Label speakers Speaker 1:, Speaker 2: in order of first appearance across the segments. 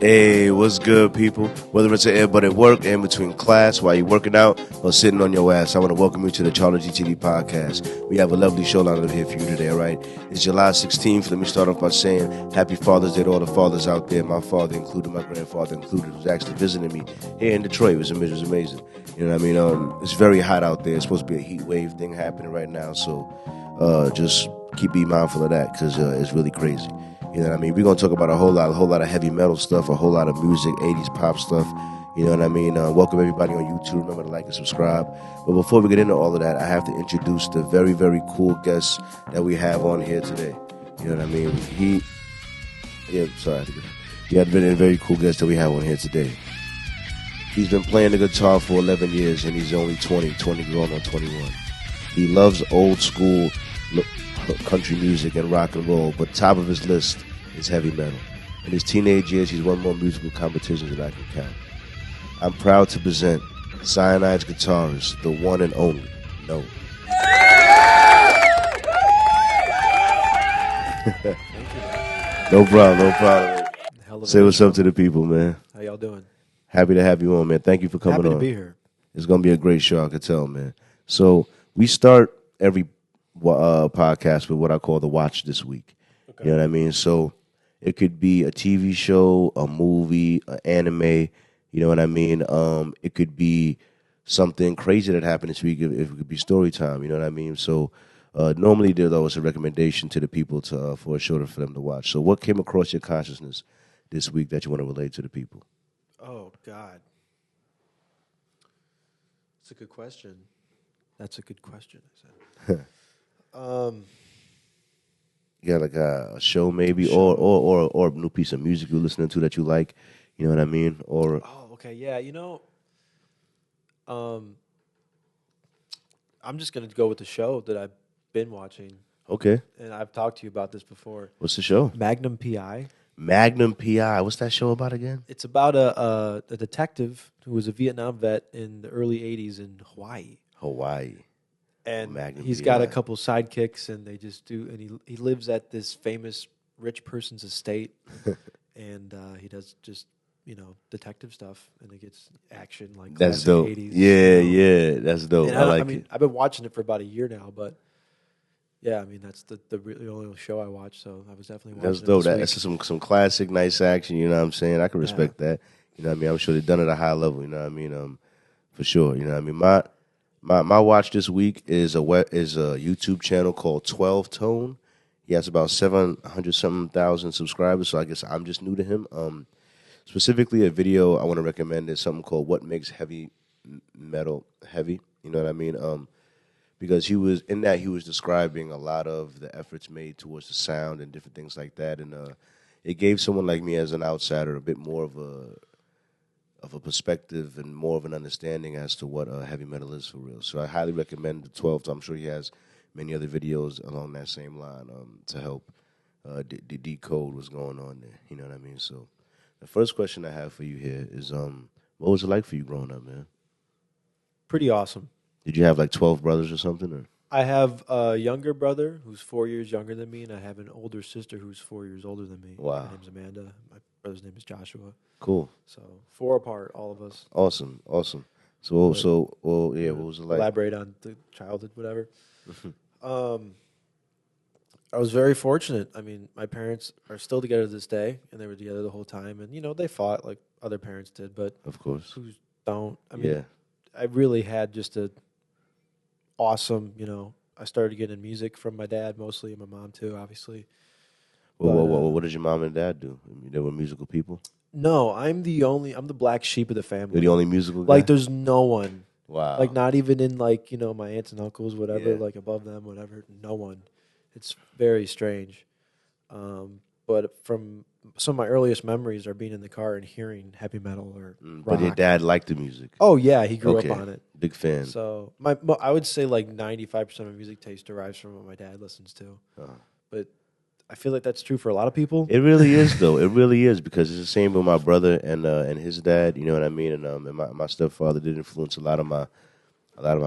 Speaker 1: Hey, what's good, people? Whether it's but at work, in between class, while you're working out, or sitting on your ass, I want to welcome you to the CharlieGtv Podcast. We have a lovely show lined up here for you today, all right? It's July 16th. Let me start off by saying Happy Father's Day to all the fathers out there. My father included, my grandfather included, who's actually visiting me here in Detroit. It was amazing. You know what I mean? It's very hot out there. It's supposed to be a heat wave thing happening right now, so just be mindful of that because it's really crazy. You know what I mean? We're going to talk about a whole lot of heavy metal stuff, a whole lot of music, 80s pop stuff. You know what I mean? Welcome everybody on YouTube. Remember to like and subscribe. But before we get into all of that, I have to introduce the very, very cool guest that we have on here today. You know what I mean? A very cool guest that we have on here today. He's been playing the guitar for 11 years, and he's only 20 going on 21. He loves old school country music and rock and roll, but top of his list is heavy metal. In his teenage years, he's won more musical competitions than I can count. I'm proud to present Cyanide's guitarist, the one and only Noah. No problem. Say what's up to the people, man.
Speaker 2: How y'all doing?
Speaker 1: Happy to have you on, man. Thank you for coming on.
Speaker 2: Happy to be here.
Speaker 1: It's going to be a great show, I can tell, man. So we start every podcast with what I call the watch this week. Okay. You know what I mean? So it could be a TV show, a movie, an anime. You know what I mean? It could be something crazy that happened this week. It could be story time. You know what I mean? So normally there's always a recommendation to the people for a show for them to watch. So what came across your consciousness this week that you want to relate to the people?
Speaker 2: Oh, God. That's a good question. I said.
Speaker 1: You got like a show maybe, or a new piece of music you're listening to that you like, you know what I mean? Or
Speaker 2: okay, yeah, I'm just gonna go with the show that I've been watching.
Speaker 1: Okay.
Speaker 2: And I've talked to you about this before.
Speaker 1: What's the show?
Speaker 2: Magnum P.I.
Speaker 1: Magnum P.I. What's that show about again?
Speaker 2: It's about a detective who was a Vietnam vet in the early '80s in Hawaii. And
Speaker 1: Magnum
Speaker 2: he's
Speaker 1: P.I.
Speaker 2: got a couple sidekicks, and they just do. And he lives at this famous rich person's estate, and he does just detective stuff, and it gets action like
Speaker 1: that's dope.
Speaker 2: 80s.
Speaker 1: Yeah, that's dope.
Speaker 2: And I mean, I've been watching it for about a year now, but yeah, I mean that's the really only show I watch. So I was definitely watching.
Speaker 1: That's dope.
Speaker 2: It
Speaker 1: That's some classic, nice action. You know what I'm saying? I can respect that. You know what I mean? I'm sure they've done it at a high level. You know what I mean? For sure. You know what I mean? My watch this week is a YouTube channel called 12 Tone. He has about 700-something thousand subscribers, so I guess I'm just new to him. Specifically, a video I want to recommend is something called "What Makes Heavy Metal Heavy." You know what I mean? Because he was describing a lot of the efforts made towards the sound and different things like that, and it gave someone like me as an outsider a bit more of a perspective and more of an understanding as to what heavy metal is for real. So I highly recommend the 12. I'm sure he has many other videos along that same line to help decode what's going on there. You know what I mean? So the first question I have for you here is, what was it like for you growing up, man?
Speaker 2: Pretty awesome.
Speaker 1: Did you have like 12 brothers or something? Or?
Speaker 2: I have a younger brother who's 4 years younger than me, and I have an older sister who's 4 years older than me.
Speaker 1: Wow.
Speaker 2: Her name's Amanda. My brother's name is Joshua.
Speaker 1: Cool.
Speaker 2: So 4 apart, all of us.
Speaker 1: Awesome. So what was it like?
Speaker 2: Elaborate on the childhood, whatever. I was very fortunate. I mean, my parents are still together to this day, and they were together the whole time. And, they fought like other parents did, but
Speaker 1: of course,
Speaker 2: who don't? I mean, I really had just a awesome, I started getting music from my dad mostly, and my mom too, obviously.
Speaker 1: Well, what did your mom and dad do? I mean, they were musical people?
Speaker 2: No, I'm the black sheep of the family.
Speaker 1: You're the only musical guy?
Speaker 2: Like, there's no one.
Speaker 1: Wow.
Speaker 2: Like, not even in, like, my aunts and uncles, whatever, like, above them, whatever. No one. It's very strange. But from some of my earliest memories are being in the car and hearing heavy metal or rock.
Speaker 1: But your dad liked the music?
Speaker 2: Oh, yeah. He grew up on it.
Speaker 1: Big fan.
Speaker 2: So I would say, like, 95% of my music taste derives from what my dad listens to. But I feel like that's true for a lot of people.
Speaker 1: It really is, though. It really is, because it's the same with my brother and his dad. You know what I mean? And my stepfather did influence a lot of my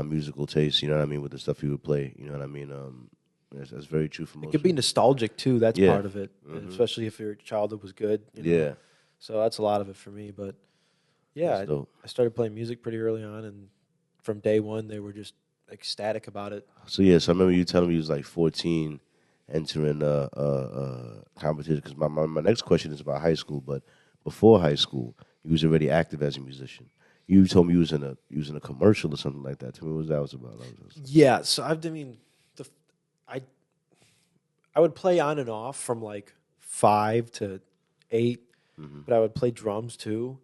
Speaker 1: musical tastes. You know what I mean? With the stuff he would play. You know what I mean? That's very true for most.
Speaker 2: It could be nostalgic too. That's part of it,
Speaker 1: mm-hmm.
Speaker 2: especially if your childhood was good.
Speaker 1: Yeah.
Speaker 2: So that's a lot of it for me. But yeah, I started playing music pretty early on, and from day one, they were just ecstatic about it.
Speaker 1: So I remember you telling me you was like 14 entering competition. Because my next question is about high school, but before high school, you was already active as a musician. You told me you was in a commercial or something like that. Tell me what that was about.
Speaker 2: Yeah, so I would play on and off from like 5 to 8, but I would play drums too.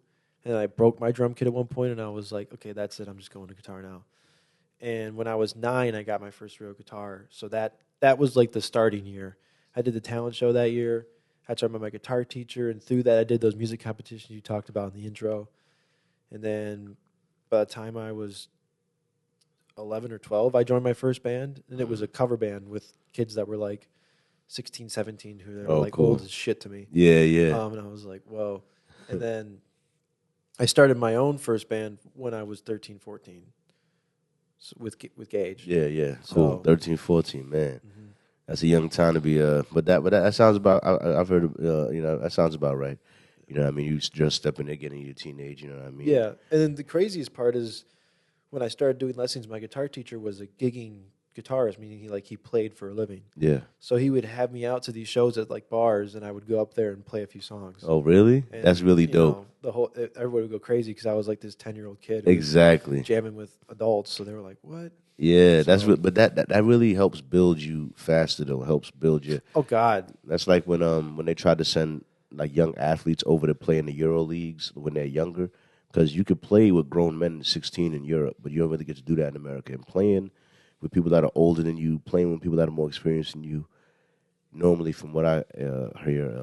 Speaker 2: And I broke my drum kit at one point, and I was like, okay, that's it. I'm just going to guitar now. And when I was 9, I got my first real guitar. So that was like the starting year. I did the talent show that year. I tried my guitar teacher, and through that, I did those music competitions you talked about in the intro. And then by the time I was 11 or 12, I joined my first band, and it was a cover band with kids that were like 16, 17, who they were like cool. Old as shit to me.
Speaker 1: Yeah.
Speaker 2: And I was like, whoa. And then I started my own first band when I was 13, 14 with Gage.
Speaker 1: Yeah. Cool. So, 13, 14, man. Mm-hmm. That's a young time to be. But that sounds about. I've heard. That sounds about right. You know what I mean? You just stepping there, getting your teenage. You know what I mean?
Speaker 2: Yeah. And then the craziest part is when I started doing lessons, my guitar teacher was a gigging guitarist, meaning he played for a living.
Speaker 1: Yeah.
Speaker 2: So he would have me out to these shows at like bars, and I would go up there and play a few songs.
Speaker 1: Oh, really? And, that's really dope.
Speaker 2: Everybody would go crazy because I was like this 10-year-old kid.
Speaker 1: Exactly.
Speaker 2: Jamming with adults, so they were like, "What?"
Speaker 1: Yeah, but that really helps build you faster. Though helps build you.
Speaker 2: Oh God.
Speaker 1: That's like when they tried to send like young athletes over to play in the Euro leagues when they're younger, because you could play with grown men 16 in Europe, but you don't really get to do that in America. And playing with people that are older than you, playing with people that are more experienced than you, normally, from what I hear,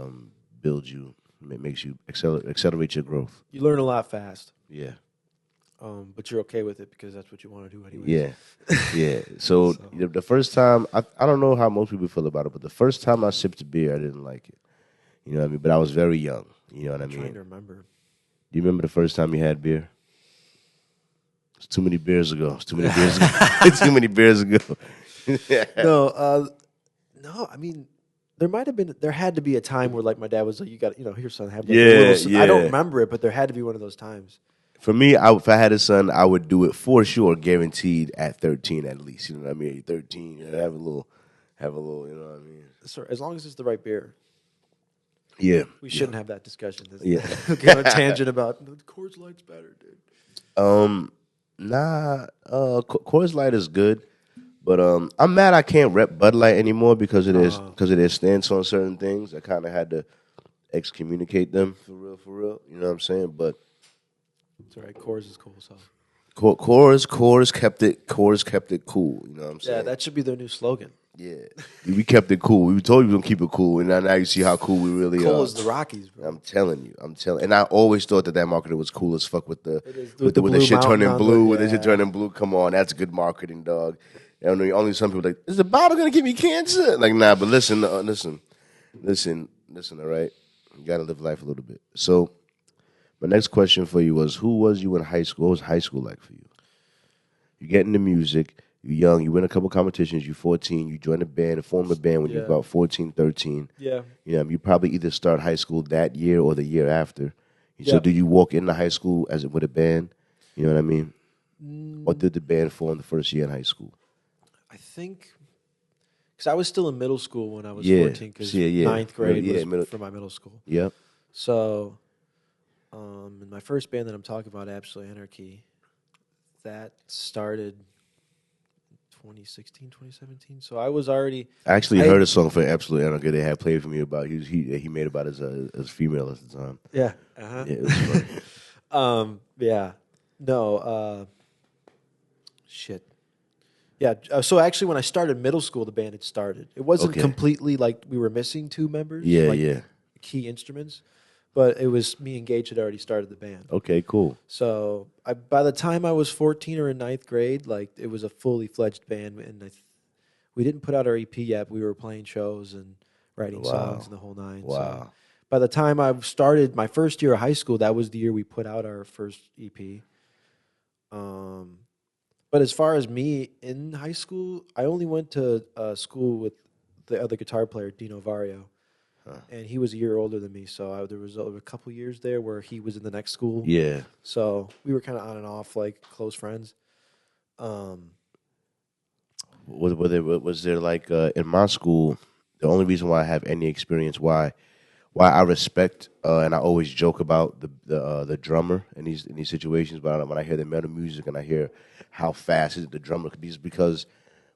Speaker 1: builds you, makes you accelerate your growth.
Speaker 2: You learn a lot fast.
Speaker 1: Yeah.
Speaker 2: But you're okay with it because that's what you want to do anyway.
Speaker 1: Yeah. So the first time, I don't know how most people feel about it, but the first time I sipped a beer, I didn't like it. You know what I mean? But I was very young. You know what I mean?
Speaker 2: I'm trying to remember.
Speaker 1: Do you remember the first time you had beer? It's too many beers ago. It's too many beers ago. It's too many beers ago.
Speaker 2: No. I mean, there had to be a time where like my dad was like, "You got, here, son, have like
Speaker 1: a
Speaker 2: little." I don't remember it, but there had to be one of those times.
Speaker 1: For me, if I had a son, I would do it for sure, guaranteed at 13 at least. You know what I mean? 13, have a little. You know what I mean?
Speaker 2: So as long as it's the right beer.
Speaker 1: Yeah,
Speaker 2: we shouldn't have that discussion.
Speaker 1: Yeah,
Speaker 2: get on a tangent about the Coors Light's better, dude.
Speaker 1: Coors Light is good, but I'm mad I can't rep Bud Light anymore because of their stance on certain things. I kind of had to excommunicate them for real. You know what I'm saying? But
Speaker 2: it's all right. Coors is cool, so.
Speaker 1: Coors kept it cool. You know what I'm saying?
Speaker 2: Yeah, that should be their new slogan.
Speaker 1: Yeah, we kept it cool. We told you we were gonna keep it cool, and now you see how cool we really are.
Speaker 2: Cool as the Rockies, bro.
Speaker 1: I'm telling you. And I always thought that marketing was cool as fuck with the shit turning blue. Come on, that's good marketing, dog. Only some people like, is the bottle gonna give me cancer? Like, nah. But listen. All right, you gotta live life a little bit. So, my next question for you was, who was you in high school? What was high school like for you? You get into music. You're young. You win a couple competitions. You're 14. You join a band, form a band when you're about 14, 13.
Speaker 2: Yeah.
Speaker 1: You probably either start high school that year or the year after. So do you walk into high school with a band? You know what I mean? Or did the band form the first year in high school?
Speaker 2: I think, because I was still in middle school when I was 14, because ninth grade was for my middle school.
Speaker 1: Yep.
Speaker 2: So, in my first band that I'm talking about, Absolute Anarchy, that started 2016, 2017. So I was already.
Speaker 1: I actually heard a song for Absolute Anarchy they had played for me about he made about as female at the time.
Speaker 2: Yeah.
Speaker 1: Yeah, it was funny.
Speaker 2: Yeah. No. Shit. Yeah. So actually, when I started middle school, the band had started. It wasn't completely like we were missing two members.
Speaker 1: Yeah.
Speaker 2: Key instruments. But it was me and Gage had already started the band.
Speaker 1: Okay, cool.
Speaker 2: So by the time I was 14 or in ninth grade, like it was a fully fledged band, and we didn't put out our EP yet. We were playing shows and writing songs and the whole nine.
Speaker 1: Wow.
Speaker 2: So by the time I started my first year of high school, that was the year we put out our first EP. But as far as me in high school, I only went to school with the other guitar player, Dino Vario. and he was a year older than me. So there was a couple years there where he was in the next school.
Speaker 1: Yeah.
Speaker 2: So we were kind of on and off, like close friends.
Speaker 1: Was there like in my school? The only reason why I have any experience why I respect and I always joke about the drummer in these situations, but when I hear the metal music and I hear how fast the drummer could be, is because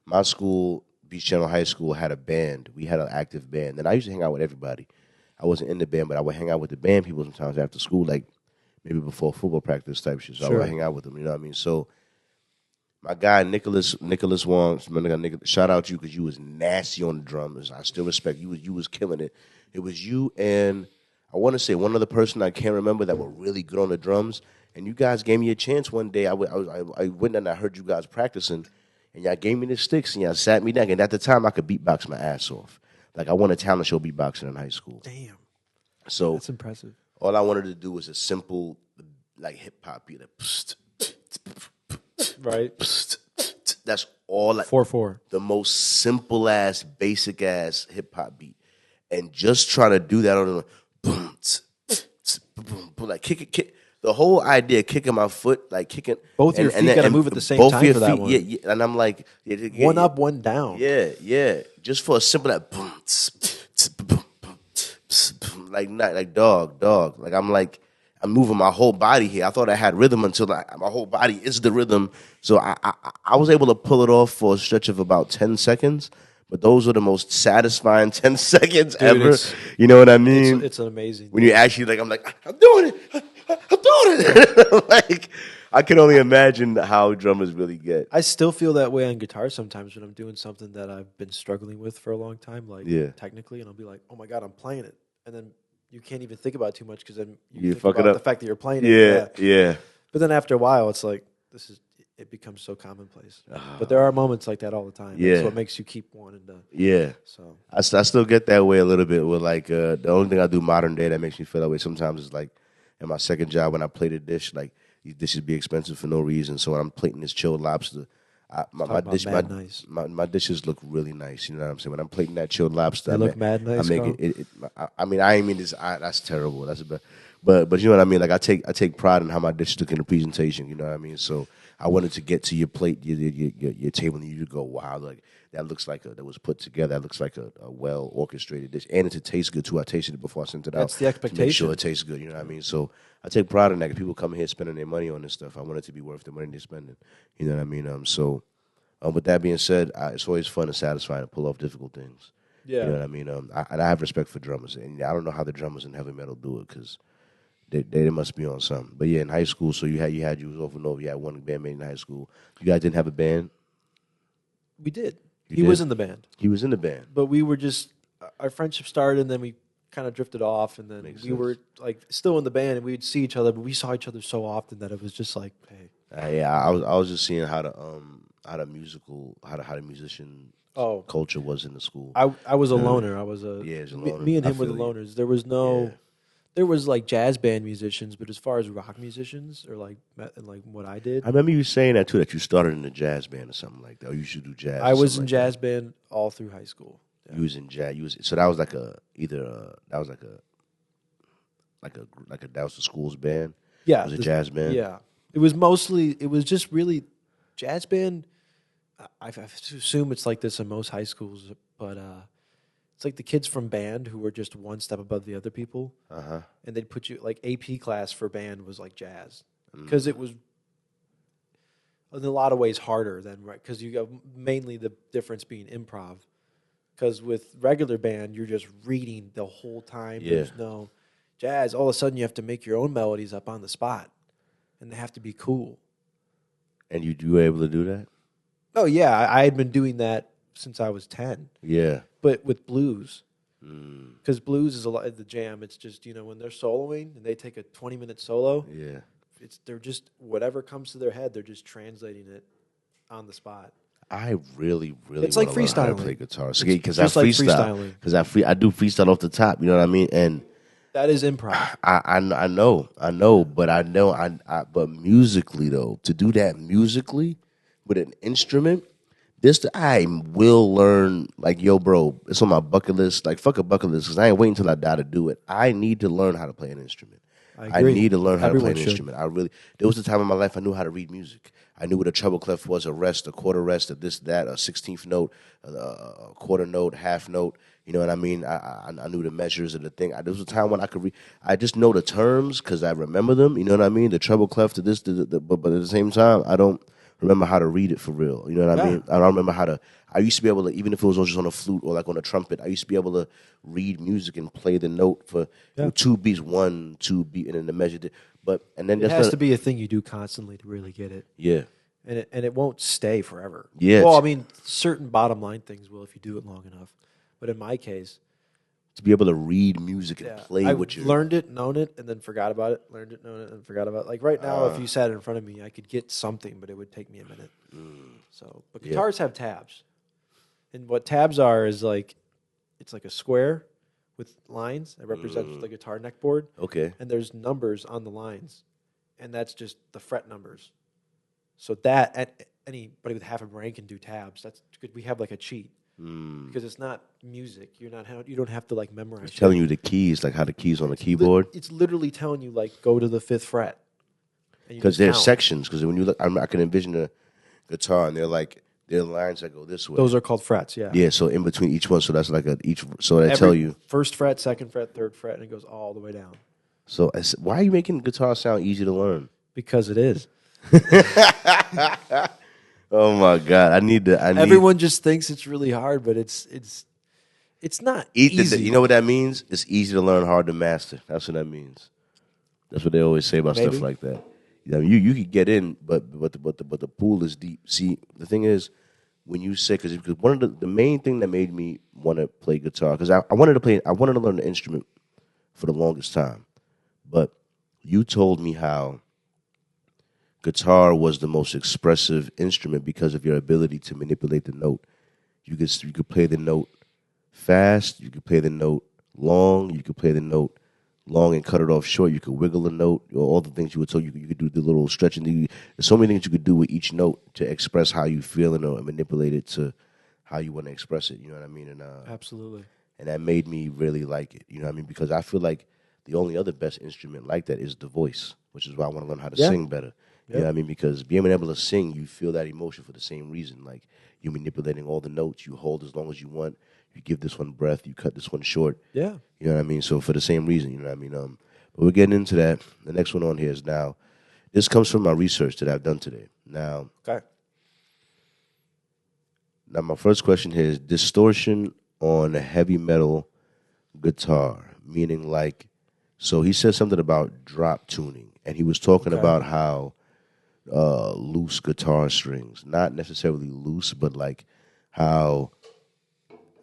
Speaker 1: my school, Beach General High School, had a band. We had an active band, and I used to hang out with everybody. I wasn't in the band, but I would hang out with the band people sometimes after school, like maybe before football practice type shit. So I would hang out with them. You know what I mean? So my guy Nicholas Wong, shout out to you because you was nasty on the drums. I still respect you. You was killing it. It was you and I want to say one other person I can't remember that were really good on the drums. And you guys gave me a chance one day. I went and I heard you guys practicing, and y'all gave me the sticks and y'all sat me down. And at the time, I could beatbox my ass off. Like I won a talent show beatboxing in high school.
Speaker 2: Damn.
Speaker 1: So
Speaker 2: that's impressive.
Speaker 1: All I wanted to do was a simple, like hip hop beat.
Speaker 2: Right.
Speaker 1: That's all.
Speaker 2: 4/4.
Speaker 1: The most simple ass, basic ass hip hop beat, and just trying to do that on the boom, like kick. The whole idea, kicking my foot, like kicking
Speaker 2: both your feet got to move at the same time for that one.
Speaker 1: Yeah, and I'm like,
Speaker 2: one up, one down.
Speaker 1: Yeah, just for a simple like, like dog. Like I'm moving my whole body here. I thought I had rhythm until my whole body is the rhythm. So I was able to pull it off for a stretch of about 10 seconds. But those were the most satisfying 10 seconds ever. You know what I mean?
Speaker 2: It's an amazing
Speaker 1: when you actually I'm doing it. I'm doing it. Like I can only imagine how drummers really get.
Speaker 2: I still feel that way on guitar sometimes when I'm doing something that I've been struggling with for a long time, like technically, and I'll be like, "Oh my god, I'm playing it," and then you can't even think about it too much because then you think about the fact that you're playing it.
Speaker 1: Yeah.
Speaker 2: But then after a while, it's like it becomes so commonplace. But there are moments like that all the time.
Speaker 1: Yeah.
Speaker 2: That's what makes you keep wanting to.
Speaker 1: Yeah.
Speaker 2: So
Speaker 1: I still get that way a little bit with like the only thing I do modern day that makes me feel that way sometimes is like in my second job when I plate a dish, like these dishes be expensive for no reason. So when I'm plating this chilled lobster, my dishes look really nice. You know what I'm saying? When I'm plating that chilled lobster,
Speaker 2: they look mad nice.
Speaker 1: I make it. I mean, I ain't mean this. That's terrible. That's a bad. But you know what I mean? Like I take pride in how my dishes look in the presentation. You know what I mean? So I wanted to get to your plate, your table, and you go, wow, like that looks like that was put together. That looks like a well orchestrated dish, and it tastes good too. I tasted it before I sent it out.
Speaker 2: That's the expectation.
Speaker 1: To make sure it tastes good. You know what I mean? So I take pride in that. If people come here spending their money on this stuff, I want it to be worth the money they're spending. You know what I mean? So with that being said, it's always fun and satisfying to pull off difficult things.
Speaker 2: Yeah.
Speaker 1: You know what I mean? I have respect for drummers, and I don't know how the drummers in heavy metal do it because. They must be on something. But yeah, in high school, so you was over and over. You had one bandmate in high school. You guys didn't have a band?
Speaker 2: We did. He was in the band.
Speaker 1: He was in the band.
Speaker 2: But we were just, our friendship started and then we kind of drifted off and then were like still in the band and we'd see each other, but we saw each other so often that it was just like, hey.
Speaker 1: Yeah, I was just seeing how the musician culture was in the school.
Speaker 2: I was a loner. I was
Speaker 1: a loner.
Speaker 2: Me and him were the loners. There was no... Yeah. There was like jazz band musicians, but as far as rock musicians or like what I did,
Speaker 1: I remember you saying that too. That you started in a jazz band or something like that. Or you should do jazz.
Speaker 2: I was in jazz band all through high school.
Speaker 1: Yeah. You was in jazz. So that was like that was the school's band.
Speaker 2: Yeah,
Speaker 1: it was a jazz band.
Speaker 2: Yeah, it was just really jazz band. I assume it's like this in most high schools, but. It's like the kids from band who were just one step above the other people. Uh-huh. And they'd put you, like AP class for band was like jazz. Because it was in a lot of ways harder than, right? Because you got mainly the difference being improv. Because with regular band, you're just reading the whole time. Yeah. There's no jazz. All of a sudden, you have to make your own melodies up on the spot. And they have to be cool.
Speaker 1: And you were able to do that?
Speaker 2: Oh, yeah. I had been doing that since I was 10.
Speaker 1: Yeah.
Speaker 2: But with blues, because blues is a lot of the jam. It's just, when they're soloing and they take a 20-minute solo.
Speaker 1: Yeah,
Speaker 2: they're just whatever comes to their head. They're just translating it on the spot.
Speaker 1: I really
Speaker 2: it's like freestyling.
Speaker 1: Learn how to play guitar because I freestyle. Because I do freestyle off the top. You know what I mean? And
Speaker 2: that is improv.
Speaker 1: I know, but musically though, to do that musically with an instrument. I will learn, like, yo, bro, it's on my bucket list. Like, fuck a bucket list, because I ain't waiting until I die to do it. I need to learn how to play an instrument.
Speaker 2: I agree.
Speaker 1: need to learn how to play an
Speaker 2: should.
Speaker 1: instrument. There was a time in my life I knew how to read music. I knew what a treble clef was, a rest, a quarter rest, a this, that, a 16th note, a quarter note, half note. You know what I mean? I knew the measures of the thing. There was a time when I could read. I just know the terms because I remember them. You know what I mean? The treble clef to this, but at the same time, I don't remember how to read it for real. You know what I mean? I don't remember how to. I used to be able to, even if it was just on a flute or like on a trumpet, I used to be able to read music and play the note for 2 beats, 1, 2 beat, and then the measure. And then
Speaker 2: it has to be a thing you do constantly to really get it.
Speaker 1: Yeah.
Speaker 2: And it won't stay forever.
Speaker 1: Yeah.
Speaker 2: Well, I mean, certain bottom line things will if you do it long enough. But in my case,
Speaker 1: to be able to read music and play what you
Speaker 2: learned it, known it, and then forgot about it. Learned it, known it, and forgot about it. Like right now, if you sat in front of me, I could get something, but it would take me a minute. So, but guitars have tabs, and what tabs are is like, it's like a square with lines that represents the guitar neck board.
Speaker 1: Okay.
Speaker 2: And there's numbers on the lines, and that's just the fret numbers. So that anybody with half a brain can do tabs. That's good. We have like a cheat. Because it's not music. You don't have to like memorize.
Speaker 1: It's telling you the keys, like how the keys on the keyboard.
Speaker 2: It's literally telling you like go to the 5th fret.
Speaker 1: Because there's sections. Because when you look, I can envision a guitar, and there are lines that go this way.
Speaker 2: Those are called frets. Yeah.
Speaker 1: Yeah. So in between each one, so that's like So they tell you
Speaker 2: 1st fret, 2nd fret, 3rd fret, and it goes all the way down.
Speaker 1: So why are you making guitar sound easy to learn?
Speaker 2: Because it is.
Speaker 1: Oh my God!
Speaker 2: Everyone just thinks it's really hard, but it's not easy.
Speaker 1: You know what that means? It's easy to learn, hard to master. That's what that means. That's what they always say about stuff like that. You know, you could get in, but the pool is deep. See, the thing is, when you say because one of the main thing that made me want to play guitar because I wanted to learn the instrument for the longest time, but you told me how guitar was the most expressive instrument because of your ability to manipulate the note. You could play the note fast, you could play the note long, you could play the note long and cut it off short, you could wiggle the note, all the things you were told. You could do the little stretching. There's so many things you could do with each note to express how you feeling or manipulate it to how you want to express it. You know what I mean? And
Speaker 2: absolutely.
Speaker 1: And that made me really like it. You know what I mean? Because I feel like the only other best instrument like that is the voice, which is why I want to learn how to sing better. You know what I mean? Because being able to sing, you feel that emotion for the same reason. Like, you're manipulating all the notes. You hold as long as you want. You give this one breath. You cut this one short. Yeah. You know what I mean? So for the same reason, you know what I mean? But we're getting into that. The next one on here is now, this comes from my research that I've done today. Now, my first question here is distortion on a heavy metal guitar, meaning like, so he said something about drop tuning, and he was talking about how loose guitar strings, not necessarily loose, but like how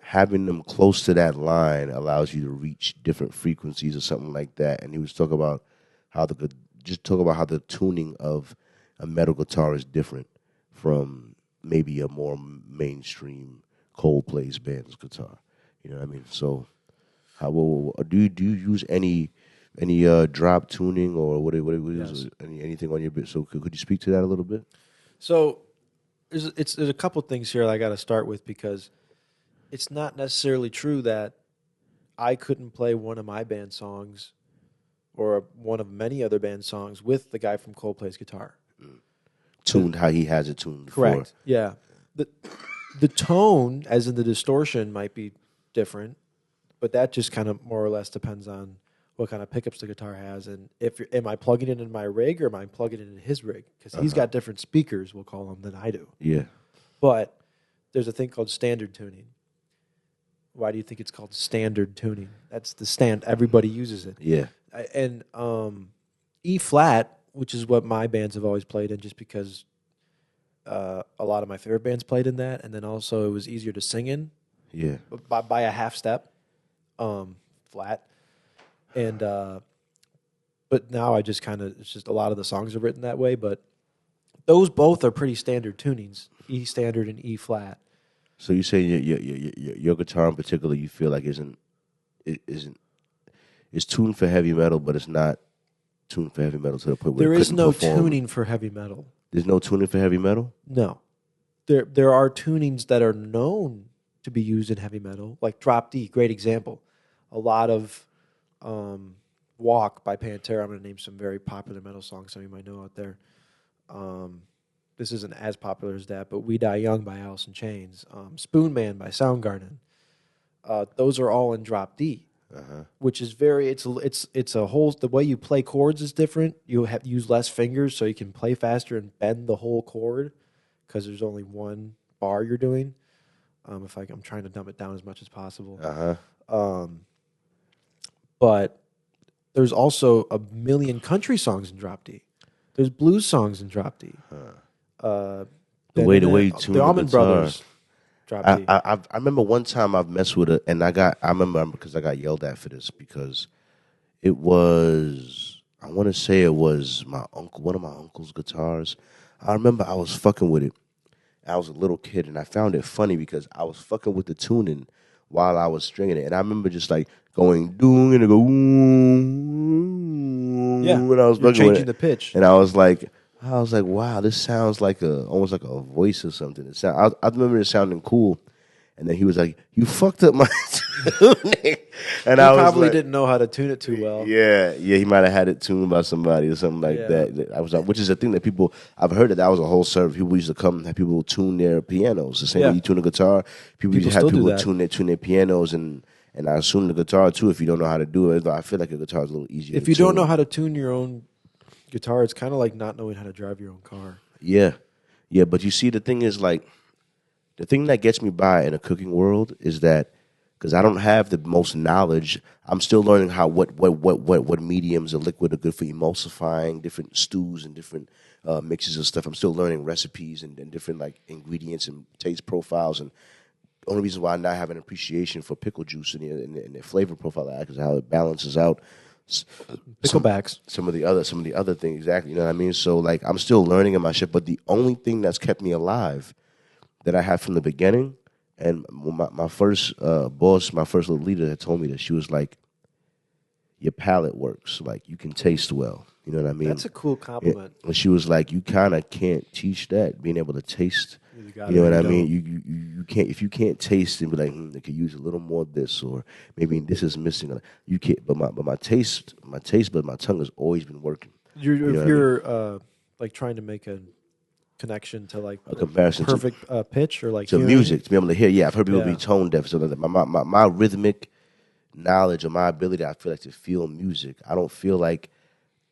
Speaker 1: having them close to that line allows you to reach different frequencies or something like that. And he was talking about how the tuning of a metal guitar is different from maybe a more mainstream Coldplay's band's guitar. You know what I mean? So, how do you use any drop tuning or what is anything on your bit? So could you speak to that a little bit?
Speaker 2: So there's a couple things here I got to start with because it's not necessarily true that I couldn't play one of my band songs or one of many other band songs with the guy from Coldplay's guitar.
Speaker 1: Tuned how he has it tuned.
Speaker 2: Correct. Yeah. The tone, as in the distortion, might be different, but that just kind of more or less depends on what kind of pickups the guitar has, and am I plugging it in my rig or am I plugging it in his rig? Because he's got different speakers, we'll call them, than I do. Yeah. But there's a thing called standard tuning. Why do you think it's called standard tuning? That's the stand. Everybody uses it. Yeah. And E flat, which is what my bands have always played in, just because a lot of my favorite bands played in that, and then also it was easier to sing in. Yeah. By a half step, flat. And but now I just it's just a lot of the songs are written that way, but those both are pretty standard tunings, E standard and E flat.
Speaker 1: So you say your guitar in particular, you feel like it's tuned for heavy metal, but it's not tuned for heavy metal to the point where
Speaker 2: there is no tuning for heavy metal.
Speaker 1: There's no tuning for heavy metal?
Speaker 2: No. there are tunings that are known to be used in heavy metal, like drop D, great example. A lot of Walk by Pantera. I'm going to name some very popular metal songs some of you might know out there. This isn't as popular as that, but We Die Young by Alice in Chains, Spoon Man by Soundgarden. Those are all in drop D, which is it's a whole, the way you play chords is different. You have to use less fingers so you can play faster and bend the whole chord because there's only one bar you're doing. I'm trying to dumb it down as much as possible. But there's also a million country songs in drop D. There's blues songs in drop D.
Speaker 1: The way you tune
Speaker 2: the Allman
Speaker 1: guitar.
Speaker 2: Brothers drop D.
Speaker 1: I remember one time I've messed with it, and I remember because I got yelled at for this because it was, I want to say it was one of my uncle's guitars. I remember I was fucking with it. I was a little kid, and I found it funny because I was fucking with the tuning while I was stringing it, and I remember just like going doom and go when I was
Speaker 2: changing the pitch,
Speaker 1: and I was like, wow, this sounds like almost like a voice or something. I remember it sounding cool, and then he was like, "You fucked up my tuning," and
Speaker 2: he
Speaker 1: I was
Speaker 2: probably
Speaker 1: like,
Speaker 2: didn't know how to tune it too well.
Speaker 1: Yeah, he might have had it tuned by somebody or something like that. I was like, which is a thing that I've heard that was a whole service. People used to come and have people tune their pianos. The same way you tune a guitar, people used to have people tune their pianos, and I assume the guitar too. If you don't know how to do it, I feel like a guitar is a little easier.
Speaker 2: If you don't know how to tune your own guitar, it's kind of like not knowing how to drive your own car.
Speaker 1: Yeah. But you see, the thing is, like, the thing that gets me by in a cooking world is that because I don't have the most knowledge, I'm still learning how what mediums of liquid are good for emulsifying different stews and different mixes of stuff. I'm still learning recipes and different like ingredients and taste profiles. And the only reason why I now have an appreciation for pickle juice and the flavor profile of that is how it balances out
Speaker 2: picklebacks.
Speaker 1: Some of the other things, exactly. You know what I mean? So like I'm still learning in my shit, but the only thing that's kept me alive that I had from the beginning, and my first boss, my first little leader had told me that she was like, your palate works, like you can taste well. You know what I mean?
Speaker 2: That's a cool compliment.
Speaker 1: And she was like, you kind of can't teach that, being able to taste. You know what I mean? You can't, if you can't taste and be like, they could use a little more of this, or maybe this is missing. You can't. But my taste, but my tongue has always been working.
Speaker 2: If you're like trying to make a connection to like
Speaker 1: a comparison,
Speaker 2: perfect pitch or like
Speaker 1: to music, to be able to hear. Yeah, I've heard people be tone deaf, so that my rhythmic knowledge or my ability, I feel like, to feel music. I don't feel like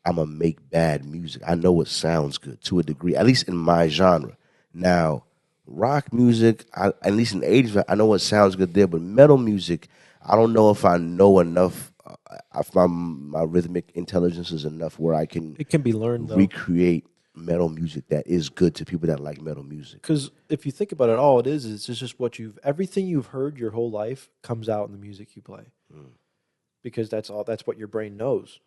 Speaker 1: I'm gonna make bad music. I know it sounds good to a degree, at least in my genre. Now, rock music, at least in the 80s, I know it sounds good there, but metal music, I don't know if I know enough. If my rhythmic intelligence is enough where it can
Speaker 2: be learned,
Speaker 1: recreate metal music that is good to people that like metal music.
Speaker 2: Because if you think about it, all it is it's just everything you've heard your whole life comes out in the music you play. Because that's what your brain knows.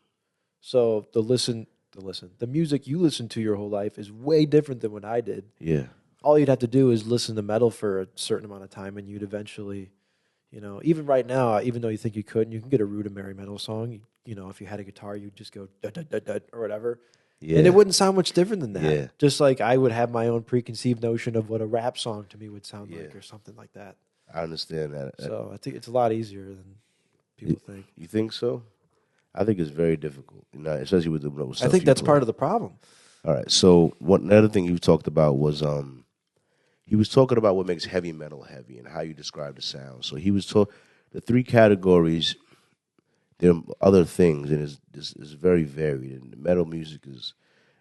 Speaker 2: So the music you listen to your whole life is way different than what I did.
Speaker 1: Yeah.
Speaker 2: All you'd have to do is listen to metal for a certain amount of time, and you'd eventually, even right now, even though you think you couldn't, you can get a rudimentary metal song. If you had a guitar, you'd just go da da da da or whatever. Yeah. And it wouldn't sound much different than that. Yeah. Just like I would have my own preconceived notion of what a rap song to me would sound like or something like that.
Speaker 1: I understand that.
Speaker 2: So I think it's a lot easier than people think.
Speaker 1: You think so? I think it's very difficult, especially with the stuff.
Speaker 2: I think that's part of the problem.
Speaker 1: All right. So another thing you talked about was he was talking about what makes heavy metal heavy and how you describe the sound. So he was the three categories. There are other things, and it's very varied. And the metal music is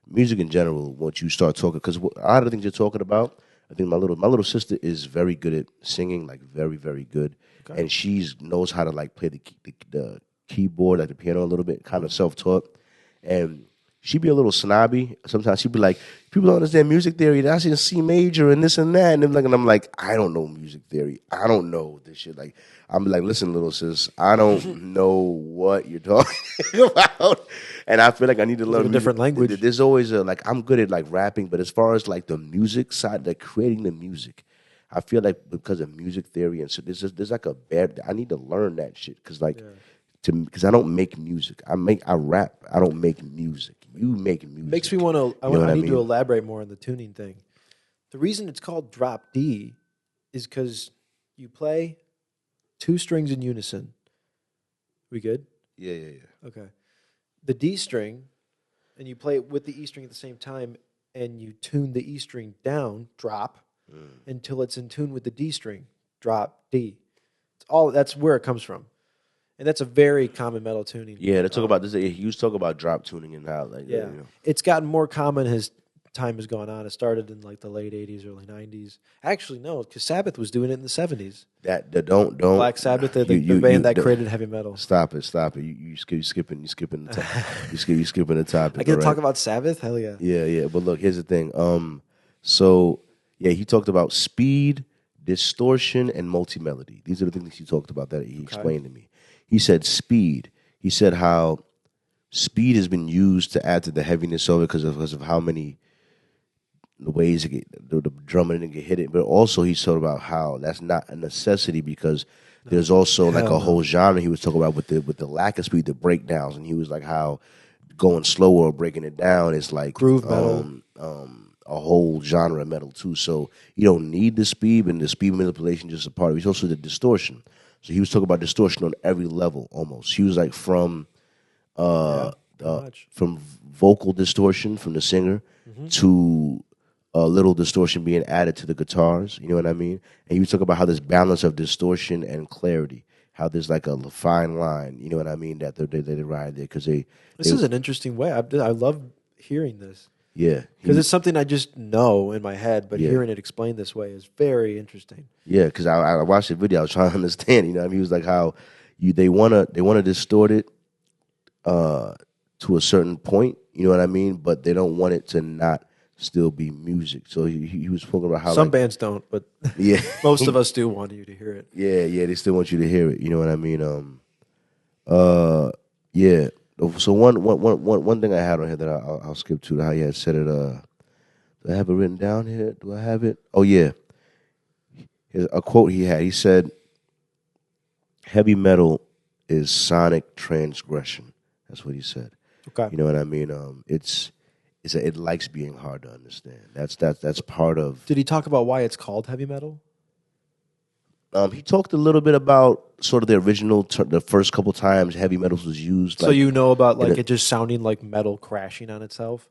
Speaker 1: music in general. Once you start talking, because a lot of the things you're talking about, I think my little sister is very good at singing, like very, very good, and she knows how to like play the keyboard, like the piano a little bit, kind of self-taught, and she'd be a little snobby. Sometimes she'd be like, people don't understand music theory. That's in C major and this and that. And I'm like, I don't know music theory. I don't know this shit. Like, I'm like, listen, little sis, I don't know what you're talking about. And I feel like I need to learn
Speaker 2: a different language.
Speaker 1: There's always I'm good at like rapping, but as far as like the music side, like creating the music, I feel like because of music theory and so there's like I need to learn that shit because because I don't make music. I rap. I don't make music. You make music.
Speaker 2: Makes me want to. I need to elaborate more on the tuning thing, The reason it's called drop D is because you play 2 strings in unison. We good?
Speaker 1: Yeah.
Speaker 2: Okay. The D string, and you play it with the E string at the same time, and you tune the E string down, drop, until it's in tune with the D string, drop D. That's where it comes from. And that's a very common metal tuning.
Speaker 1: Yeah, they talk about this. He was talking about drop tuning and how, like,
Speaker 2: yeah, it's gotten more common as time has gone on. It started in like the late '80s, early '90s. Actually, no, because Sabbath was doing it in the '70s.
Speaker 1: Don't
Speaker 2: Black Sabbath, the band that created heavy metal.
Speaker 1: Stop it! You skipping the topic. you skipping the topic.
Speaker 2: I get to talk about Sabbath? Hell yeah.
Speaker 1: Yeah. But look, here's the thing. So yeah, he talked about speed, distortion, and multi-melody. These are the things he talked about that he explained to me. He said speed. He said how speed has been used to add to the heaviness of it because of how many the ways the drumming and get hit it. But also he talked about how that's not a necessity because there's also like a whole genre he was talking about with the lack of speed, the breakdowns, and he was like how going slower or breaking it down is like
Speaker 2: groove metal.
Speaker 1: A whole genre of metal too. So you don't need the speed, and the speed manipulation is just a part of it. It's also the distortion. So he was talking about distortion on every level almost. He was like from vocal distortion from the singer to a little distortion being added to the guitars. You know what I mean? And he was talking about how this balance of distortion and clarity, how there's like a fine line. You know what I mean? That they ride there because this
Speaker 2: is an interesting way. I love hearing this.
Speaker 1: Yeah.
Speaker 2: Because it's something I just know in my head, but hearing it explained this way is very interesting.
Speaker 1: Yeah, because I watched the video. I was trying to understand. You know, I mean, he was like how they wanna distort it to a certain point. You know what I mean? But they don't want it to not still be music. So he was talking about how
Speaker 2: some bands don't, but
Speaker 1: yeah,
Speaker 2: most of us do want you to hear it.
Speaker 1: Yeah, they still want you to hear it. You know what I mean? Yeah. So one thing I had on here that I'll skip to how he had said it. Do I have it written down here? Do I have it? Oh yeah. Here's a quote he had. He said, "Heavy metal is sonic transgression." That's what he said.
Speaker 2: Okay.
Speaker 1: You know what I mean? It likes being hard to understand. That's part of.
Speaker 2: Did he talk about why it's called heavy metal?
Speaker 1: He talked a little bit about sort of the original, the first couple times heavy metals was used.
Speaker 2: So you know about like it just sounding like metal crashing on itself?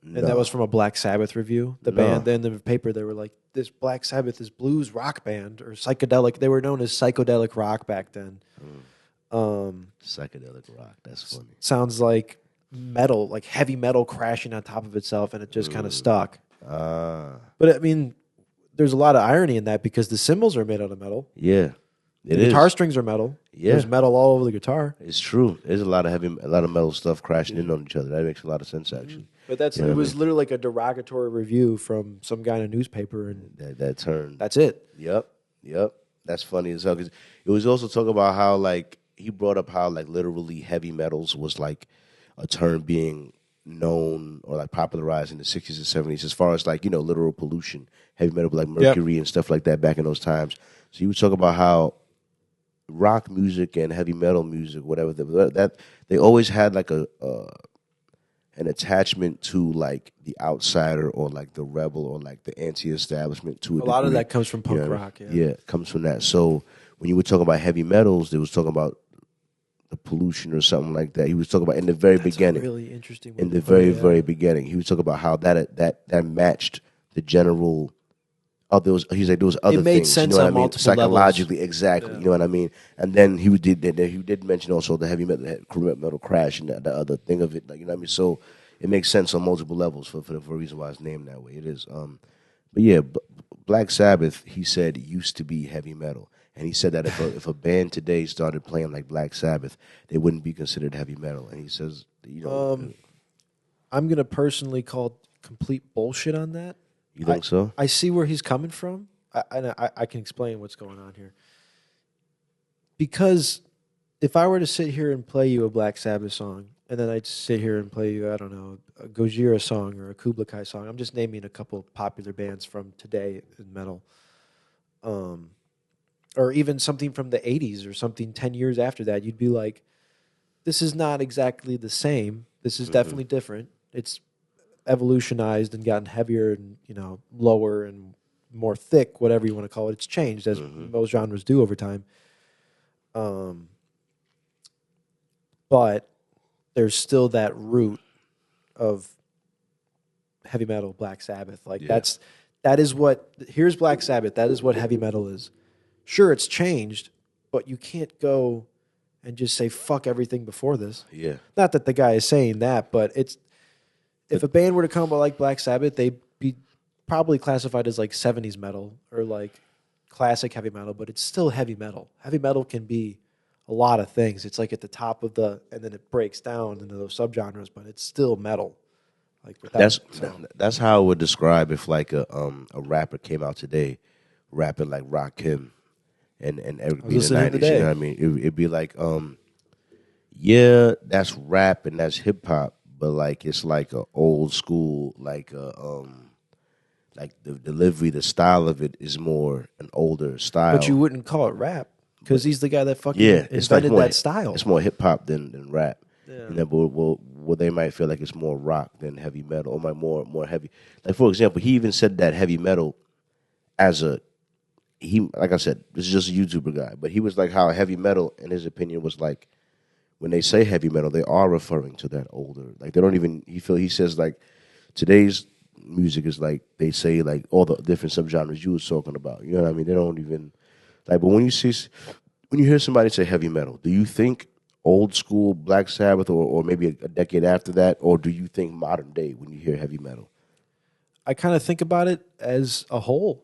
Speaker 2: And that was from a Black Sabbath review. The band, in the paper, they were like, this Black Sabbath is blues rock band or psychedelic. They were known as psychedelic rock back then.
Speaker 1: Psychedelic rock, that's funny.
Speaker 2: Sounds like metal, like heavy metal crashing on top of itself, and it just kind of stuck. But I mean, there's a lot of irony in that because the cymbals are made out of metal.
Speaker 1: Yeah.
Speaker 2: The guitar strings are metal.
Speaker 1: Yeah.
Speaker 2: There's metal all over the guitar.
Speaker 1: It's true. There's a lot of metal stuff crashing in on each other. That makes a lot of sense, actually.
Speaker 2: But it was literally like a derogatory review from some guy in a newspaper, and
Speaker 1: that turned.
Speaker 2: That's it.
Speaker 1: Yep. That's funny as hell. Because it was also talking about how like he brought up how like literally heavy metals was like a term being known or like popularized in the 60s and 70s as far as like, you know, literal pollution, heavy metal like mercury and stuff like that back in those times. So he was talking about how rock music and heavy metal music, whatever, that they always had like an attachment to like the outsider or like the rebel or like the anti-establishment to a
Speaker 2: lot
Speaker 1: degree.
Speaker 2: Of that comes from punk rock.
Speaker 1: Yeah, it comes from that. So when you were talking about heavy metals, they was talking about the pollution or something like that. He was talking about in the very beginning.
Speaker 2: Really interesting.
Speaker 1: In the very beginning, he was talking about how that matched the general. He's like there was other
Speaker 2: it made
Speaker 1: things.
Speaker 2: Sense
Speaker 1: you know
Speaker 2: on
Speaker 1: what I mean?
Speaker 2: Multiple
Speaker 1: Psychologically,
Speaker 2: levels.
Speaker 1: exactly. You know what I mean? And then he did mention also the heavy metal crash and the other thing of it. Like, you know what I mean? So it makes sense on multiple levels for the reason why it's named that way. It is. But yeah, Black Sabbath, he said, used to be heavy metal. And he said that if a band today started playing like Black Sabbath, they wouldn't be considered heavy metal. And he says, you know,
Speaker 2: I'm gonna personally call complete bullshit on that.
Speaker 1: You think so?
Speaker 2: I see where he's coming from, and I can explain what's going on here. Because if I were to sit here and play you a Black Sabbath song, and then I'd sit here and play you, I don't know, a Gojira song or a Kubla Kai song. I'm just naming a couple popular bands from today in metal. Or even something from the 80s or something 10 years after that, you'd be like, this is not exactly the same. This is definitely different. It's evolutionized and gotten heavier and, lower and more thick, whatever you want to call it. It's changed as most genres do over time. But there's still that root of heavy metal, Black Sabbath. Like that is what, here's Black Sabbath. That is what heavy metal is. Sure, it's changed, but you can't go and just say fuck everything before this.
Speaker 1: Yeah.
Speaker 2: Not that the guy is saying that, but if a band were to come like Black Sabbath, they'd be probably classified as like 70s metal or like classic heavy metal, but it's still heavy metal. Heavy metal can be a lot of things. It's like at the top of and then it breaks down into those subgenres, but it's still metal. Like
Speaker 1: that's how I would describe if like a rapper came out today rapping like Rakim and Eric B in the 90s. You know what I mean? It'd be like, yeah, that's rap and that's hip hop, but like it's like a old school, like like the delivery, the style of it is more an older style.
Speaker 2: But you wouldn't call it rap because he's the guy that fucking invented that style.
Speaker 1: It's more hip hop than rap.
Speaker 2: Yeah.
Speaker 1: Well, they might feel like it's more rock than heavy metal, or more heavy. Like for example, he even said that heavy metal like I said, this is just a YouTuber guy, but he was like how heavy metal, in his opinion, was like when they say heavy metal, they are referring to that older. Like they don't even. He says like today's music is like they say like all the different subgenres you was talking about. You know what I mean? They don't even like. But when you hear somebody say heavy metal, do you think old school Black Sabbath or maybe a decade after that, or do you think modern day when you hear heavy metal?
Speaker 2: I kind of think about it as a whole,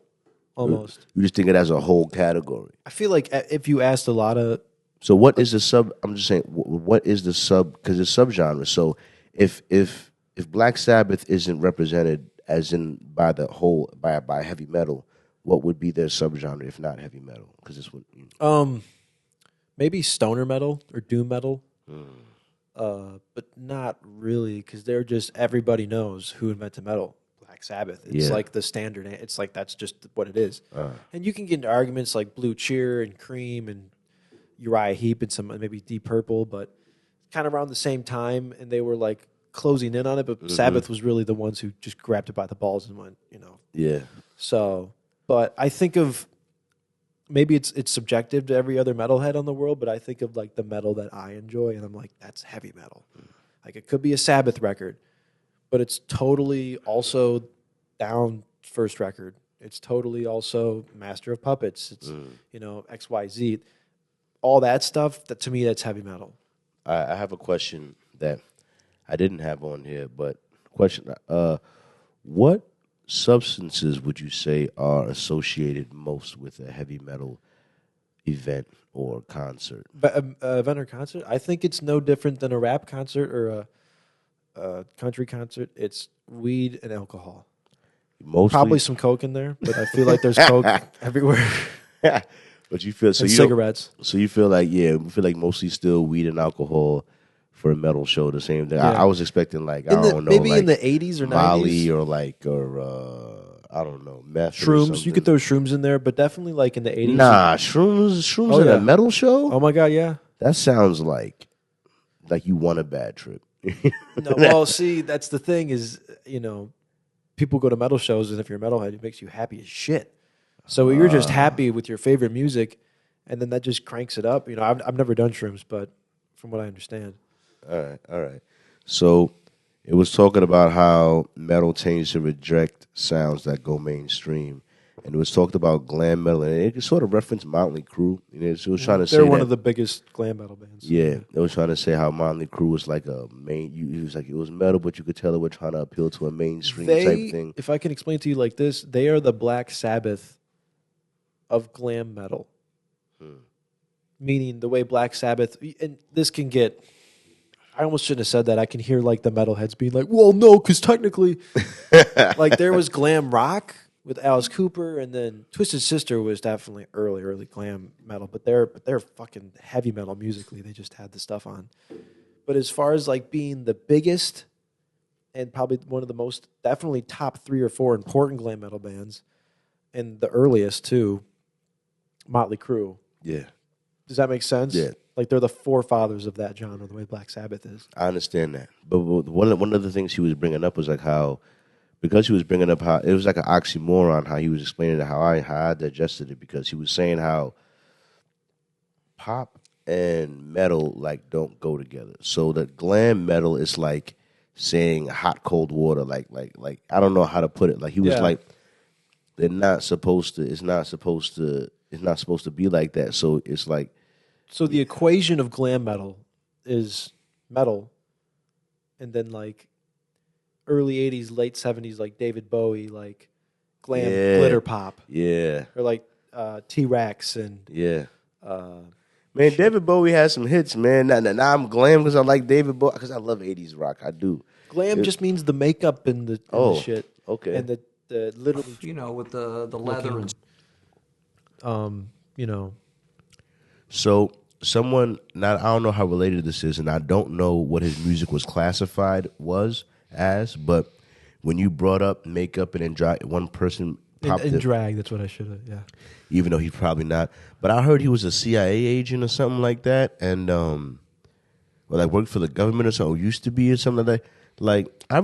Speaker 2: almost.
Speaker 1: You just think it as a whole category.
Speaker 2: I feel like if you asked a lot of...
Speaker 1: So what is the sub... I'm just saying, what is the sub... Because it's subgenre. So if Black Sabbath isn't represented as in by the whole... by heavy metal, what would be their subgenre if not heavy metal? Because it's what...
Speaker 2: Maybe stoner metal or doom metal, but not really because they're just everybody knows who invented metal. Black Sabbath. It's like the standard. It's like that's just what it is. And you can get into arguments like Blue Cheer and Cream and Uriah Heep and some maybe Deep Purple, but kind of around the same time, and they were like closing in on it. But Sabbath was really the ones who just grabbed it by the balls and went,
Speaker 1: Yeah.
Speaker 2: So, but I think of. Maybe it's subjective to every other metalhead on the world, but I think of like the metal that I enjoy, and I'm like, that's heavy metal. Like it could be a Sabbath record, but it's totally also Down first record. It's totally also Master of Puppets. It's XYZ, all that stuff. That to me, that's heavy metal.
Speaker 1: I have a question that I didn't have on here, but question: what substances would you say are associated most with a heavy metal event or concert?
Speaker 2: Event or concert? I think it's no different than a rap concert or a country concert. It's weed and alcohol.
Speaker 1: Mostly?
Speaker 2: Probably some coke in there, but I feel like there's coke everywhere.
Speaker 1: But you feel
Speaker 2: and cigarettes.
Speaker 1: So you feel like mostly still weed and alcohol for a metal show, the same thing.
Speaker 2: Yeah.
Speaker 1: I was expecting like
Speaker 2: maybe
Speaker 1: like
Speaker 2: in the 80s or 90s,
Speaker 1: Molly or I don't know, meth.
Speaker 2: Shrooms. You could throw shrooms in there, but definitely like in the 80s.
Speaker 1: Nah, shrooms in a metal show.
Speaker 2: Oh my god, yeah.
Speaker 1: That sounds like you won a bad trip.
Speaker 2: No, well, see, that's the thing is, people go to metal shows, and if you're a metalhead, it makes you happy as shit. So you're just happy with your favorite music, and then that just cranks it up. I've never done shrooms, but from what I understand.
Speaker 1: All right. So it was talking about how metal tends to reject sounds that go mainstream, and it was talked about glam metal, and it sort of referenced Montlëy Crue. It was trying to say
Speaker 2: they're one of the biggest glam metal bands.
Speaker 1: Yeah, they were trying to say how Montlëy Crue was like a main. It was like it was metal, but you could tell they were trying to appeal to a mainstream type thing.
Speaker 2: If I can explain to you like this, they are the Black Sabbath of glam metal. Meaning the way Black Sabbath, and this can get. I almost shouldn't have said that. I can hear like the metalheads being like, "Well, no, because technically, like there was glam rock with Alice Cooper, and then Twisted Sister was definitely early glam metal, but they're fucking heavy metal musically. They just had the stuff on. But as far as like being the biggest and probably one of the most definitely top 3 or 4 important glam metal bands, and the earliest too, Montlëy Crue.
Speaker 1: Yeah.
Speaker 2: Does that make sense?
Speaker 1: Yeah.
Speaker 2: Like they're the forefathers of that genre, the way Black Sabbath is.
Speaker 1: I understand that, but one of the things he was bringing up was like how, because he was bringing up how it was like an oxymoron, how he was explaining how I digested it, because he was saying how pop and metal like don't go together. So the glam metal is like saying hot cold water, like I don't know how to put it. Like he was like, they're not supposed to. It's not supposed to be like that. So it's like.
Speaker 2: So the equation of glam metal is metal, and then like early 80s, late 70s, like David Bowie, like glam glitter pop.
Speaker 1: Yeah.
Speaker 2: Or like T-Rex and...
Speaker 1: Yeah. Man, David Bowie has some hits, man. Now I'm glam because I like David Bowie, because I love 80s rock. I do.
Speaker 2: Glam just means the makeup and the shit.
Speaker 1: Okay.
Speaker 2: And the literally...
Speaker 3: You know, with the leather and...
Speaker 2: you know...
Speaker 1: So someone, I don't know how related this is, and I don't know what his music was classified as, but when you brought up makeup and then drag, one person popped
Speaker 2: in drag, that's what I should have, yeah.
Speaker 1: Even though he's probably not. But I heard he was a CIA agent or something like that, and like worked for the government or something, or used to be or something like that. Like, I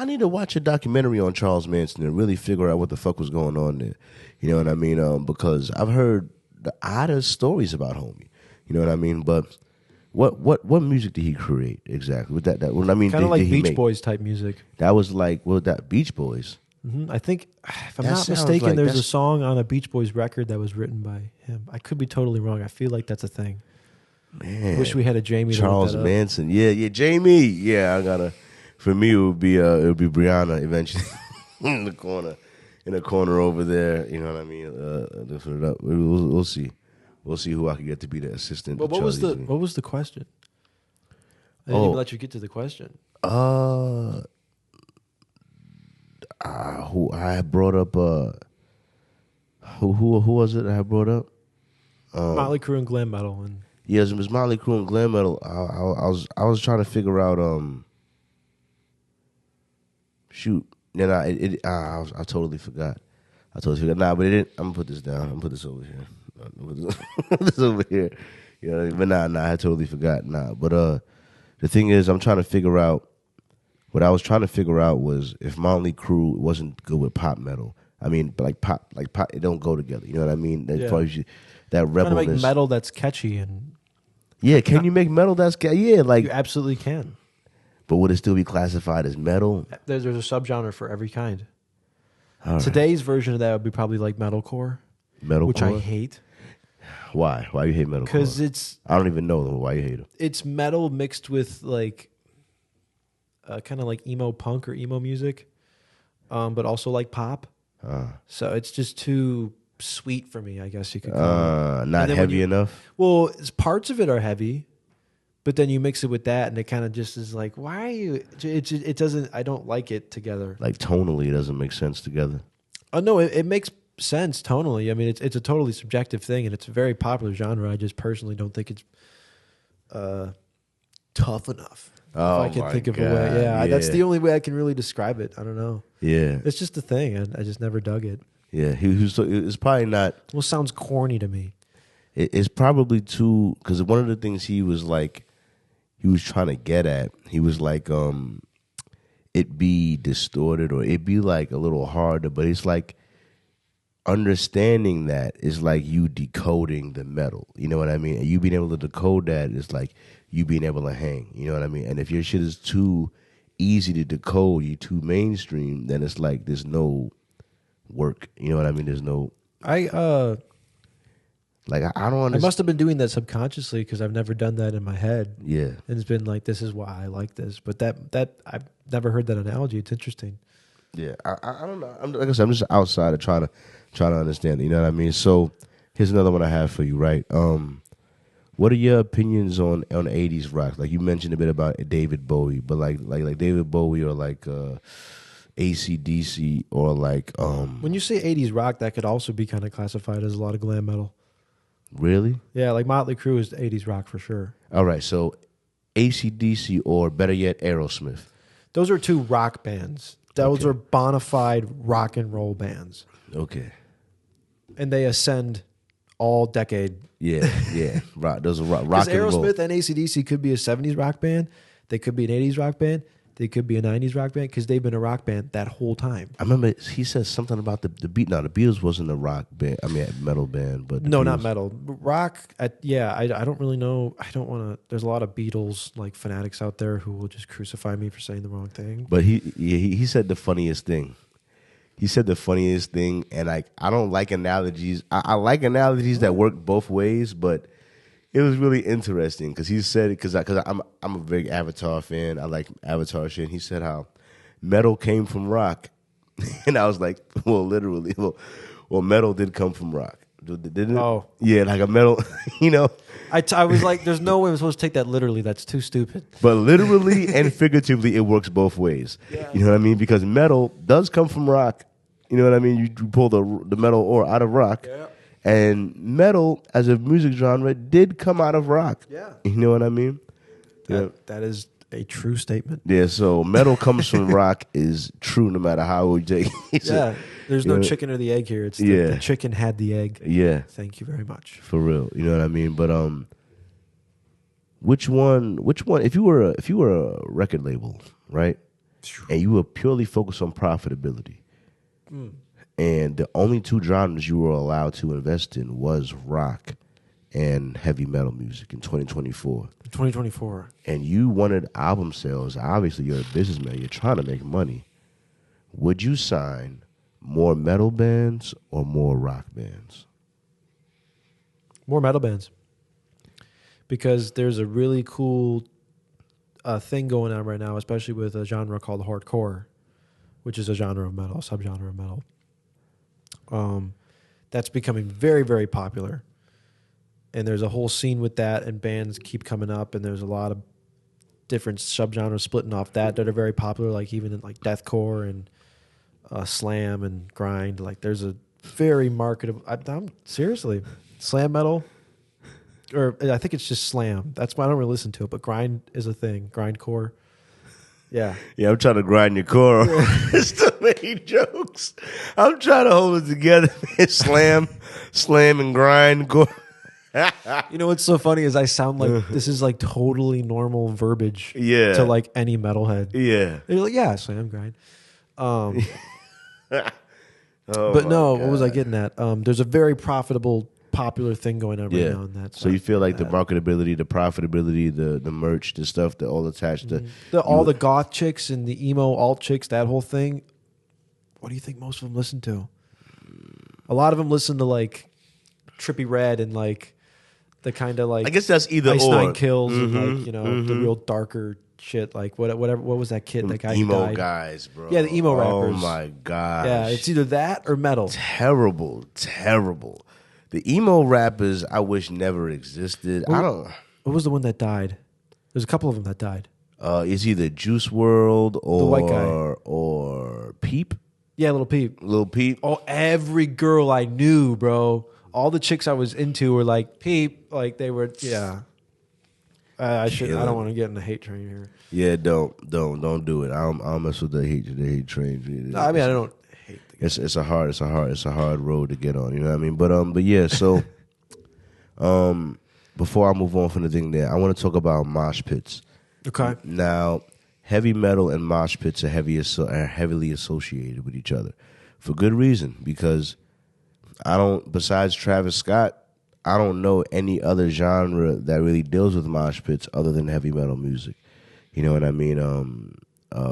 Speaker 1: need to watch a documentary on Charles Manson and really figure out what the fuck was going on there. You know what I mean? Because I've heard the oddest stories about homie. You know what I mean? But what music did he create exactly? With that what I mean,
Speaker 2: kind of like Beach Boys type music.
Speaker 1: That was like that Beach Boys.
Speaker 2: Mm-hmm. I think, if I'm not mistaken, like, there's a song on a Beach Boys record that was written by him. I could be totally wrong. I feel like that's a thing.
Speaker 1: Man,
Speaker 2: wish we had a Jamie.
Speaker 1: Charles Manson. Yeah, Jamie. Yeah, I gotta. For me, it would be Brianna eventually in the corner over there. You know what I mean? Lifting it up. We'll see. We'll see who I can get to be the assistant.
Speaker 2: But what was the question? I didn't even let you get to the question.
Speaker 1: Who I had brought up? Who was it I had brought up?
Speaker 2: Montlëy Crue and glam metal, and
Speaker 1: yes, it was Montlëy Crue and glam metal. I was trying to figure out. Shoot, then I totally forgot. Nah, but it didn't. I'm gonna put this down. I'm gonna put this over here. Put this over here. You know, but nah, I totally forgot. Nah, but the thing is, I'm trying to figure out. What I was trying to figure out was if Montlëy Crue wasn't good with pop metal. I mean, but like pop, it don't go together. You know what I mean? That rebelness.
Speaker 2: Trying to make metal that's catchy and.
Speaker 1: Yeah, can you make metal that's yeah? Like
Speaker 2: you absolutely can.
Speaker 1: But would it still be classified as metal?
Speaker 2: There's a subgenre for every kind.
Speaker 1: Right.
Speaker 2: Today's version of that would be probably like metalcore. Which I hate.
Speaker 1: Why? Why you hate metalcore?
Speaker 2: Because
Speaker 1: I don't even know why you hate it.
Speaker 2: It's metal mixed with like kind of like emo punk or emo music, but also like pop. So it's just too sweet for me, I guess you could call it.
Speaker 1: Not heavy enough?
Speaker 2: Well, parts of it are heavy, but then you mix it with that and it kind of just is like, why are you... It doesn't... I don't like it together.
Speaker 1: Like tonally, it doesn't make sense together.
Speaker 2: No, it makes sense tonally. I mean, it's a totally subjective thing, and it's a very popular genre. I just personally don't think it's tough enough.
Speaker 1: Oh,
Speaker 2: if I can think of a way. Yeah, that's the only way I can really describe it. I don't know.
Speaker 1: Yeah.
Speaker 2: It's just a thing. I just never dug it.
Speaker 1: Yeah, it's probably not...
Speaker 2: Well, it sounds corny to me.
Speaker 1: It's probably too... Because one of the things he was like... He was trying to get at, he was like, it be distorted or it be like a little harder, but it's like understanding that is like you decoding the metal. You know what I mean? And you being able to decode that is like you being able to hang. You know what I mean? And if your shit is too easy to decode, you too mainstream, then it's like there's no work. You know what I mean? There's no... Like, I don't understand.
Speaker 2: I must have been doing that subconsciously because I've never done that in my head.
Speaker 1: Yeah.
Speaker 2: And it's been like, this is why I like this. But that I've never heard that analogy. It's interesting.
Speaker 1: Yeah. I don't know. Like I said, I'm just outside of trying to understand it. You know what I mean? So here's another one I have for you, right? What are your opinions on 80s rock? Like you mentioned a bit about David Bowie, but like David Bowie or like AC/DC or like...
Speaker 2: When you say 80s rock, that could also be kind of classified as a lot of glam metal.
Speaker 1: Really?
Speaker 2: Yeah, like Montlëy Crue is 80s rock for sure.
Speaker 1: All right, so AC/DC or better yet, Aerosmith.
Speaker 2: Those are two rock bands. Those are bona fide rock and roll bands.
Speaker 1: Okay.
Speaker 2: And they ascend all decade.
Speaker 1: Yeah. Rock. Those are rock
Speaker 2: Because
Speaker 1: and roll.
Speaker 2: Aerosmith and AC/DC could be a 70s rock band. They could be an 80s rock band. They could be a 90s rock band because they've been a rock band that whole time.
Speaker 1: I remember he said something about the beat. Now the Beatles wasn't a rock band. I mean, a metal band, but
Speaker 2: No,
Speaker 1: Beatles,
Speaker 2: not metal. Rock. I don't really know. I don't want to. There's a lot of Beatles like fanatics out there who will just crucify me for saying the wrong thing.
Speaker 1: But he said the funniest thing. He said the funniest thing, and like I don't like analogies. I like analogies that work both ways, but it was really interesting because he said it because I'm a big Avatar fan. I like Avatar shit. And he said how metal came from rock, and I was like, well, literally, well, metal did come from rock, didn't it?
Speaker 2: Oh,
Speaker 1: yeah, like a metal, you know.
Speaker 2: I was like, there's no way I'm supposed to take that literally. That's too stupid.
Speaker 1: But literally and figuratively, it works both ways.
Speaker 2: Yeah.
Speaker 1: You know what I mean? Because metal does come from rock. You know what I mean? You pull the metal ore out of rock.
Speaker 2: Yeah.
Speaker 1: And metal, as a music genre, did come out of rock.
Speaker 2: Yeah.
Speaker 1: You know what I mean?
Speaker 2: That is a true statement.
Speaker 1: Yeah, so metal comes from rock is true no matter how we take it.
Speaker 2: Yeah. There's no chicken or the egg here. It's the chicken had the egg.
Speaker 1: Yeah.
Speaker 2: Thank you very much.
Speaker 1: For real. You know what I mean? But which one if you were a record label, right? And you were purely focused on profitability. And the only two genres you were allowed to invest in was rock and heavy metal music in 2024.
Speaker 2: 2024.
Speaker 1: And you wanted album sales. Obviously, you're a businessman. You're trying to make money. Would you sign more metal bands or more rock bands?
Speaker 2: More metal bands. Because there's a really cool thing going on right now, especially with a genre called hardcore, which is a genre of metal, a subgenre of metal. That's becoming very, very popular. And there's a whole scene with that, and bands keep coming up, and there's a lot of different subgenres splitting off that are very popular, like even in like deathcore and slam and grind. Like there's a very marketable. I'm seriously, slam metal, or I think it's just slam. That's why I don't really listen to it. But grind is a thing. Grindcore. Yeah.
Speaker 1: Yeah, I'm trying to grind your core. It's too many jokes. I'm trying to hold it together. Slam and grind core.
Speaker 2: You know what's so funny is I sound like this is like totally normal verbiage to like any metalhead.
Speaker 1: Yeah.
Speaker 2: They're like, yeah, slam grind.
Speaker 1: Oh
Speaker 2: but no,
Speaker 1: God.
Speaker 2: what was I getting at? There's a very profitable, popular thing going on right now in that.
Speaker 1: So you feel like the marketability, the profitability, the merch, the stuff that all attached to
Speaker 2: all the goth chicks and the emo alt chicks, that whole thing. What do you think most of them listen to? A lot of them listen to like Trippie Redd and like the kind of like
Speaker 1: I guess that's either
Speaker 2: Ice
Speaker 1: or.
Speaker 2: Nine Kills and like the real darker shit. Like whatever. What was that kid? That guy who
Speaker 1: emo
Speaker 2: died?
Speaker 1: guys, bro.
Speaker 2: Yeah, the emo rappers.
Speaker 1: Oh my gosh.
Speaker 2: Yeah, it's either that or metal.
Speaker 1: Terrible. The emo rappers I wish never existed.
Speaker 2: What was the one that died? There's a couple of them that died.
Speaker 1: It's either Juice WRLD or
Speaker 2: The white guy.
Speaker 1: or Peep.
Speaker 2: Yeah, Lil Peep.
Speaker 1: Lil Peep.
Speaker 2: Oh, every girl I knew, bro. All the chicks I was into were like Peep. Like they were, yeah. I don't want to get in the hate train here.
Speaker 1: Yeah, don't do it. I don't mess with the hate train.
Speaker 2: No, I mean, I don't hate the guy.
Speaker 1: It's a hard road to get on. You know what I mean? But yeah. So, before I move on from the thing there, I want to talk about mosh pits.
Speaker 2: Okay.
Speaker 1: Now, heavy metal and mosh pits are heavily associated with each other, for good reason. Because besides Travis Scott, I don't know any other genre that really deals with mosh pits other than heavy metal music. You know what I mean?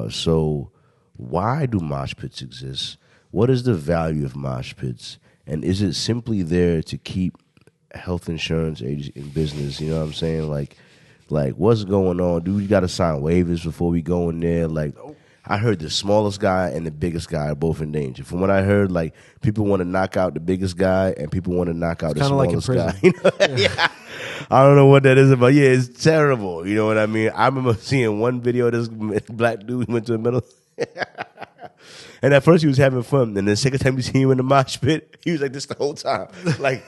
Speaker 1: So why do mosh pits exist? What is the value of mosh pits? And is it simply there to keep health insurance agents in business? You know what I'm saying? Like what's going on? Do we got to sign waivers before we go in there? Like, I heard the smallest guy and the biggest guy are both in danger. From what I heard, like, people want to knock out the biggest guy and people want to knock out the smallest guy. You know? Yeah. I don't know what that is about. Yeah, it's terrible. You know what I mean? I remember seeing one video of this black dude went to the middle. And at first he was having fun. And the second time you see him in the mosh pit, he was like this the whole time. like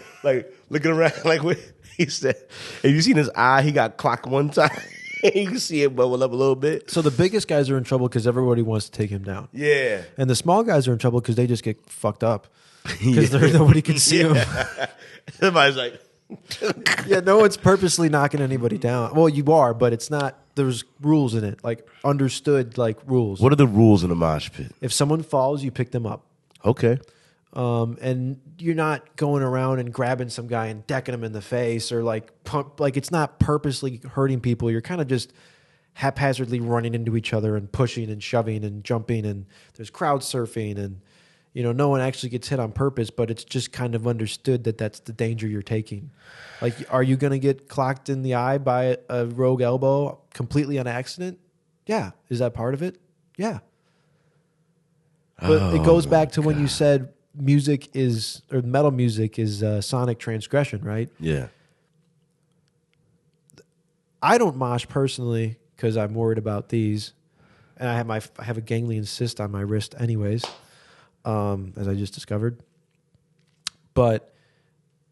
Speaker 1: looking around like what he said. Have you seen his eye? He got clocked one time. You can see it bubble up a little bit.
Speaker 2: So the biggest guys are in trouble because everybody wants to take him down.
Speaker 1: Yeah.
Speaker 2: And the small guys are in trouble because they just get fucked up because nobody can see them.
Speaker 1: Somebody's like,
Speaker 2: yeah, no one's purposely knocking anybody down. Well, you are, but it's not. There's rules in it, like understood, like rules.
Speaker 1: what are the rules in the mosh pit?
Speaker 2: If someone falls, you pick them up.
Speaker 1: Okay.
Speaker 2: And you're not going around and grabbing some guy and decking him in the face or like it's not purposely hurting people. You're kind of just haphazardly running into each other and pushing and shoving and jumping, and there's crowd surfing, and no one actually gets hit on purpose, but it's just kind of understood that that's the danger you're taking. Like, are you going to get clocked in the eye by a rogue elbow completely on accident? Yeah. Is that part of it? Yeah. But it goes back to when you said metal music is sonic transgression, right?
Speaker 1: Yeah.
Speaker 2: I don't mosh personally because I'm worried about these, and I have a ganglion cyst on my wrist, anyways, as I just discovered. But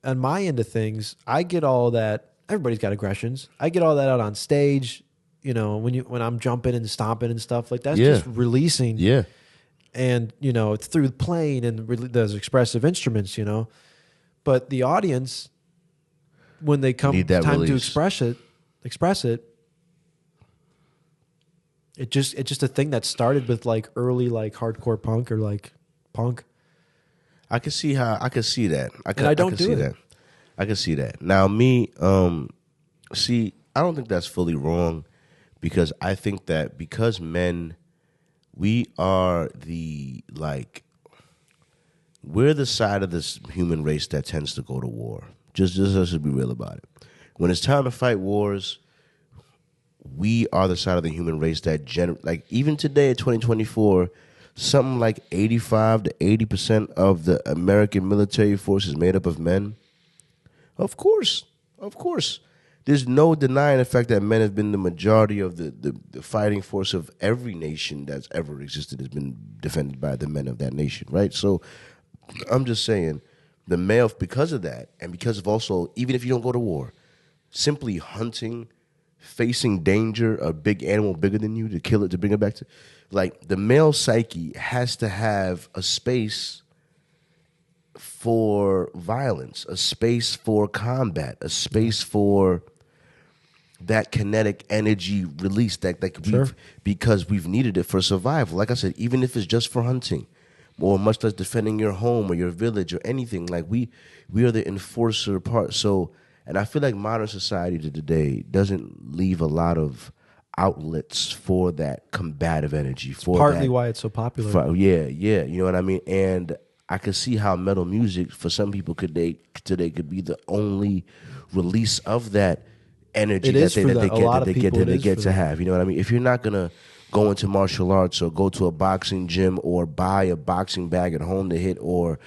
Speaker 2: on my end of things, I get all that. Everybody's got aggressions. I get all that out on stage. When I'm jumping and stomping and stuff like that, that's just releasing.
Speaker 1: Yeah.
Speaker 2: And it's through playing and those expressive instruments. But the audience, when they come time to express it, it's just a thing that started with like early like hardcore punk or like punk.
Speaker 1: I can see that. I can see that. I can see that. Now me, I don't think that's fully wrong, because I think that because men, we're the side of this human race that tends to go to war. Just let's be real about it. When it's time to fight wars, we are the side of the human race that even today in 2024, something like 85 to 80% of the American military force is made up of men. Of course. There's no denying the fact that men have been the majority of the fighting force of every nation that's ever existed has been defended by the men of that nation, right? So I'm just saying, the male, because of that, and because of also, even if you don't go to war, simply hunting, facing danger, a big animal bigger than you to kill it, to bring it back to, like, the male psyche has to have a space for violence, a space for combat, a space for that kinetic energy release because we've needed it for survival. Like I said, even if it's just for hunting, or much less defending your home or your village or anything, like we are the enforcer part. So, and I feel like modern society today doesn't leave a lot of outlets for that combative energy. For
Speaker 2: partly why it's so popular.
Speaker 1: Yeah, you know what I mean? And I could see how metal music, for some people today could be the only release of that energy that they get to have. You know what I mean? If you're not gonna go into martial arts or go to a boxing gym or buy a boxing bag at home to hit, or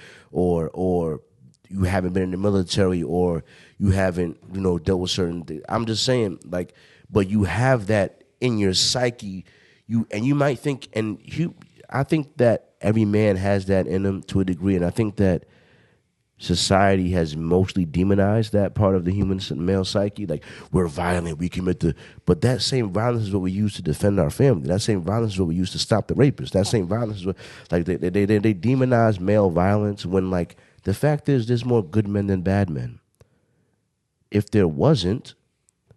Speaker 1: you haven't been in the military, or you haven't dealt with certain things. I'm just saying, like, but you have that in your psyche, you might think, I think that every man has that in him to a degree, and I think that society has mostly demonized that part of the human male psyche. Like, we're violent, we but that same violence is what we use to defend our family. That same violence is what we use to stop the rapists. That same violence is what, like, they demonize male violence, when, like, the fact is there's more good men than bad men. If there wasn't,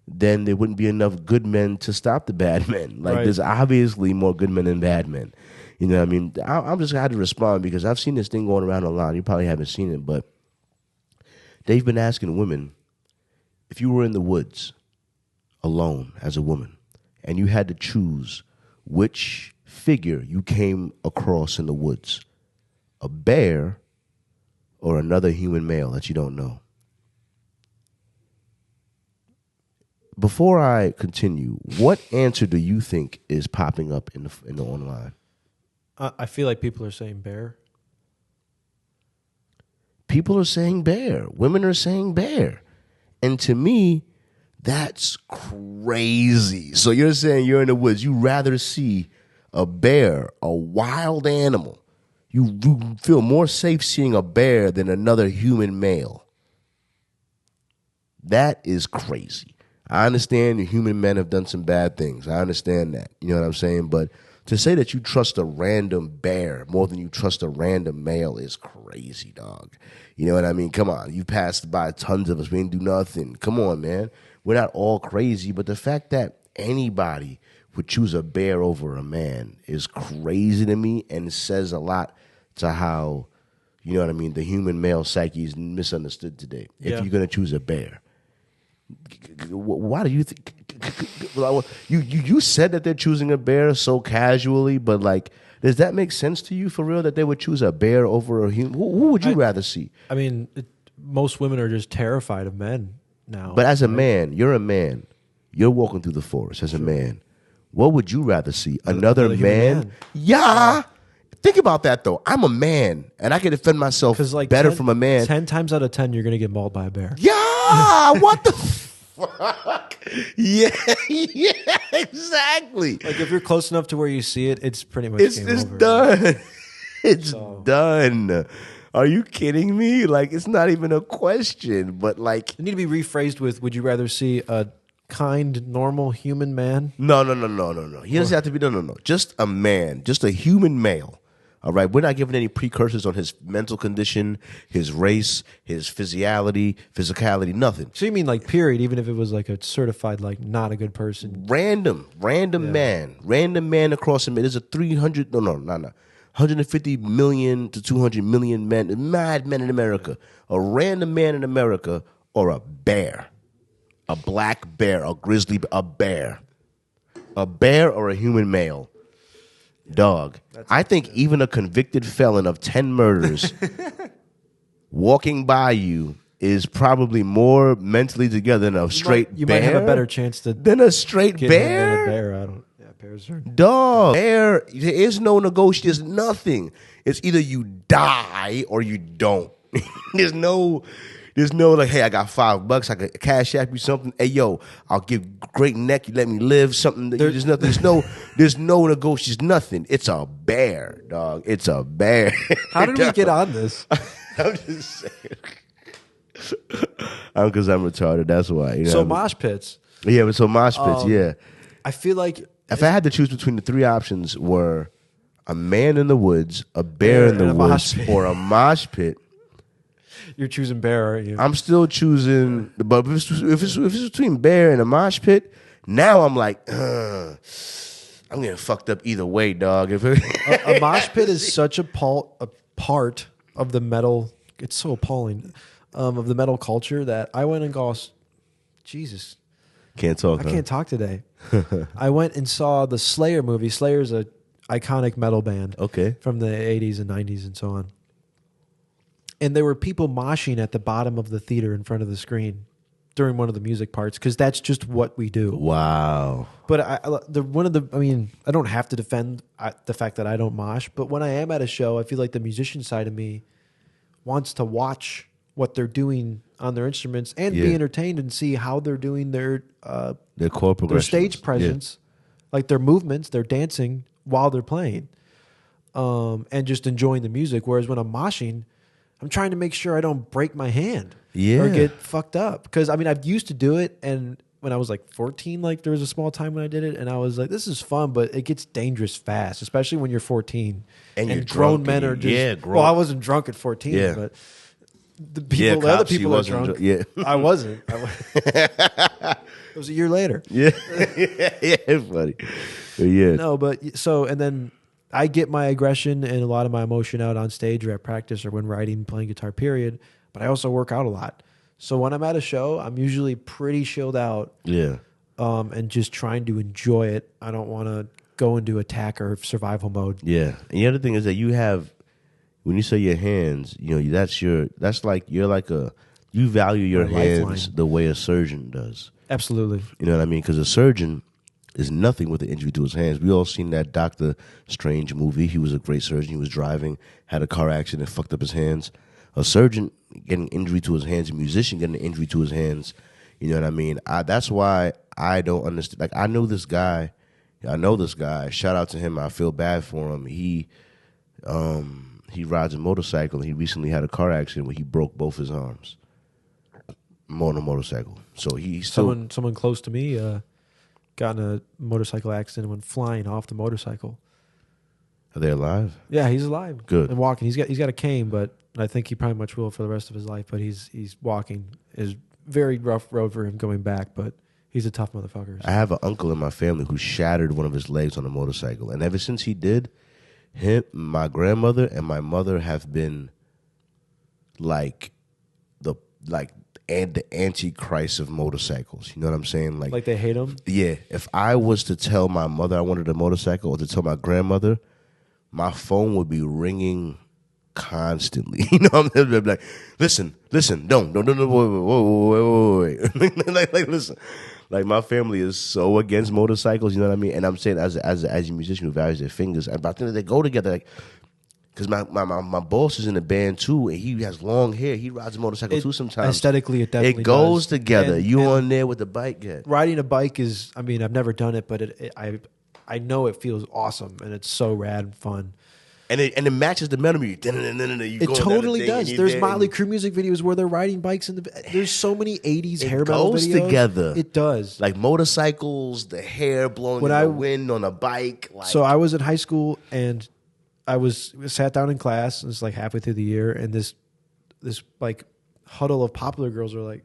Speaker 1: then there wouldn't be enough good men to stop the bad men. Like, There's obviously more good men than bad men. You know what I mean? I'm just going to respond because I've seen this thing going around online. You probably haven't seen it, but they've been asking women, if you were in the woods alone as a woman and you had to choose which figure you came across in the woods, a bear or another human male that you don't know. Before I continue, what answer do you think is popping up in the online?
Speaker 2: I feel like people are saying bear.
Speaker 1: People are saying bear. Women are saying bear. And to me, that's crazy. So you're saying you're in the woods. You rather see a bear, a wild animal. You feel more safe seeing a bear than another human male. That is crazy. I understand human men have done some bad things. I understand that. You know what I'm saying? But to say that you trust a random bear more than you trust a random male is crazy, dog. You know what I mean? Come on. You passed by tons of us. We didn't do nothing. Come on, man. We're not all crazy. But the fact that anybody would choose a bear over a man is crazy to me and says a lot to how, you know what I mean, the human male psyche is misunderstood today. If you're going to choose a bear. Why do you think? You said that they're choosing a bear so casually, but like, does that make sense to you for real that they would choose a bear over a human? Who would you rather see?
Speaker 2: I mean, most women are just terrified of men now.
Speaker 1: But as a man, you're a man. You're walking through the forest as a man. What would you rather see? Another man? Yeah. Think about that though. I'm a man, and I can defend myself better from a man.
Speaker 2: 10 times out of 10, you're gonna get mauled by a bear.
Speaker 1: Yeah. What the fuck? Yeah, exactly.
Speaker 2: Like if you're close enough to where you see it, it's pretty much
Speaker 1: it's
Speaker 2: game over.
Speaker 1: Done. It's done. Are you kidding me? Like it's not even a question. But like,
Speaker 2: it need to be rephrased with: would you rather see a kind, normal human man?
Speaker 1: No. He doesn't have to be no. Just a man, just a human male. All right, we're not giving any precursors on his mental condition, his race, his physicality, nothing.
Speaker 2: So you mean like period, even if it was like a certified like not a good person?
Speaker 1: Random man across the middle. There's a 150 million to 200 million men, mad men in America. A random man in America or a bear. A black bear, a grizzly, a bear or a human male. Dog. I think even a convicted felon of 10 murders walking by you is probably more mentally together than a straight bear.
Speaker 2: You might have a better chance
Speaker 1: than a straight bear.
Speaker 2: Than a bear. I don't. Yeah, bears are.
Speaker 1: Dog. Bear. There is no negotiation. There's nothing. It's either you die or you don't. There's no like, hey, I got $5. I could cash app you something. Hey, yo, I'll give great neck. You let me live. Something. There's nothing. There's no negotiation. Nothing. It's a bear, dog. It's a bear.
Speaker 2: How did we get on this?
Speaker 1: I'm just saying. Because I'm retarded. That's why. You know
Speaker 2: so mosh pits.
Speaker 1: Yeah, but so mosh pits. Yeah.
Speaker 2: I feel like
Speaker 1: if I had to choose between the three options, were a man in the woods, a bear in the woods, or a mosh pit.
Speaker 2: You're choosing bear, aren't you?
Speaker 1: I'm still choosing, but if it's between bear and a mosh pit, now I'm like, I'm getting fucked up either way, dog.
Speaker 2: A mosh pit is such a part of the metal. It's so appalling of the metal culture that I went and got. Jesus,
Speaker 1: can't talk.
Speaker 2: I can't talk today. I went and saw the Slayer movie. Slayer's a iconic metal band.
Speaker 1: Okay,
Speaker 2: from the 80s and 90s and so on. And there were people moshing at the bottom of the theater in front of the screen during one of the music parts because that's just what we do.
Speaker 1: Wow.
Speaker 2: But I don't have to defend the fact that I don't mosh, but when I am at a show, I feel like the musician side of me wants to watch what they're doing on their instruments and be entertained and see how they're doing their
Speaker 1: chord progressions,
Speaker 2: their stage presence, like their movements, their dancing while they're playing, and just enjoying the music. Whereas when I'm moshing, I'm trying to make sure I don't break my hand or get fucked up. Because, I mean, I've used to do it, and when I was like 14, like there was a small time when I did it, and I was like, this is fun, but it gets dangerous fast, especially when you're 14.
Speaker 1: And
Speaker 2: grown men are just... Well, I wasn't drunk at 14, but the other people are drunk. I wasn't. It was a year later.
Speaker 1: Yeah, funny. Yeah.
Speaker 2: No, but so, and then... I get my aggression and a lot of my emotion out on stage or at practice or when writing, playing guitar, period. But I also work out a lot. So when I'm at a show, I'm usually pretty chilled out.
Speaker 1: Yeah.
Speaker 2: And just trying to enjoy it. I don't want to go into attack or survival mode.
Speaker 1: Yeah. And the other thing is that you have, when you say your hands, you know, you value your hands lifeline. The way a surgeon does.
Speaker 2: Absolutely.
Speaker 1: You know what I mean? Because a surgeon is nothing with the injury to his hands. We all seen that Doctor Strange movie. He was a great surgeon. He was driving, had a car accident, fucked up his hands. A surgeon getting injury to his hands, a musician getting an injury to his hands. You know what I mean? That's why I don't understand. Like, I know this guy. Shout out to him. I feel bad for him. He rides a motorcycle, and he recently had a car accident where he broke both his arms. More on a motorcycle. So he's still...
Speaker 2: Someone close to me got in a motorcycle accident and went flying off the motorcycle.
Speaker 1: Are they alive?
Speaker 2: Yeah, he's alive.
Speaker 1: Good.
Speaker 2: And walking. He's got a cane, but I think he probably much will for the rest of his life. But he's walking. It's very rough road for him going back, but he's a tough motherfucker. So.
Speaker 1: I have an uncle in my family who shattered one of his legs on a motorcycle, and ever since he did, my grandmother and my mother have been like the antichrist of motorcycles. You know what I'm saying?
Speaker 2: Like they hate him?
Speaker 1: Yeah. If I was to tell my mother I wanted a motorcycle, or to tell my grandmother, my phone would be ringing constantly. You know what I'm saying? Like, listen, don't, wait. like, listen. Like, my family is so against motorcycles, you know what I mean? And I'm saying, as a musician who values their fingers, but I think they go together, like, because my boss is in a band too, and he has long hair. He rides a motorcycle too sometimes.
Speaker 2: Aesthetically, it definitely
Speaker 1: goes
Speaker 2: does.
Speaker 1: together.
Speaker 2: And
Speaker 1: on there with the bike guy.
Speaker 2: Riding a bike is, I mean, I've never done it, but I know it feels awesome, and it's so rad and fun.
Speaker 1: And it matches the melody.
Speaker 2: It totally does. There's Montlëy Crue music videos where they're riding bikes there's so many 80s hair metal videos.
Speaker 1: It goes together.
Speaker 2: It does.
Speaker 1: Like motorcycles, the hair blowing in the wind on a bike. Like. So
Speaker 2: I was in high school and I sat down in class. It was like halfway through the year, and this like huddle of popular girls were like,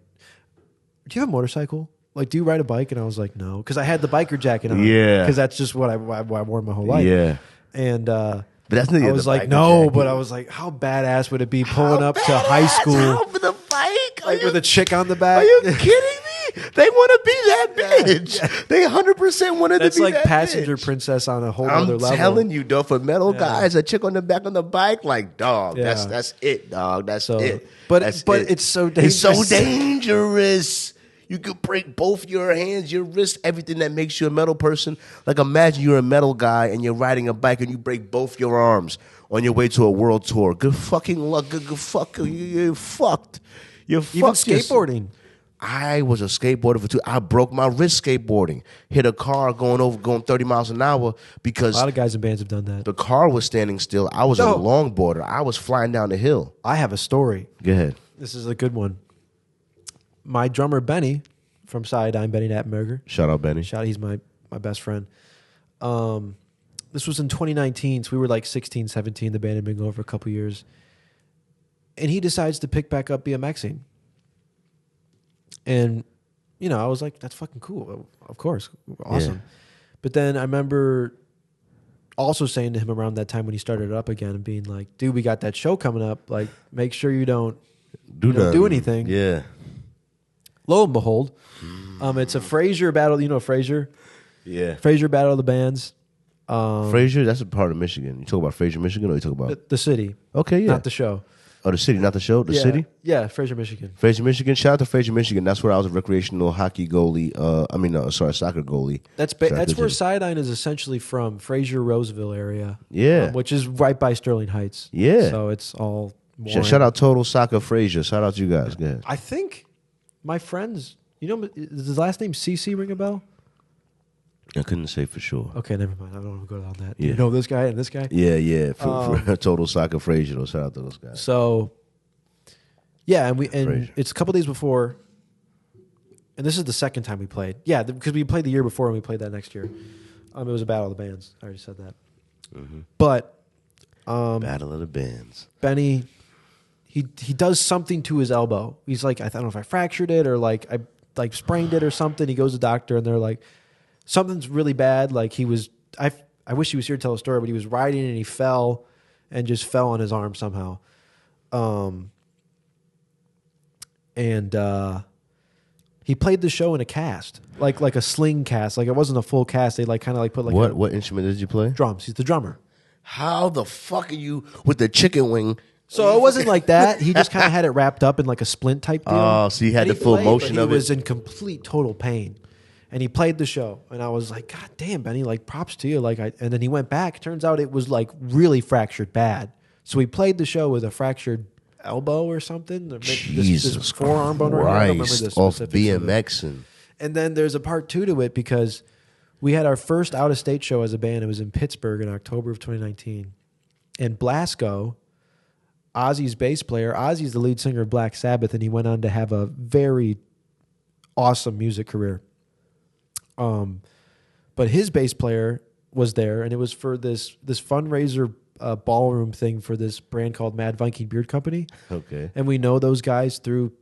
Speaker 2: "Do you have a motorcycle? Like, do you ride a bike?" And I was like, "No," because I had the biker jacket on.
Speaker 1: Yeah,
Speaker 2: because that's just what I wore my whole life.
Speaker 1: Yeah,
Speaker 2: and
Speaker 1: but that's not
Speaker 2: I was like, no, jacket. But I was like, how badass would it be pulling up to high school
Speaker 1: with a bike,
Speaker 2: like with a chick on the back?
Speaker 1: Are you kidding me? They want to be that bitch. Yeah. They 100% wanted to be that bitch.
Speaker 2: That's like Passenger Princess on a whole other level.
Speaker 1: I'm telling you, though, for metal guys, a chick on the back on the bike, like, dog, that's it, dog. That's it.
Speaker 2: But it's so dangerous.
Speaker 1: It's so dangerous. You could break both your hands, your wrist, everything that makes you a metal person. Like, imagine you're a metal guy and you're riding a bike and you break both your arms on your way to a world tour. Good fucking luck. Good fuck. You're fucked. You're fucked.
Speaker 2: Even skateboarding.
Speaker 1: I was a skateboarder for 2. I broke my wrist skateboarding. Hit a car going 30 miles an hour because...
Speaker 2: A lot of guys in bands have done that.
Speaker 1: The car was standing still. I was a longboarder. I was flying down the hill.
Speaker 2: I have a story.
Speaker 1: Go ahead.
Speaker 2: This is a good one. My drummer, Benny, from Sideline, Benny Nattenberger.
Speaker 1: Shout out, Benny.
Speaker 2: He's my best friend. This was in 2019, so we were like 16, 17. The band had been going for a couple years. And he decides to pick back up BMXing. And, you know, I was like, that's fucking cool. Of course. Awesome. Yeah. But then I remember also saying to him around that time when he started it up again and being like, dude, we got that show coming up. Like, make sure you don't do anything.
Speaker 1: Yeah.
Speaker 2: Lo and behold, it's a Frasier battle. You know Frasier?
Speaker 1: Yeah.
Speaker 2: Frasier Battle of the Bands.
Speaker 1: Frasier, that's a part of Michigan. You talk about Frasier, Michigan, or you talk about...
Speaker 2: The city.
Speaker 1: Okay, yeah.
Speaker 2: Not the show.
Speaker 1: Oh, the city, not the show? The city?
Speaker 2: Yeah, Frasier, Michigan.
Speaker 1: Frasier, Michigan. Shout out to Frasier, Michigan. That's where I was a recreational hockey goalie. Soccer goalie.
Speaker 2: That's where Sideline is essentially from, Frasier, Roseville area.
Speaker 1: Yeah.
Speaker 2: Which is right by Sterling Heights.
Speaker 1: Yeah.
Speaker 2: So it's all...
Speaker 1: Shout out Total Soccer Frasier. Shout out to you guys. Go ahead.
Speaker 2: I think my friends... You know, does his last name CC ring a bell?
Speaker 1: I couldn't say for sure.
Speaker 2: Okay, never mind. I don't want to go down that.
Speaker 1: Yeah.
Speaker 2: Do you know this guy and this guy?
Speaker 1: Yeah. For Total Soccer Frasier, though. Shout out to those guys.
Speaker 2: So, yeah, and it's a couple days before, and this is the second time we played. Yeah, because we played the year before and we played that next year. It was a Battle of the Bands. I already said that. Mm-hmm. But
Speaker 1: Battle of the Bands.
Speaker 2: Benny, he does something to his elbow. He's like, I don't know if I fractured it or like I sprained it or something. He goes to the doctor and they're like, something's really bad. Like he was, I wish he was here to tell a story, but he was riding and he fell and just fell on his arm somehow. He played the show in a cast, like a sling cast. Like it wasn't a full cast. They like kind of like put like
Speaker 1: what instrument did you play?
Speaker 2: Drums. He's the drummer.
Speaker 1: How the fuck are you with the chicken wing?
Speaker 2: So it wasn't like that. He just kind of had it wrapped up in like a splint type deal.
Speaker 1: Oh, so he had the full motion of it.
Speaker 2: He was in complete total pain. And he played the show. And I was like, God damn, Benny, like props to you. And then he went back. Turns out it was like really fractured bad. So he played the show with a fractured elbow or something.
Speaker 1: Jesus
Speaker 2: this forearm bone.
Speaker 1: Christ,
Speaker 2: I don't remember the
Speaker 1: off
Speaker 2: specifics
Speaker 1: BMXing.
Speaker 2: And then there's a part 2 to it because we had our first out-of-state show as a band. It was in Pittsburgh in October of 2019. And Blasco Ozzy's bass player. Ozzy's the lead singer of Black Sabbath, and he went on to have a very awesome music career. But his bass player was there, and it was for this fundraiser ballroom thing for this brand called Mad Viking Beard Company.
Speaker 1: Okay.
Speaker 2: And we know those guys through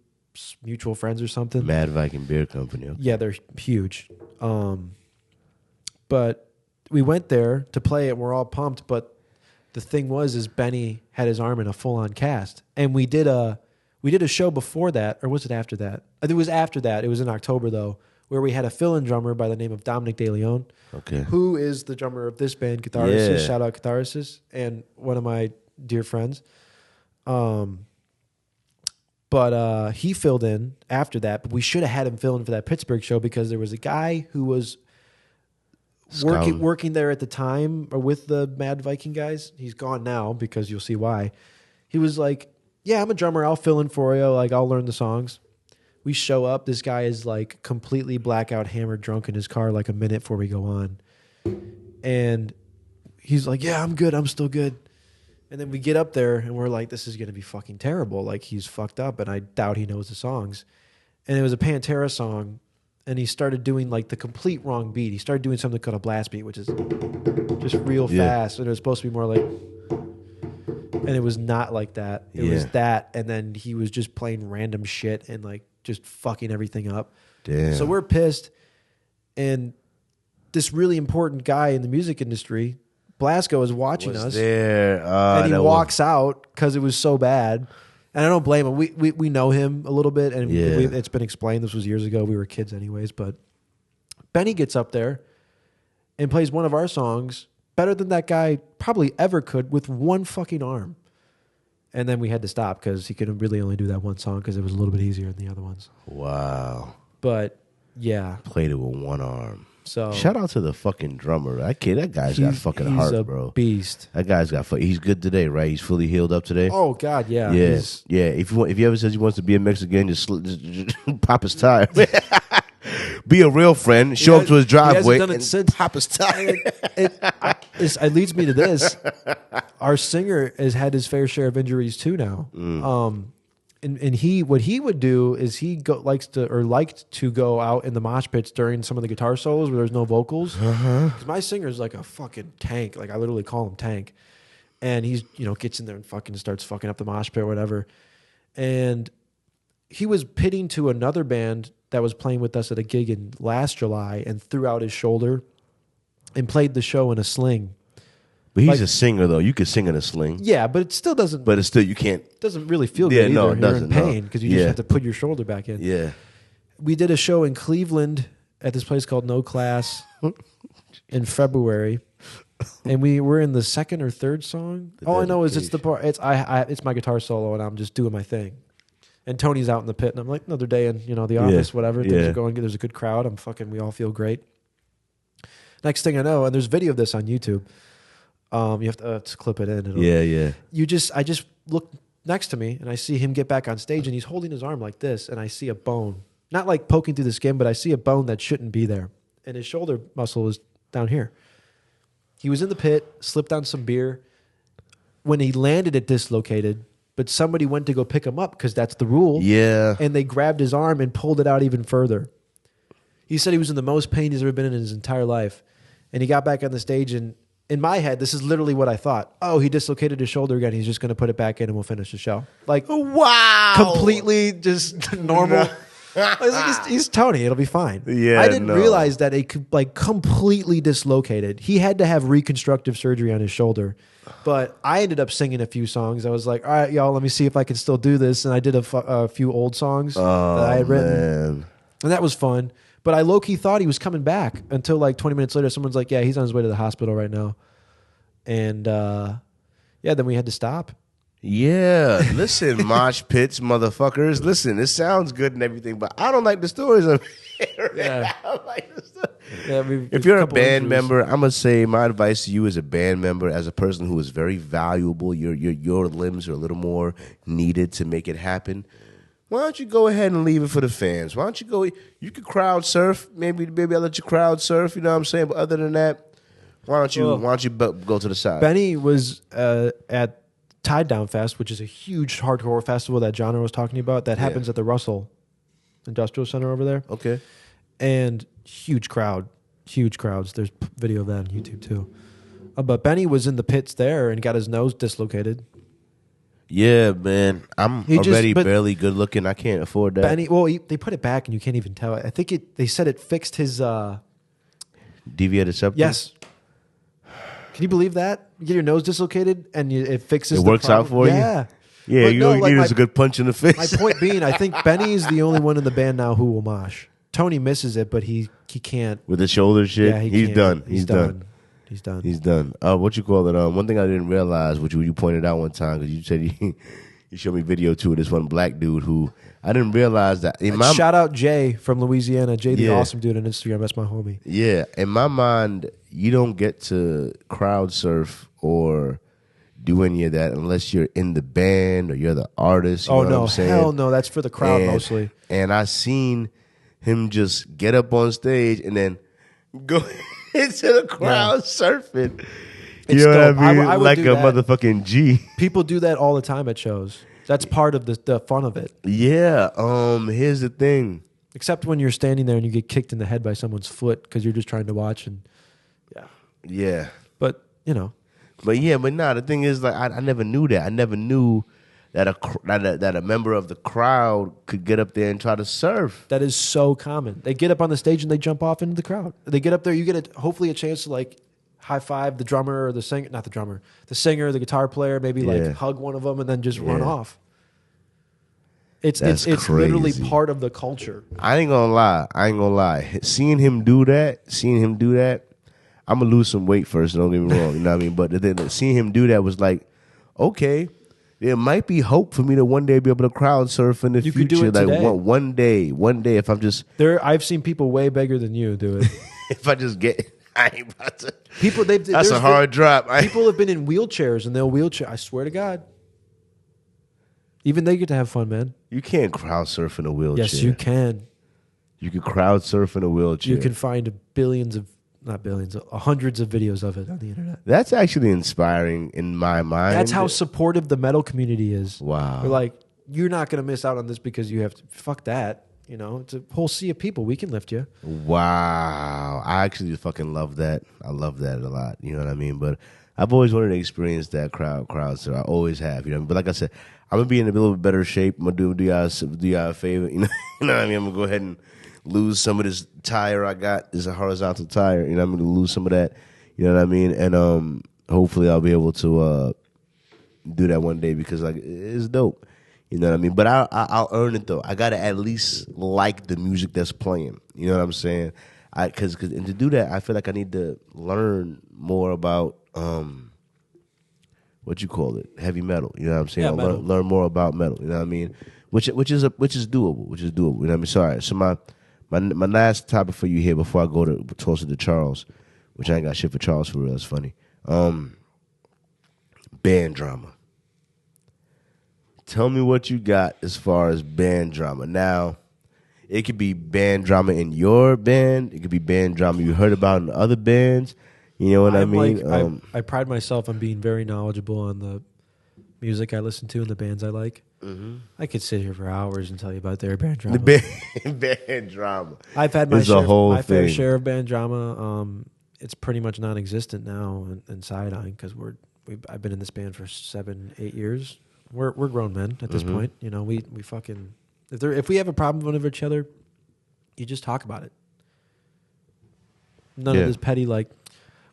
Speaker 2: mutual friends or something.
Speaker 1: Mad Viking Beard Company. Okay.
Speaker 2: Yeah, they're huge. But we went there to play it, and we're all pumped. But the thing is Benny had his arm in a full-on cast, and we did a show before that, or was it after that? It was after that. It was in October though, where we had a fill-in drummer by the name of Dominic De Leon, who is the drummer of this band, Guitarist. Yeah. Shout out Guitarist, and one of my dear friends. But he filled in after that. But we should have had him fill in for that Pittsburgh show because there was a guy who was working there at the time or with the Mad Viking guys. He's gone now because you'll see why. He was like, yeah, I'm a drummer. I'll fill in for you. Like, I'll learn the songs. We show up. This guy is like completely blackout, hammered, drunk in his car like a minute before we go on. And he's like, yeah, I'm good. I'm still good. And then we get up there and we're like, this is going to be fucking terrible. Like, he's fucked up and I doubt he knows the songs. And it was a Pantera song. And he started doing like the complete wrong beat. He started doing something called a blast beat, which is just real fast. And it was supposed to be more like, and it was not like that. It was that. And then he was just playing random shit and like just fucking everything up.
Speaker 1: Damn.
Speaker 2: So we're pissed. And this really important guy in the music industry, Blasco, is watching us.
Speaker 1: There.
Speaker 2: And he walks out because it was so bad. And I don't blame him. We know him a little bit, and it's been explained. This was years ago. We were kids anyways. But Benny gets up there and plays one of our songs better than that guy probably ever could with one fucking arm. And then we had to stop because he could really only do that one song because it was a little bit easier than the other ones.
Speaker 1: Wow.
Speaker 2: But, yeah.
Speaker 1: Played it with one arm.
Speaker 2: So
Speaker 1: shout out to the fucking drummer. That guy's got fucking heart, bro.
Speaker 2: He's a beast.
Speaker 1: That guy's got he's good today, right? He's fully healed up today.
Speaker 2: Oh God, yeah.
Speaker 1: Yes, yeah. If he ever says he wants to be a Mix again, just pop his tire. Be a real friend. Show up to his driveway and pop his tire.
Speaker 2: It leads me to this. Our singer has had his fair share of injuries too now. And what he would do is liked to go out in the mosh pits during some of the guitar solos where there's no vocals. Because my singer's like a fucking tank. Like, I literally call him Tank. And he's, gets in there and fucking starts fucking up the mosh pit or whatever. And he was pitting to another band that was playing with us at a gig in last July and threw out his shoulder and played the show in a sling.
Speaker 1: But he's a singer, though. You can sing in a sling.
Speaker 2: Yeah, but it still doesn't.
Speaker 1: But it's still, you can't.
Speaker 2: Doesn't really feel good either.
Speaker 1: No, it doesn't.
Speaker 2: You're in pain because you just have to put your shoulder back in.
Speaker 1: Yeah.
Speaker 2: We did a show in Cleveland at this place called No Class in February, and we were in the second or third song. All I know is it's the part. It's my guitar solo, and I'm just doing my thing. And Tony's out in the pit, and I'm like, another day in the office, whatever. Things are going good. There's a good crowd. We all feel great. Next thing I know, and there's video of this on YouTube. You have to clip it in. I just look next to me and I see him get back on stage and he's holding his arm like this and I see a bone, not like poking through the skin, but I see a bone that shouldn't be there. And his shoulder muscle is down here. He was in the pit, slipped on some beer. When he landed, it dislocated, but somebody went to go pick him up because that's the rule.
Speaker 1: Yeah.
Speaker 2: And they grabbed his arm and pulled it out even further. He said he was in the most pain he's ever been in his entire life. And he got back on the stage and in my head, this is literally what I thought. Oh, he dislocated his shoulder again. He's just going to put it back in and we'll finish the show. Like,
Speaker 1: wow.
Speaker 2: Completely just normal. He's Tony. It'll be fine.
Speaker 1: Yeah,
Speaker 2: I didn't realize that it could completely dislocated. He had to have reconstructive surgery on his shoulder. But I ended up singing a few songs. I was like, all right, y'all, let me see if I can still do this. And I did a few old songs that I had written. Man. And that was fun. But I low-key thought he was coming back until like 20 minutes later. Someone's like, yeah, he's on his way to the hospital right now. And then we had to stop.
Speaker 1: Yeah. Listen, mosh pits, motherfuckers. Listen, it sounds good and everything, but I don't like the stories of it.
Speaker 2: Yeah.
Speaker 1: I don't like the story. If you're a band member, I'm going to say my advice to you as a band member, as a person who is very valuable, your limbs are a little more needed to make it happen. Why don't you go ahead and leave it for the fans? Why don't you go? You could crowd surf. Maybe I'll let you crowd surf. You know what I'm saying? But other than that, why don't you go to the side?
Speaker 2: Benny was at Tide Down Fest, which is a huge hardcore festival that John was talking about. That happens at the Russell Industrial Center over there.
Speaker 1: Okay.
Speaker 2: And huge crowds. There's video of that on YouTube too. But Benny was in the pits there and got his nose dislocated.
Speaker 1: Yeah, man. I'm already barely good looking. I can't afford that.
Speaker 2: Benny, they put it back and you can't even tell. I think they said it fixed his
Speaker 1: deviated septum.
Speaker 2: Yes. Can you believe that? You get your nose dislocated and it fixes.
Speaker 1: It works out for you.
Speaker 2: Yeah.
Speaker 1: Yeah, you need is a good punch in the face.
Speaker 2: My point being, I think Benny is the only one in the band now who will mosh. Tony misses it, but he can't.
Speaker 1: With the shoulder shit,
Speaker 2: yeah,
Speaker 1: he's done. He's done.
Speaker 2: He's done.
Speaker 1: He's done. What you call it? One thing I didn't realize, which you pointed out one time, because you said you showed me video too of this one black dude who I didn't realize that.
Speaker 2: Shout out Jay from Louisiana. Jay, the awesome dude on Instagram. That's my homie.
Speaker 1: Yeah, in my mind, you don't get to crowd surf or do any of that unless you're in the band or you're the artist. You know what I'm saying?
Speaker 2: Hell no. That's for the crowd mostly.
Speaker 1: And I seen him just get up on stage and then go into the crowd surfing. You know what I mean?
Speaker 2: I would
Speaker 1: like
Speaker 2: do
Speaker 1: a
Speaker 2: that.
Speaker 1: motherfucking G.
Speaker 2: People do that all the time at shows. That's part of the fun of it.
Speaker 1: Yeah. Here's the thing.
Speaker 2: Except when you're standing there and you get kicked in the head by someone's foot because you're just trying to watch and
Speaker 1: yeah.
Speaker 2: But you know.
Speaker 1: But the thing is, like, I never knew that. I never knew that a member of the crowd could get up there and try to surf.
Speaker 2: That is so common. They get up on the stage and they jump off into the crowd. They get up there, you get hopefully a chance to like high five the drummer or the singer, not the drummer, the singer, the guitar player, maybe like hug one of them and then just run off. It's literally part of the culture.
Speaker 1: I ain't gonna lie. Seeing him do that, I'm gonna lose some weight first. Don't get me wrong, you know what I mean. But then seeing him do that was like, okay, there might be hope for me to one day be able to crowd surf in the future.
Speaker 2: Could do it today.
Speaker 1: One day, if I'm just
Speaker 2: there. I've seen people way bigger than you do it.
Speaker 1: if I just get, I ain't about to.
Speaker 2: People,
Speaker 1: that's a hard drop.
Speaker 2: People have been in wheelchairs and they'll wheelchair. I swear to God. Even they get to have fun, man.
Speaker 1: You can't crowd surf in a wheelchair.
Speaker 2: Yes, you can.
Speaker 1: You can crowd surf in a wheelchair.
Speaker 2: You can find hundreds of videos of it on the internet.
Speaker 1: That's actually inspiring in my mind.
Speaker 2: That's how supportive the metal community is.
Speaker 1: Wow.
Speaker 2: They're like, you're not going to miss out on this because you have to. Fuck that. You know, it's a whole sea of people. We can lift you.
Speaker 1: Wow. I actually fucking love that. I love that a lot. You know what I mean? But I've always wanted to experience that crowd surf. I always have. You know, but like I said, I'm gonna be in a little bit better shape. I'm gonna do y'all a favor. You know what I mean? I'm gonna go ahead and lose some of this tire I got. This is a horizontal tire. You know, I'm gonna lose some of that. You know what I mean? And hopefully I'll be able to do that one day because like it's dope. You know what I mean? But I'll earn it though. I gotta at least like the music that's playing. You know what I'm saying? Because and to do that, I feel like I need to learn more about what you call it, heavy metal. You know what I'm saying?
Speaker 2: Yeah,
Speaker 1: learn more about metal. You know what I mean? Which is doable. You know what I mean? Sorry. So my last topic for you here before I go to toss it to Charles, which I ain't got shit for Charles for real. It's funny. Band drama. Tell me what you got as far as band drama. Now, it could be band drama in your band. It could be band drama you heard about in other bands. You know what I mean?
Speaker 2: I pride myself on being very knowledgeable on the music I listen to and the bands I like. Mm-hmm. I could sit here for hours and tell you about their band drama.
Speaker 1: Band drama.
Speaker 2: I've had my fair share of band drama. It's pretty much non-existent now in Sideline because I've been in this band for 7-8 years. We're grown men at this point. You know, we fucking if we have a problem with each other, you just talk about it. None of this petty like,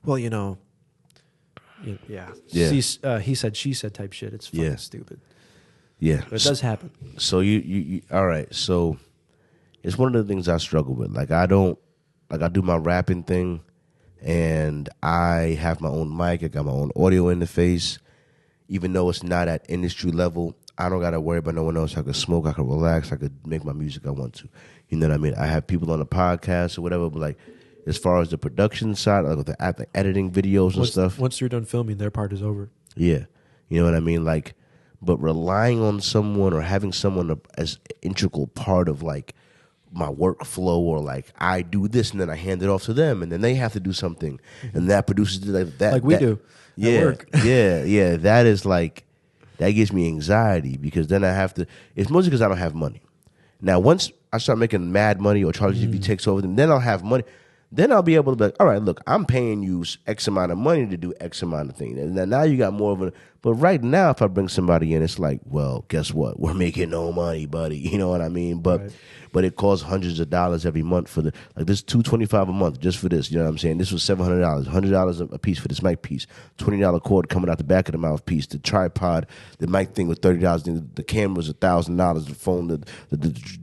Speaker 2: well, you know, he said, she said type shit. It's fucking stupid.
Speaker 1: Yeah,
Speaker 2: but it does happen.
Speaker 1: So you all right? So it's one of the things I struggle with. Like I do my rapping thing, and I have my own mic. I got my own audio interface. Even though it's not at industry level, I don't got to worry about no one else. I could smoke, I could relax, I could make my music I want to. You know what I mean? I have people on the podcast or whatever, but like as far as the production side, like the editing videos and stuff.
Speaker 2: Once you're done filming, their part is over.
Speaker 1: Yeah. You know what I mean? Like, but relying on someone or having someone as an integral part of like my workflow or like I do this and then I hand it off to them and then they have to do something and that produces like that.
Speaker 2: Like we do.
Speaker 1: Yeah,
Speaker 2: Work.
Speaker 1: yeah. That is like, that gives me anxiety because then I have to. It's mostly because I don't have money. Now, once I start making mad money or CharlieGtv takes over, then I'll have money. Then I'll be able to be like, all right, look, I'm paying you X amount of money to do X amount of things. And now you got more of a. But right now, if I bring somebody in, it's like, well, guess what? We're making no money, buddy. You know what I mean? But it costs hundreds of dollars every month for this $225 a month just for this. You know what I'm saying? This was $700, $100 a piece for this mic piece, $20 cord coming out the back of the mouthpiece, the tripod, the mic thing was $30, the camera's $1,000, the phone, the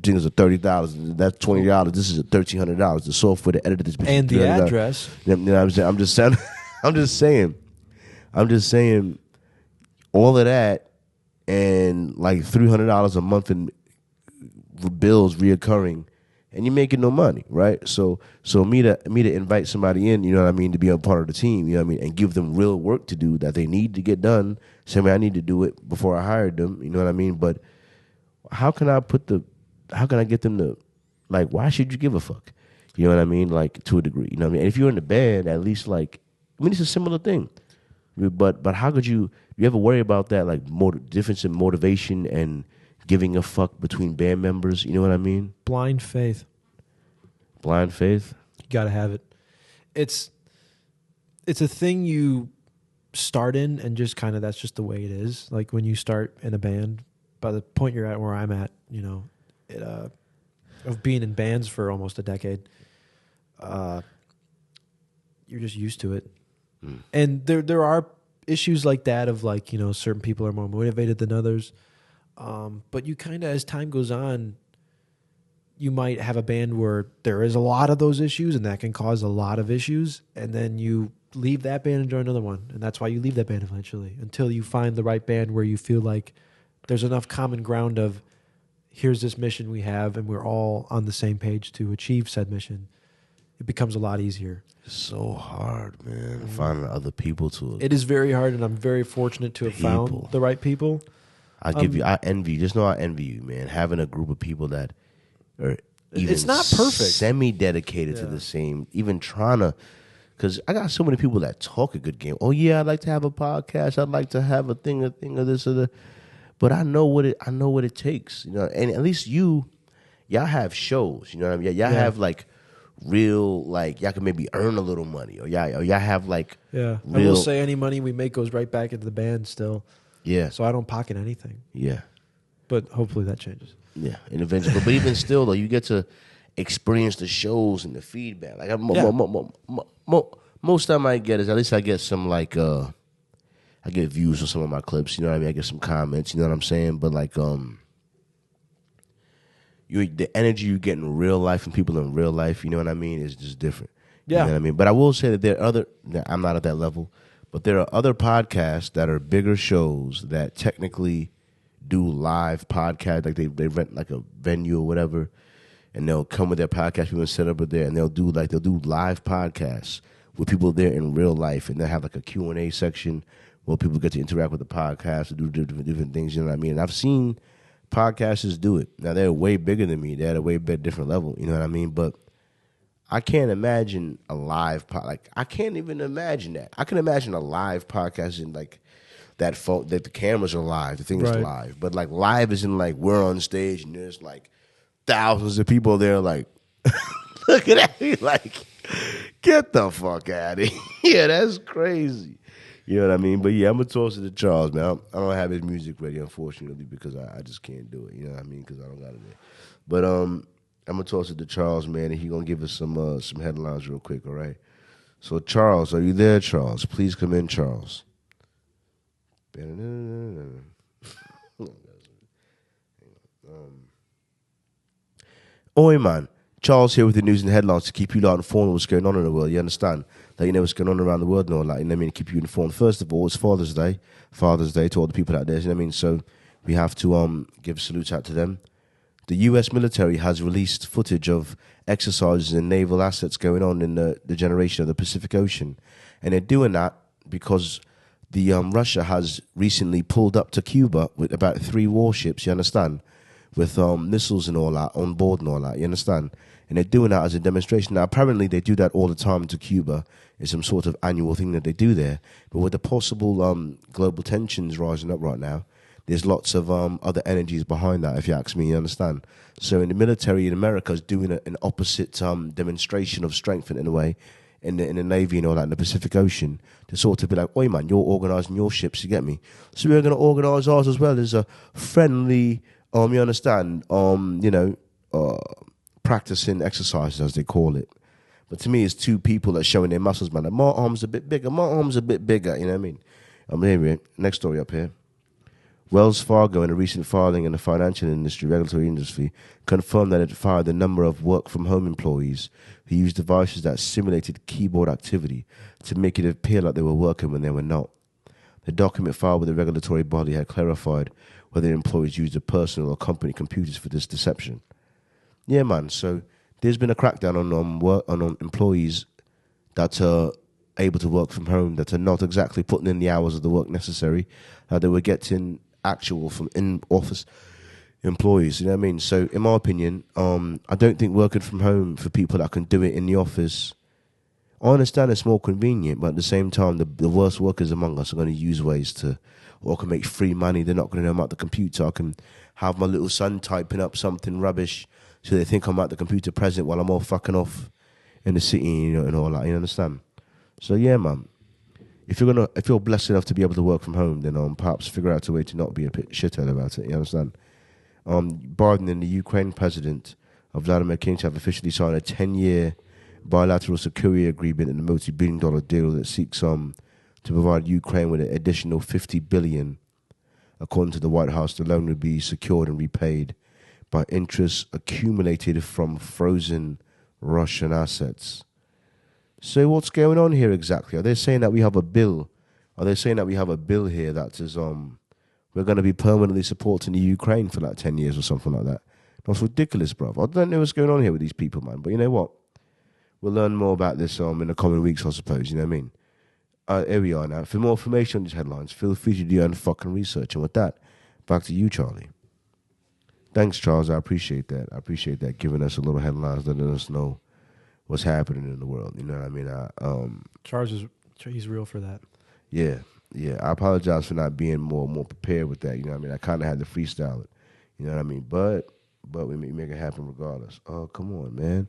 Speaker 1: thing is $30. That's $20. This is $1,300. The software to edit this.
Speaker 2: And the address.
Speaker 1: You know what I'm saying? I'm just saying. All of that and like $300 a month in bills reoccurring, and you're making no money, right? So me to invite somebody in, you know what I mean, to be a part of the team, you know what I mean, and give them real work to do that they need to get done. Same way I need to do it before I hired them, you know what I mean? But how can I get them to, like, why should you give a fuck? You know what I mean? Like, to a degree, you know what I mean? And if you're in the band, at least, like, I mean, it's a similar thing. But how could you ever worry about that, like, difference in motivation and giving a fuck between band members? You know what I mean?
Speaker 2: Blind faith.
Speaker 1: Blind faith?
Speaker 2: You got to have it. It's a thing you start in and just kind of that's just the way it is. Like when you start in a band, by the point you're at where I'm at, you know, of being in bands for almost a decade, you're just used to it. And there are issues like that of like, you know, certain people are more motivated than others. But you kind of, as time goes on, you might have a band where there is a lot of those issues and that can cause a lot of issues. And then you leave that band and join another one. And that's why you leave that band eventually until you find the right band where you feel like there's enough common ground of here's this mission we have and we're all on the same page to achieve said mission. It becomes a lot easier.
Speaker 1: It's so hard, man. Finding other people to.
Speaker 2: It is very hard, and I'm very fortunate to have found the right people.
Speaker 1: I envy you. Just know I envy you, man. Having a group of people that are even
Speaker 2: it's not perfect,
Speaker 1: semi-dedicated to the same, even trying to. Because I got so many people that talk a good game. Oh yeah, I'd like to have a podcast. I'd like to have a thing of this or that. But I know what it takes, you know. And at least y'all have shows, you know what I mean. Y'all have like. Real, like, y'all can maybe earn a little money, or y'all have like,
Speaker 2: I will say any money we make goes right back into the band still.
Speaker 1: Yeah.
Speaker 2: So I don't pocket anything.
Speaker 1: Yeah.
Speaker 2: But hopefully that changes.
Speaker 1: Yeah, and eventually, but even still though, you get to experience the shows and the feedback. Like most time I get is at least I get some like I get views on some of my clips. You know what I mean? I get some comments. You know what I'm saying? But like the energy you get in real life and people in real life, you know what I mean, is just different.
Speaker 2: Yeah.
Speaker 1: You know what I mean? But I will say that there are I'm not at that level, but there are other podcasts that are bigger shows that technically do live podcasts. Like they rent like a venue or whatever, and they'll come with their podcast people and set up there, and they'll do live podcasts with people there in real life, and they'll have like a Q&A section where people get to interact with the podcast and do different things, you know what I mean? And I've seen podcasters do it. Now, they're way bigger than me. They're at a way different level. You know what I mean? But I can't imagine a live I can't even imagine that. I can imagine a live podcast in like that phone, that the cameras are live, the thing is live. But like live is in like we're on stage and there's like thousands of people there like looking at me like, get the fuck out of here. Yeah, that's crazy. You know what I mean? But yeah, I'm going to toss it to Charles, man. I don't have his music ready, unfortunately, because I just can't do it. You know what I mean? Because I don't got it there. But I'm going to toss it to Charles, man, and he's going to give us some headlines real quick, all right? So, Charles, are you there, Charles? Please come in, Charles. Oi, man. Charles here with the news and headlines to keep you informed of what's going on in the world. You understand? Let you know what's going on around the world and all that. You know what I mean? Keep you informed. First of all, it's Father's Day. Father's Day to all the people out there. You know what I mean? So we have to give salutes out to them. The U.S. military has released footage of exercises and naval assets going on in the generation of the Pacific Ocean. And they're doing that because the Russia has recently pulled up to Cuba with about 3 warships, you understand? With missiles and all that on board and all that, you understand? And they're doing that as a demonstration. Now, apparently they do that all the time to Cuba. It's some sort of annual thing that they do there. But with the possible global tensions rising up right now, there's lots of other energies behind that, if you ask me, you understand? So in the military in America is doing an opposite demonstration of strength in a way, in the Navy and all that, in the Pacific Ocean, to sort of be like, oi man, you're organising your ships, you get me? So we're going to organise ours as well as a friendly, you understand, practicing exercises, as they call it. But to me, it's two people that are showing their muscles, man. Like, my arm's a bit bigger, you know what I mean? Anyway, next story up here. Wells Fargo, in a recent filing in the financial industry, regulatory industry, confirmed that it fired a number of work-from-home employees who used devices that simulated keyboard activity to make it appear like they were working when they were not. The document filed with the regulatory body had clarified whether employees used their personal or company computers for this deception. Yeah, man, so there's been a crackdown on employees that are able to work from home, that are not exactly putting in the hours of the work necessary. They were getting actual from in-office employees, you know what I mean? So, in my opinion, I don't think working from home for people that can do it in the office, I understand it's more convenient, but at the same time, the worst workers among us are going to use ways to, or can make free money. They're not going to know I'm at the computer. I can have my little son typing up something rubbish so they think I'm at the computer present while I'm all fucking off in the city, you know, and all that, you understand? So, yeah, man. If you're blessed enough to be able to work from home, then perhaps figure out a way to not be a shithead about it. You understand? Biden and the Ukraine president Vladimir Putin have officially signed a 10-year bilateral security agreement and a multi-billion-dollar deal that seeks to provide Ukraine with an additional $50 billion. According to the White House, the loan would be secured and repaid by interest accumulated from frozen Russian assets. So what's going on here exactly? Are they saying that we have a bill? Are they saying that we have a bill here that is we're going to be permanently supporting the Ukraine for like 10 years or something like that? That's ridiculous, bro. I don't know what's going on here with these people, man. But you know what? We'll learn more about this in the coming weeks, I suppose. You know what I mean? Here we are now. For more information on these headlines, feel free to do your own fucking research. And with that, back to you, Charlie. Thanks, Charles. I appreciate that. Giving us a little headlines, letting us know what's happening in the world. You know what I mean?
Speaker 2: Charles he's real for that.
Speaker 1: Yeah. I apologize for not being more prepared with that. You know what I mean? I kind of had to freestyle it. You know what I mean? But we make it happen regardless. Oh, come on, man.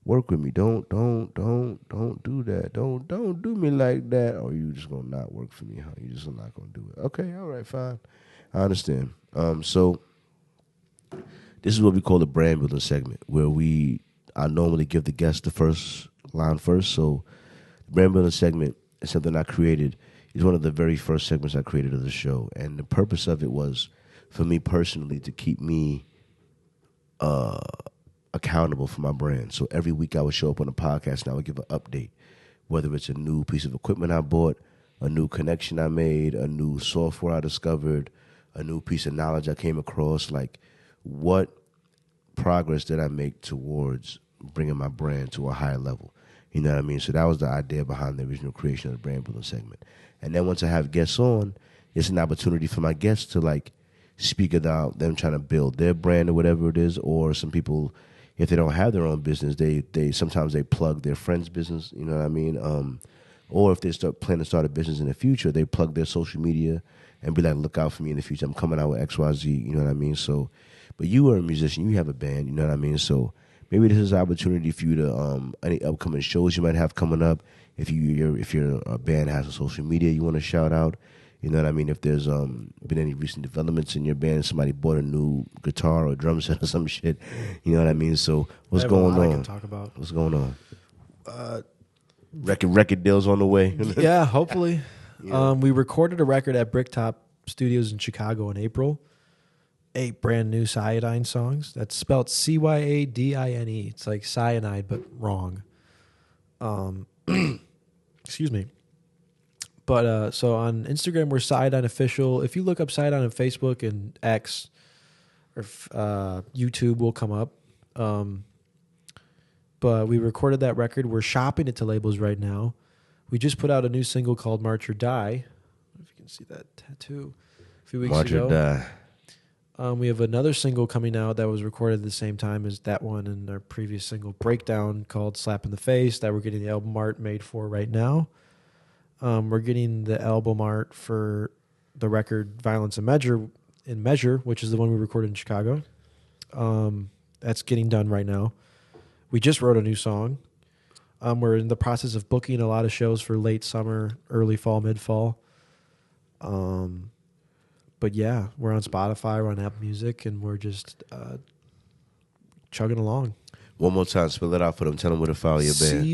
Speaker 1: Work with me. Don't do that. Don't do me like that. Or you just gonna not work for me, huh? You just not gonna do it. Okay, all right, fine. I understand. So this is what we call the brand building segment, where I normally give the guest the first line first. So the brand building segment is something I created. It's one of the very first segments I created of the show. And the purpose of it was for me personally to keep me accountable for my brand. So every week I would show up on the podcast and I would give an update, whether it's a new piece of equipment I bought, a new connection I made, a new software I discovered, a new piece of knowledge I came across, like what progress did I make towards bringing my brand to a higher level. You know what I mean? So that was the idea behind the original creation of the brand building segment. And then once I have guests on, it's an opportunity for my guests to like speak about them trying to build their brand or whatever it is. Or some people, if they don't have their own business, they sometimes they plug their friend's business. You know what I mean? Or if they plan to start a business in the future, they plug their social media and be like, look out for me in the future. I'm coming out with XYZ. You know what I mean? So, but you are a musician. You have a band. You know what I mean? So maybe this is an opportunity for you to any upcoming shows you might have coming up. If your band has a social media you want to shout out, you know what I mean. If there's been any recent developments in your band, somebody bought a new guitar or drum set or some shit, you know what I mean. So what's going on?
Speaker 2: I can talk about.
Speaker 1: What's going on? Record deals on the way.
Speaker 2: Yeah, hopefully.
Speaker 1: Yeah.
Speaker 2: We recorded a record at Bricktop Studios in Chicago in April. 8 brand new Cyanide songs. That's spelled Cyadine. It's like cyanide, but wrong. Excuse me. But so on Instagram, we're Cyanide Official. If you look up Cyanide on Facebook and X or YouTube, will come up. But we recorded that record. We're shopping it to labels right now. We just put out a new single called March or Die. I don't know if you can see that tattoo a few weeks ago.
Speaker 1: March or Die.
Speaker 2: We have another single coming out that was recorded at the same time as that one and our previous single, Breakdown, called Slap in the Face, that we're getting the album art made for right now. We're getting the album art for the record Violence and Measure in Measure, which is the one we recorded in Chicago. That's getting done right now. We just wrote a new song. We're in the process of booking a lot of shows for late summer, early fall, mid-fall. But yeah, we're on Spotify, we're on Apple Music, and we're just chugging along.
Speaker 1: One more time, spell it out for them. Tell them where to follow your band.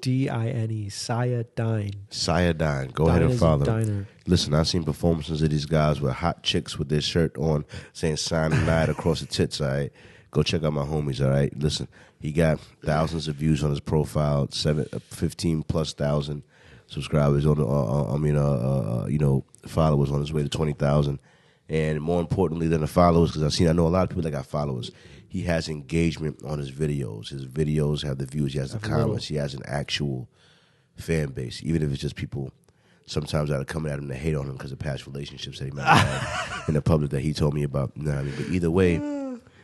Speaker 2: Cyadine. Cyadine.
Speaker 1: Cyadine. Go ahead and follow them. Listen, I've seen performances of these guys with hot chicks with their shirt on saying cyanide across the tits, all right? Go check out my homies, all right? Listen, he got thousands of views on his profile, 15,000+ subscribers on followers on his way to 20,000. And more importantly than the followers, because I know a lot of people that got followers, he has engagement on his videos. His videos have the views, he has the comments, he has an actual fan base, even if it's just people sometimes that are coming at him to hate on him because of past relationships that he might have in the public that he told me about. You know what I mean? But either way,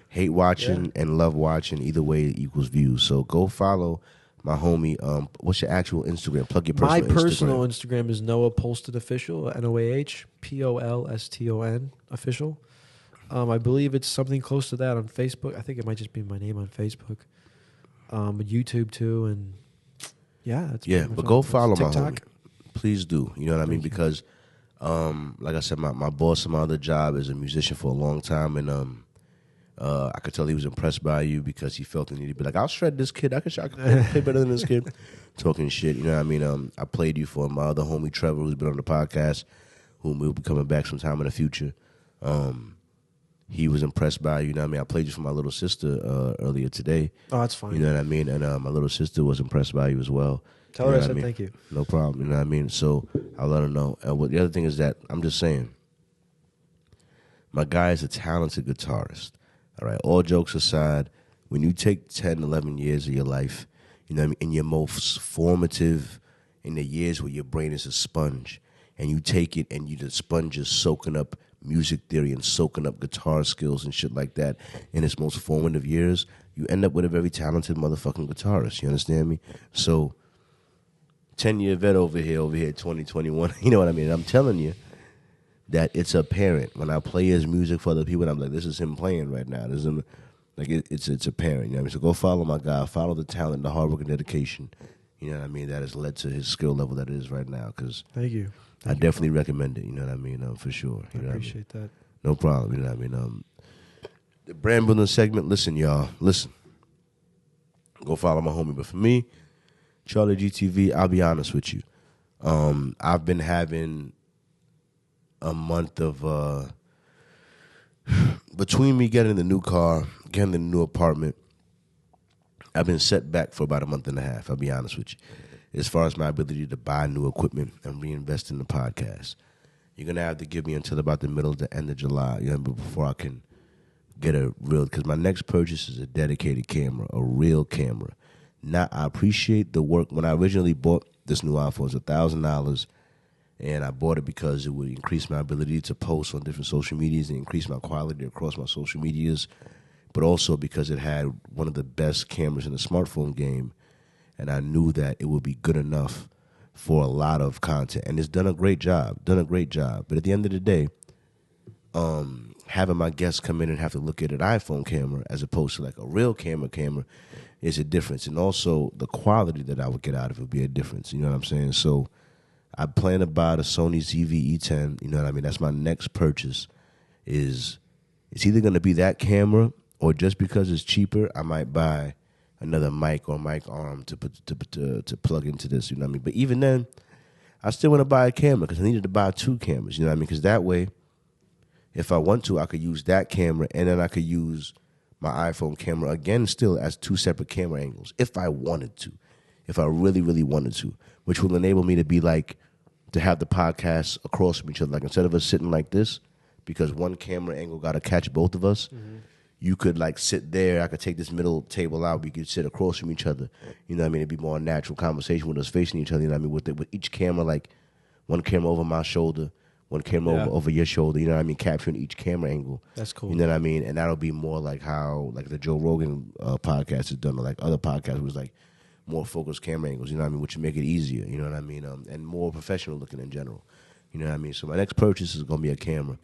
Speaker 1: hate watching and love watching, either way equals views. So go follow my homie. What's your actual Instagram? Plug your personal Instagram.
Speaker 2: My personal Instagram is Noah Polston Official, NOAH, POLSTON Official. I believe it's something close to that on Facebook. I think it might just be my name on Facebook. YouTube too, and
Speaker 1: but go follow my homie. Please do. You know what I mean? Because, like I said, my boss in my other job is a musician for a long time, and I could tell he was impressed by you because he felt the need to be like, I'll shred this kid. I could play better than this kid. Talking shit. You know what I mean? I played you for my other homie Trevor, who's been on the podcast, whom will be coming back sometime in the future. He was impressed by you know what I mean? I played you for my little sister earlier today.
Speaker 2: Oh, that's fine.
Speaker 1: You know what I mean? And my little sister was impressed by you as well.
Speaker 2: Tell her I said thank you.
Speaker 1: No problem. You know what I mean? So I'll let her know. And the other thing is that I'm just saying, my guy is a talented guitarist. All right, all jokes aside, when you take 10, 11 years of your life, you know what I mean, in your most formative, in the years where your brain is a sponge, and you take it and the sponge is soaking up music theory and soaking up guitar skills and shit like that in its most formative years, you end up with a very talented motherfucking guitarist. You understand me? So, 10-year vet over here, 2021, you know what I mean? And I'm telling you that it's apparent when I play his music for other people, and I'm like, this is him playing right now. This is him, like it's apparent. You know what I mean? So go follow my guy, follow the talent, the hard work and dedication. You know what I mean? That has led to his skill level that it is right now. Cause
Speaker 2: thank you.
Speaker 1: I definitely recommend it. You know what I mean? For sure. You know
Speaker 2: I appreciate that.
Speaker 1: No problem. You know what I mean? The brand building segment. Listen, y'all. Listen. Go follow my homie. But for me, CharlieGtv, I'll be honest with you. I've been having a month of between me getting the new car, getting the new apartment, I've been set back for about a month and a half, I'll be honest with you, as far as my ability to buy new equipment and reinvest in the podcast. You're going to have to give me until about the middle to end of July, you know, before I can get a real, because my next purchase is a dedicated camera, a real camera. Now, I appreciate the work. When I originally bought this new iPhone, it was $1,000, and I bought it because it would increase my ability to post on different social medias and increase my quality across my social medias, but also because it had one of the best cameras in the smartphone game, and I knew that it would be good enough for a lot of content. And it's done a great job. But at the end of the day, having my guests come in and have to look at an iPhone camera as opposed to like a real camera is a difference. And also the quality that I would get out of it would be a difference. You know what I'm saying? So I plan to buy the Sony ZV-E10. You know what I mean? That's my next purchase. It's either going to be that camera, or just because it's cheaper, I might buy another mic or mic arm to plug into this. You know what I mean? But even then, I still want to buy a camera because I needed to buy 2 cameras. You know what I mean? Because that way, if I want to, I could use that camera, and then I could use my iPhone camera again still as 2 separate camera angles if I wanted to, if I really, really wanted to, which will enable me to have the podcasts across from each other. Like instead of us sitting like this, because one camera angle got to catch both of us, you could like sit there. I could take this middle table out. We could sit across from each other. You know what I mean? It'd be more natural conversation with us facing each other. You know what I mean? With each camera, like one camera over my shoulder, one camera over your shoulder. You know what I mean? Capturing each camera angle.
Speaker 2: That's cool.
Speaker 1: You know what I mean? And that'll be more like how like the Joe Rogan podcast is done, or like other podcasts was like more focused camera angles. You know what I mean? Which would make it easier. You know what I mean? And more professional looking in general. You know what I mean? So my next purchase is gonna be a camera.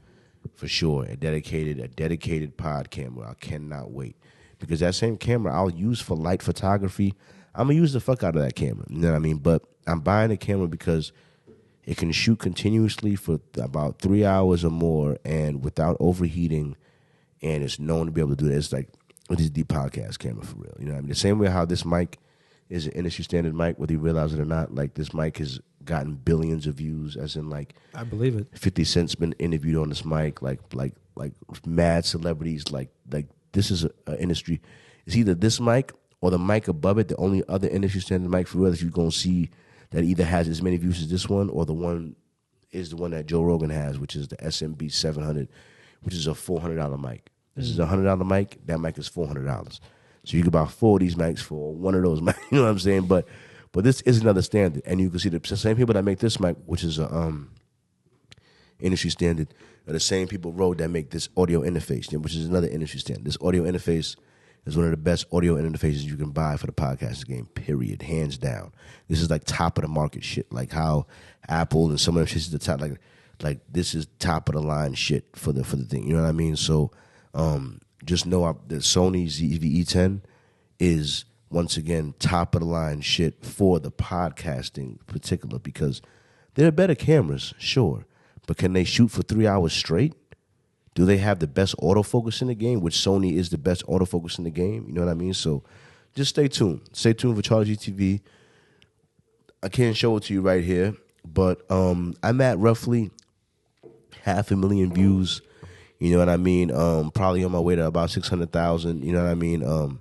Speaker 1: for sure. A dedicated pod camera. I cannot wait. Because that same camera I'll use for light photography. I'm going to use the fuck out of that camera. You know what I mean? But I'm buying a camera because it can shoot continuously for about 3 hours or more and without overheating. And it's known to be able to do that. It's like, this is the podcast camera for real. You know what I mean? The same way how this mic is an industry standard mic, whether you realize it or not. Like, this mic has gotten billions of views, as in, like,
Speaker 2: I believe it.
Speaker 1: 50 Cent's been interviewed on this mic, like mad celebrities. Like this is an industry. It's either this mic or the mic above it. The only other industry standard mic for real that you're gonna see that either has as many views as this one, or the one is the one that Joe Rogan has, which is the SMB 700, which is a $400 mic. This is a $100 mic. That mic is $400. So you can buy 4 of these mics for one of those mics. You know what I'm saying? But this is another standard, and you can see the same people that make this mic, which is a industry standard, are the same people road that make this audio interface, which is another industry standard. This audio interface is one of the best audio interfaces you can buy for the podcasting game, period, hands down. This is like top of the market shit, like how Apple and some of them shit is the top, like this is top of the line shit for the thing. You know what I mean? So just know that Sony ZV-E10 is once again top of the line shit for the podcasting particular, because they're better cameras, sure, but can they shoot for 3 hours straight? Do they have the best autofocus in the game, which Sony is the best autofocus in the game? You know what I mean? So just stay tuned. Stay tuned for CharlieGtv. I can't show it to you right here, but I'm at roughly 500,000 views. You know what I mean? Probably on my way to about 600,000. You know what I mean?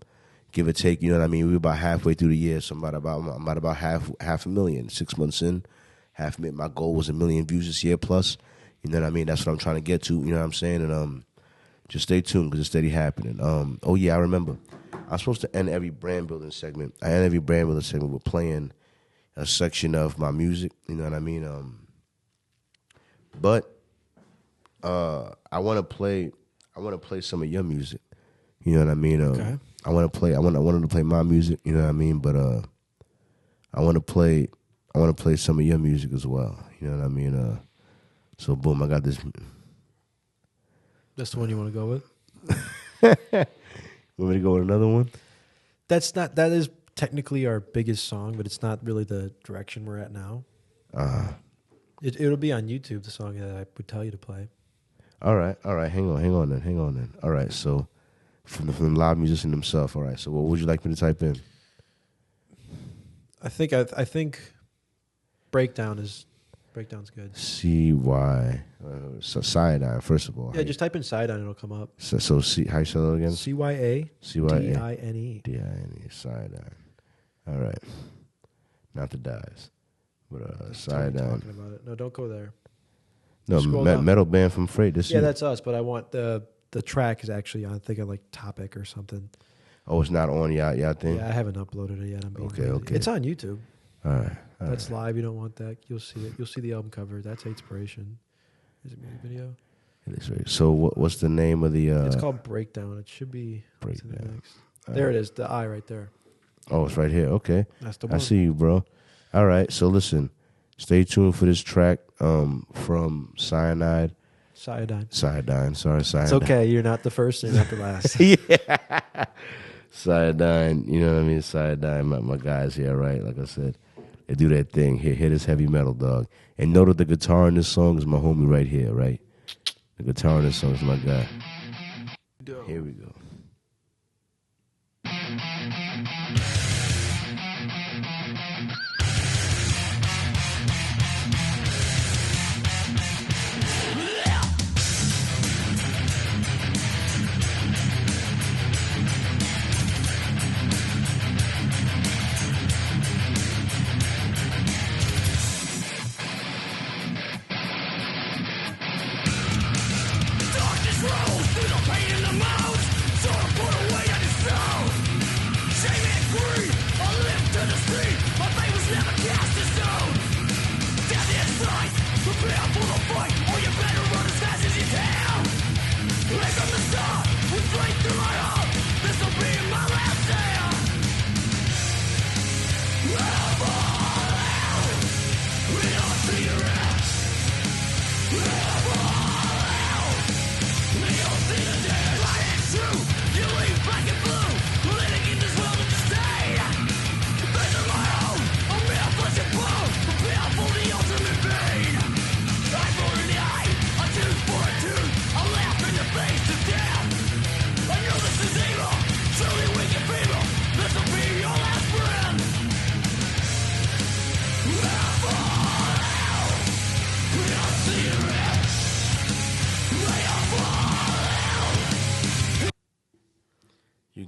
Speaker 1: Give or take. You know what I mean? We're about halfway through the year, so I'm at about half a million. 6 months in, half a million. My goal was 1 million views this year plus. You know what I mean? That's what I'm trying to get to. You know what I'm saying? And just stay tuned because it's steady happening. Oh yeah, I remember. I'm supposed to end every brand building segment. I end every brand building segment with playing a section of my music. You know what I mean? But I want to play some of your music. You know what I mean?
Speaker 2: Okay.
Speaker 1: I wanted to play my music. You know what I mean? But I want to play some of your music as well. You know what I mean? So boom, I got this.
Speaker 2: That's the one you want to go with?
Speaker 1: Want me to go with another one?
Speaker 2: That is technically our biggest song, but it's not really the direction we're at now. It'll be on YouTube, the song that I would tell you to play. All right. Hang on then. All right, so from the live musician himself. All right, so what would you like me to type in? I think Breakdown's good.
Speaker 1: CY, so Cyanide, first of all.
Speaker 2: Yeah, just type in Cyanide, it'll come up.
Speaker 1: So C, how you spell it again?
Speaker 2: CYA-DINE.
Speaker 1: DINE, Cyanide. All right. Not the dies, but
Speaker 2: Cyanide.
Speaker 1: Cyanide.
Speaker 2: Talking about it. No, don't go there.
Speaker 1: No, metal band from Freight.
Speaker 2: That's us, but I want the track is actually on, I think, like Topic or something.
Speaker 1: Oh, it's not on y'all thing?
Speaker 2: Yeah, I haven't uploaded it yet.
Speaker 1: Okay.
Speaker 2: It's on YouTube.
Speaker 1: All right.
Speaker 2: That's live. You don't want that. You'll see it. You'll see the album cover. That's Inspiration. Is it a music video?
Speaker 1: It is right. So what's the name of the...
Speaker 2: it's called Breakdown. It should be...
Speaker 1: Breakdown.
Speaker 2: There it is. The I right there.
Speaker 1: Oh, it's right here. Okay.
Speaker 2: That's the one.
Speaker 1: I see you, bro. All right. So listen. Stay tuned for this track from Cyanide. Cyanide. Sorry, Cyanide.
Speaker 2: It's okay. You're not the first and you're not the last.
Speaker 1: Yeah. Cyanide. You know what I mean? Cyanide. My guys here, right? Like I said, they do that thing. Hear this heavy metal, dog. And know that the guitar in this song is my homie right here, right? The guitar in this song is my guy. Here we go.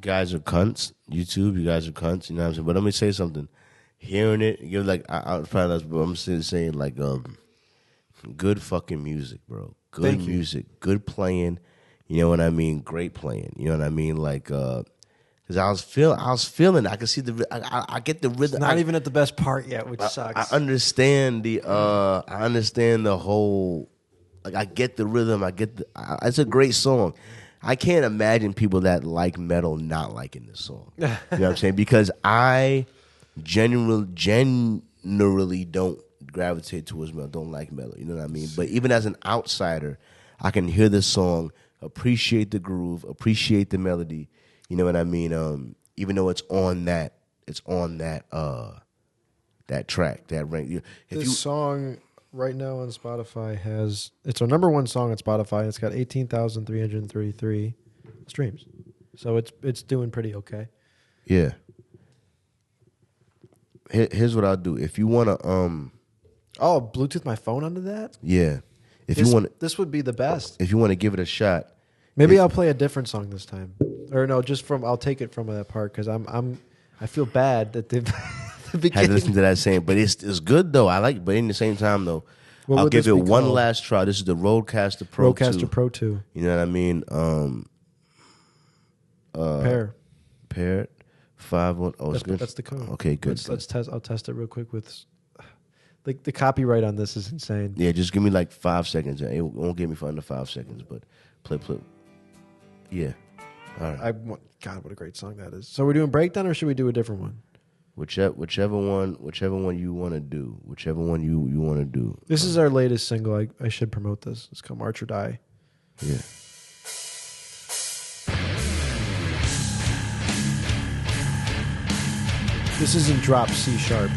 Speaker 1: guys are cunts. YouTube, you guys are cunts. You know what I'm saying? But let me say something. Hearing it, you're like, I was probably not, but I'm still saying like, good fucking music, bro. Good music, good playing. You know what I mean? Great playing. You know what I mean? Like, because I was feeling. I can see I get the rhythm.
Speaker 2: It's not even at the best part yet, which sucks.
Speaker 1: I understand the whole. Like, I get the rhythm. It's a great song. I can't imagine people that like metal not liking this song. You know what I'm saying? Because I generally don't gravitate towards metal, don't like metal. You know what I mean? But even as an outsider, I can hear this song, appreciate the groove, appreciate the melody. You know what I mean? Even though it's on that track, that rank.
Speaker 2: This song right now on Spotify it's our number one song on Spotify. It's got 18,333 streams, so it's doing pretty okay.
Speaker 1: Yeah. Here's what I'll do. If you want to,
Speaker 2: Bluetooth my phone onto that.
Speaker 1: Yeah.
Speaker 2: This would be the best.
Speaker 1: If you want to give it a shot,
Speaker 2: maybe I'll play a different song this time, or no, I'll take it from that part because I feel bad that they've.
Speaker 1: Had to listen to that same, but it's good though. I like it, but in the same time though, I'll give it one last try. This is the Rodecaster Pro 2.
Speaker 2: Rodecaster Pro 2.
Speaker 1: You know what I mean? Paired 5-1. Oh, it's good.
Speaker 2: That's the code.
Speaker 1: Okay, good.
Speaker 2: Let's test. I'll test it real quick with. Like the copyright on this is insane.
Speaker 1: Yeah, just give me like 5 seconds. It won't give me for under 5 seconds, but play. Yeah. All right.
Speaker 2: God, what a great song that is. So we're doing breakdown, or should we do a different one?
Speaker 1: Whichever one you want to do. Whichever one you want to do.
Speaker 2: This is our latest single. I should promote this. It's called March or Die.
Speaker 1: Yeah.
Speaker 2: This is in drop C sharp.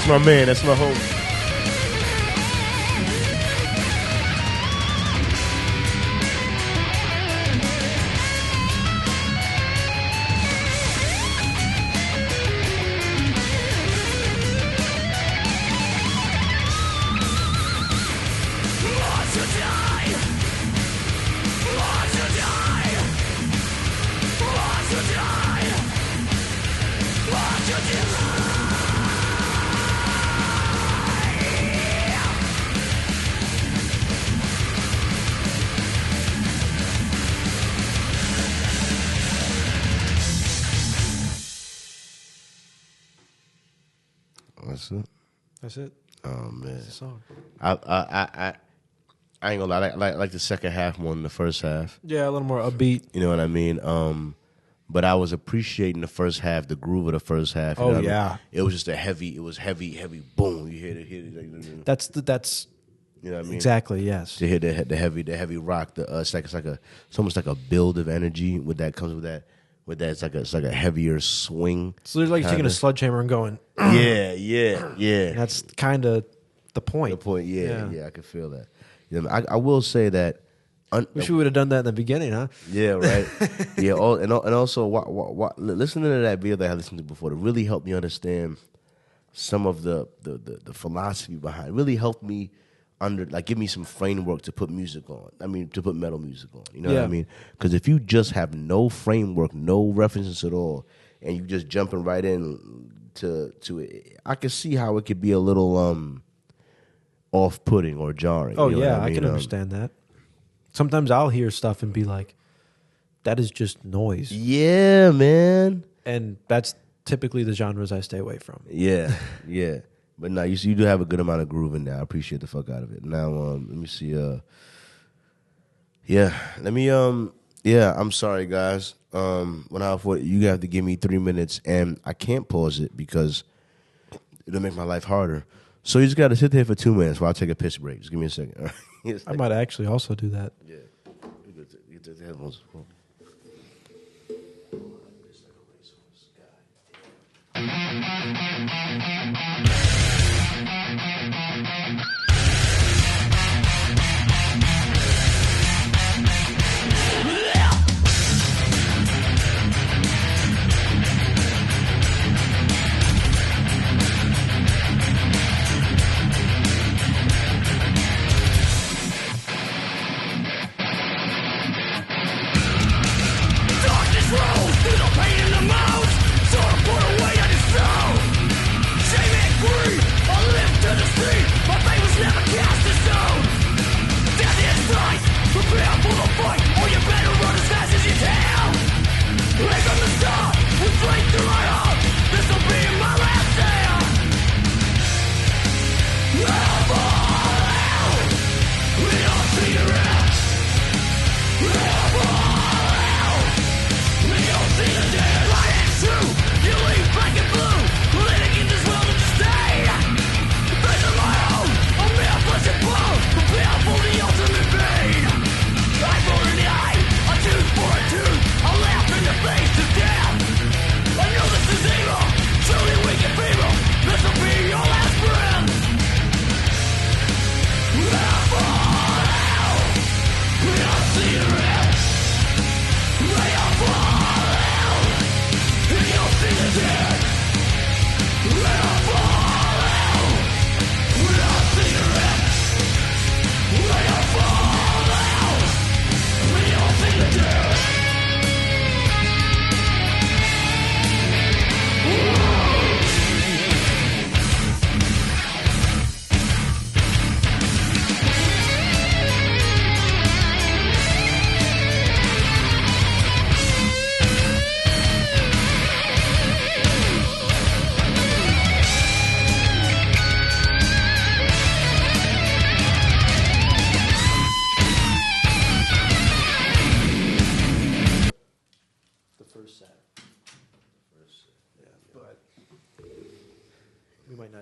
Speaker 1: My man, that's my homie. That's it.
Speaker 2: That's it.
Speaker 1: Oh man,
Speaker 2: That's the song.
Speaker 1: I ain't gonna lie. I like the second half more than the first half.
Speaker 2: Yeah, a little more upbeat.
Speaker 1: You know what I mean? But I was appreciating the first half, the groove of the first half. You know what I mean? It was just heavy, heavy, boom. You hear it.
Speaker 2: That's
Speaker 1: you know what I mean?
Speaker 2: Exactly, yes.
Speaker 1: To hear the heavy rock, it's almost like a build of energy with that comes with that. It's like a heavier swing.
Speaker 2: So they're like taking a sledgehammer and going.
Speaker 1: Yeah.
Speaker 2: That's kind of the point.
Speaker 1: Yeah, I can feel that. You know, I will say that.
Speaker 2: Wish we would have done that in the beginning, huh?
Speaker 1: Yeah, right. Yeah, and also listening to that video that I listened to before, to really helped me understand some of the philosophy behind it. Really helped me give me some framework to put music on. I mean, to put metal music on. You know what I mean? Because if you just have no framework, no references at all, and you just jumping right in to it, I can see how it could be a little off-putting or jarring.
Speaker 2: Oh,
Speaker 1: you know
Speaker 2: yeah,
Speaker 1: what I mean?
Speaker 2: can understand that. Sometimes I'll hear stuff and be like, that is just noise.
Speaker 1: Yeah, man.
Speaker 2: And that's typically the genres I stay away from.
Speaker 1: Yeah. But no, you do have a good amount of groove in there. I appreciate the fuck out of it. Now, let me see. I'm sorry, guys. You have to give me 3 minutes, and I can't pause it because it'll make my life harder. So you just got to sit there for 2 minutes while I take a piss break. Just give me a second.
Speaker 2: I might actually also do that.
Speaker 1: Yeah. Get the headphones.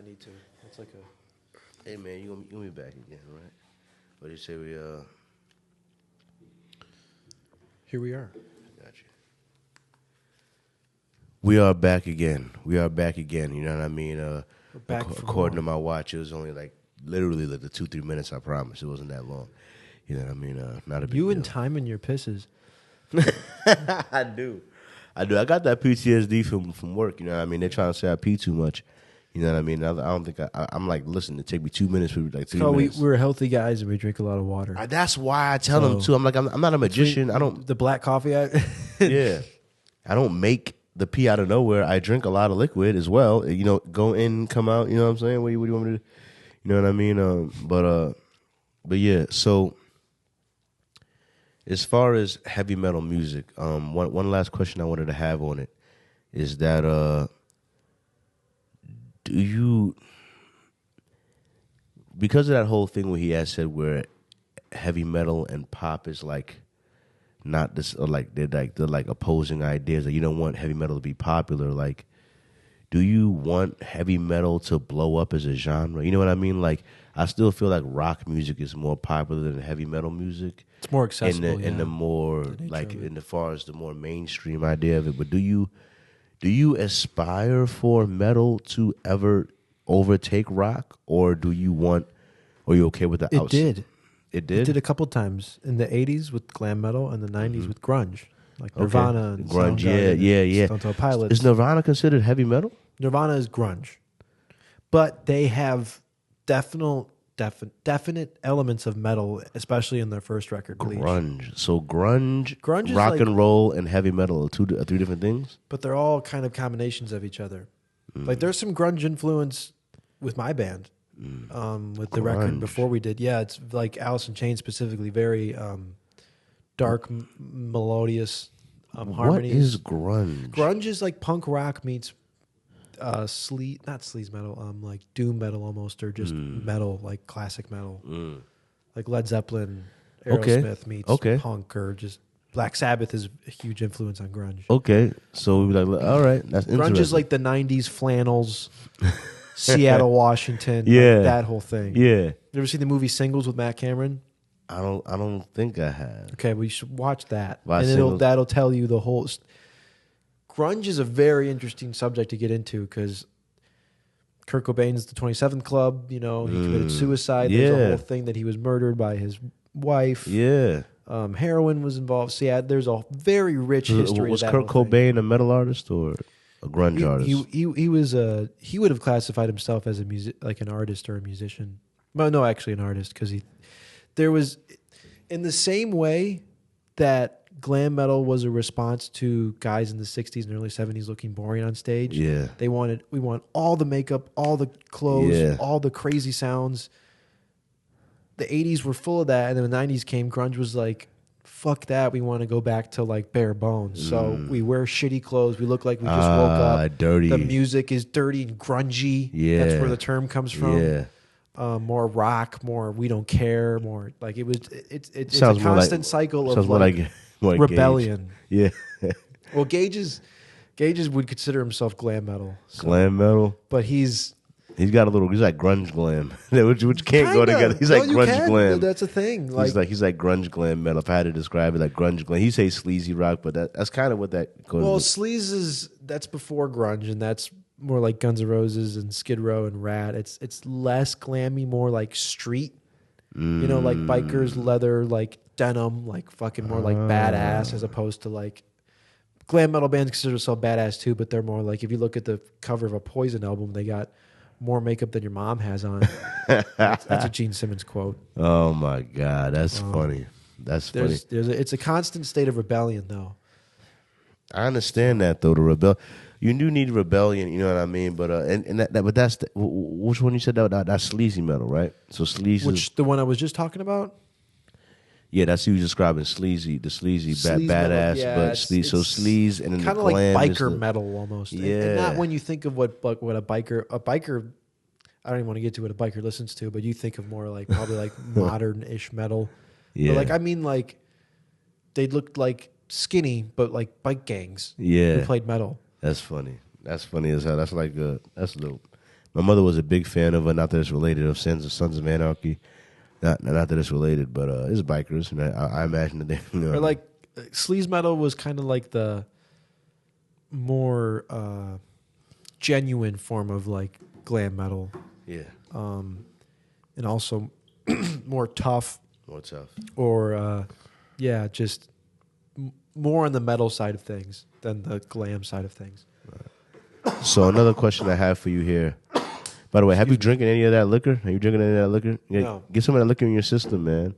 Speaker 2: Need to. It's like a.
Speaker 1: Hey man, you gonna be back again, right? What do you say we
Speaker 2: Here we are.
Speaker 1: Got you. We are back again. You know what I mean?
Speaker 2: We're back.
Speaker 1: According to my watch, it was only literally the 2-3 minutes. I promise, it wasn't that long. You know what I mean? Not a big
Speaker 2: You
Speaker 1: deal.
Speaker 2: and timing your pisses.
Speaker 1: I do. I got that PTSD from work. You know what I mean? They're trying to say I pee too much. You know what I mean? I don't think I'm like, listen, it take me 2 minutes for 3 minutes.
Speaker 2: We're healthy guys and we drink a lot of water.
Speaker 1: That's why I tell them too. I'm like, I'm not a magician. I don't.
Speaker 2: The black coffee.
Speaker 1: Yeah, I don't make the pee out of nowhere. I drink a lot of liquid as well. You know, go in, come out. You know what I'm saying? What do you want me to do? You know what I mean? But yeah. So as far as heavy metal music, one last question I wanted to have on it is that do you, because of that whole thing where he has said where heavy metal and pop is like not this, or like they're like opposing ideas, that you don't want heavy metal to be popular. Like, do you want heavy metal to blow up as a genre? You know what I mean? Like, I still feel like rock music is more popular than heavy metal music.
Speaker 2: It's more accessible.
Speaker 1: In the more like in the far as the more mainstream idea of it. But do you aspire for metal to ever overtake rock, or do you want? Or are you okay with the?
Speaker 2: It did.
Speaker 1: It did.
Speaker 2: It did a couple times in the '80s with glam metal and the '90s with grunge, like Nirvana and
Speaker 1: grunge.
Speaker 2: Soundgarden
Speaker 1: Yeah.
Speaker 2: Stone Temple Pilots.
Speaker 1: Is Nirvana considered heavy metal?
Speaker 2: Nirvana is grunge, but they have definite elements of metal, especially in their first record, Bleach.
Speaker 1: Grunge. So grunge
Speaker 2: is
Speaker 1: rock
Speaker 2: like,
Speaker 1: and roll, and heavy metal are three different things?
Speaker 2: But they're all kind of combinations of each other. Like, there's some grunge influence with my band, with the record before we did. Yeah, it's like Alice in Chains specifically, very dark, melodious harmonies.
Speaker 1: What is grunge?
Speaker 2: Grunge is like punk rock meets not sleaze metal, like doom metal almost, or just metal, like classic metal, like Led Zeppelin, Aerosmith meets punk, or just Black Sabbath is a huge influence on grunge.
Speaker 1: Okay, so we'd be like, all right, that's interesting.
Speaker 2: Grunge is like the '90s flannels, Seattle, Washington,
Speaker 1: yeah,
Speaker 2: like that whole thing.
Speaker 1: Yeah,
Speaker 2: you ever seen the movie Singles with Matt Cameron?
Speaker 1: I don't think I have.
Speaker 2: Okay, well, you should watch that,
Speaker 1: and
Speaker 2: that'll tell you the whole. Grunge is a very interesting subject to get into because Kurt Cobain's the 27th Club. You know, he committed suicide. There's a whole thing that he was murdered by his wife.
Speaker 1: Yeah.
Speaker 2: Heroin was involved. See, there's a very rich history.
Speaker 1: Was
Speaker 2: of that
Speaker 1: Kurt Cobain a metal artist or a grunge artist?
Speaker 2: He was he would have classified himself as like an artist or a musician. Well, no, actually an artist, because there was, in the same way that glam metal was a response to guys in the 60s and early 70s looking boring on stage.
Speaker 1: Yeah.
Speaker 2: We want all the makeup, all the clothes, all the crazy sounds. The 80s were full of that, and then the 90s came. Grunge was like, fuck that. We want to go back to like bare bones. So we wear shitty clothes. We look like we just woke up.
Speaker 1: Dirty.
Speaker 2: The music is dirty and grungy.
Speaker 1: Yeah.
Speaker 2: That's where the term comes from.
Speaker 1: Yeah.
Speaker 2: More rock, more we don't care, more like it's a constant cycle of like rebellion.
Speaker 1: Gauge. Yeah.
Speaker 2: Well, Gage's would consider himself glam metal. So,
Speaker 1: glam metal?
Speaker 2: But he's
Speaker 1: got a little, he's like grunge glam, which can't go together. He's like grunge glam.
Speaker 2: That's a thing.
Speaker 1: He's like grunge glam metal. If I had to describe it, like grunge glam. He says sleazy rock, but that's kind of what that goes.
Speaker 2: Well, sleaze that's before grunge, and that's more like Guns N' Roses and Skid Row and Rat. It's less glammy, more like street. You know, like bikers, leather, like denim, like fucking more like badass, as opposed to like glam metal bands consider themselves badass too, but they're more like, if you look at the cover of a Poison album, they got more makeup than your mom has on. That's a Gene Simmons quote.
Speaker 1: Oh my God, that's funny. That's funny.
Speaker 2: It's a constant state of rebellion, though.
Speaker 1: I understand that though. You do need rebellion, you know what I mean? But but that's which one you said that's sleazy metal, right? So sleazy,
Speaker 2: the one I was just talking about.
Speaker 1: Yeah, that's who you're describing, sleazy, the sleazy badass,
Speaker 2: metal, yeah,
Speaker 1: but sleaze. So sleaze and then
Speaker 2: kind of like biker metal almost.
Speaker 1: Yeah,
Speaker 2: and not when you think of what a biker. I don't even want to get to what a biker listens to, but you think of more like probably like modern-ish metal.
Speaker 1: Yeah,
Speaker 2: but like I mean, like they looked like skinny, but like bike gangs.
Speaker 1: Yeah,
Speaker 2: who played metal.
Speaker 1: That's funny. That's funny as hell. That's like that's dope. My mother was a big fan of, not that it's related, of Sons of Anarchy. Not that it's related, but it's bikers. And I imagine that they, you know,
Speaker 2: or like sleaze metal was kind of like the more genuine form of like glam metal.
Speaker 1: Yeah.
Speaker 2: And also more tough.
Speaker 1: More tough.
Speaker 2: Or just more on the metal side of things than the glam side of things.
Speaker 1: Right. So another question I have for you here. By the way, have you drinking any of that liquor? Are you drinking any of that liquor? Yeah,
Speaker 2: no.
Speaker 1: Get some of that liquor in your system, man.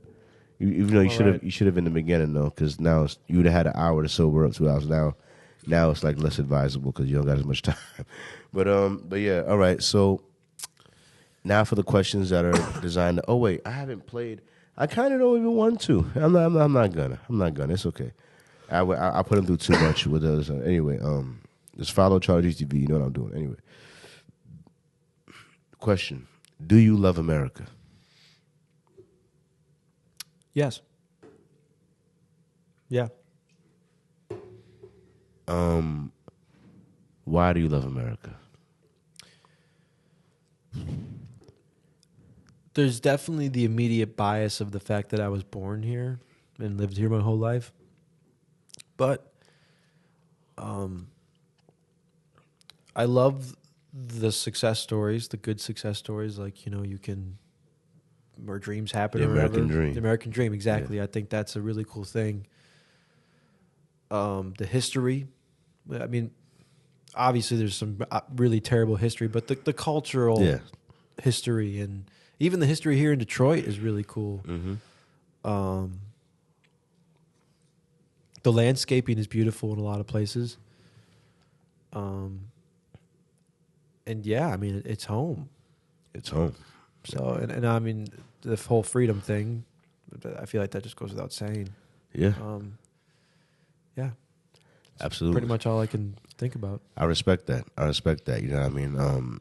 Speaker 1: Even though you should have in the beginning though, because now you would have had an hour to sober up, 2 hours. Now it's like less advisable because you don't got as much time. But yeah, all right. So now for the questions that are designed to. Oh wait, I haven't played. I kind of don't even want to. I'm not gonna. It's okay. I put them through too much with others. Anyway, just follow CharlieGtv. You know what I'm doing. Anyway, question: do you love America?
Speaker 2: Yes. Yeah.
Speaker 1: Why do you love America?
Speaker 2: There's definitely the immediate bias of the fact that I was born here and lived here my whole life. But I love the success stories, the good success stories, like, you can, where dreams happen.
Speaker 1: The
Speaker 2: or
Speaker 1: American
Speaker 2: whatever.
Speaker 1: dream.
Speaker 2: The American dream, exactly.
Speaker 1: Yeah.
Speaker 2: I think that's a really cool thing. The history, I mean, obviously there's some really terrible history, but the cultural history and even the history here in Detroit is really cool.
Speaker 1: Mm-hmm.
Speaker 2: The landscaping is beautiful in a lot of places. And yeah, I mean, it's home.
Speaker 1: It's home.
Speaker 2: So, and I mean, the whole freedom thing, I feel like that just goes without saying.
Speaker 1: Yeah.
Speaker 2: Yeah.
Speaker 1: Absolutely.
Speaker 2: Pretty much all I can think about.
Speaker 1: I respect that. You know what I mean?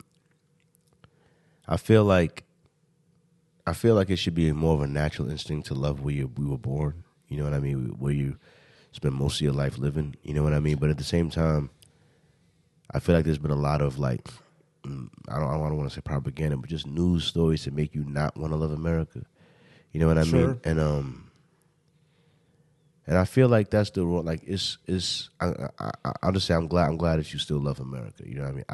Speaker 1: I feel like it should be more of a natural instinct to love where we were born. You know what I mean? Where you spend most of your life living. You know what I mean? But at the same time, I feel like there's been a lot of I don't want to say propaganda, but just news stories to make you not want to love America. You know what I mean? And I feel like that's the wrong. Like I'll just say I'm glad that you still love America. You know what I mean?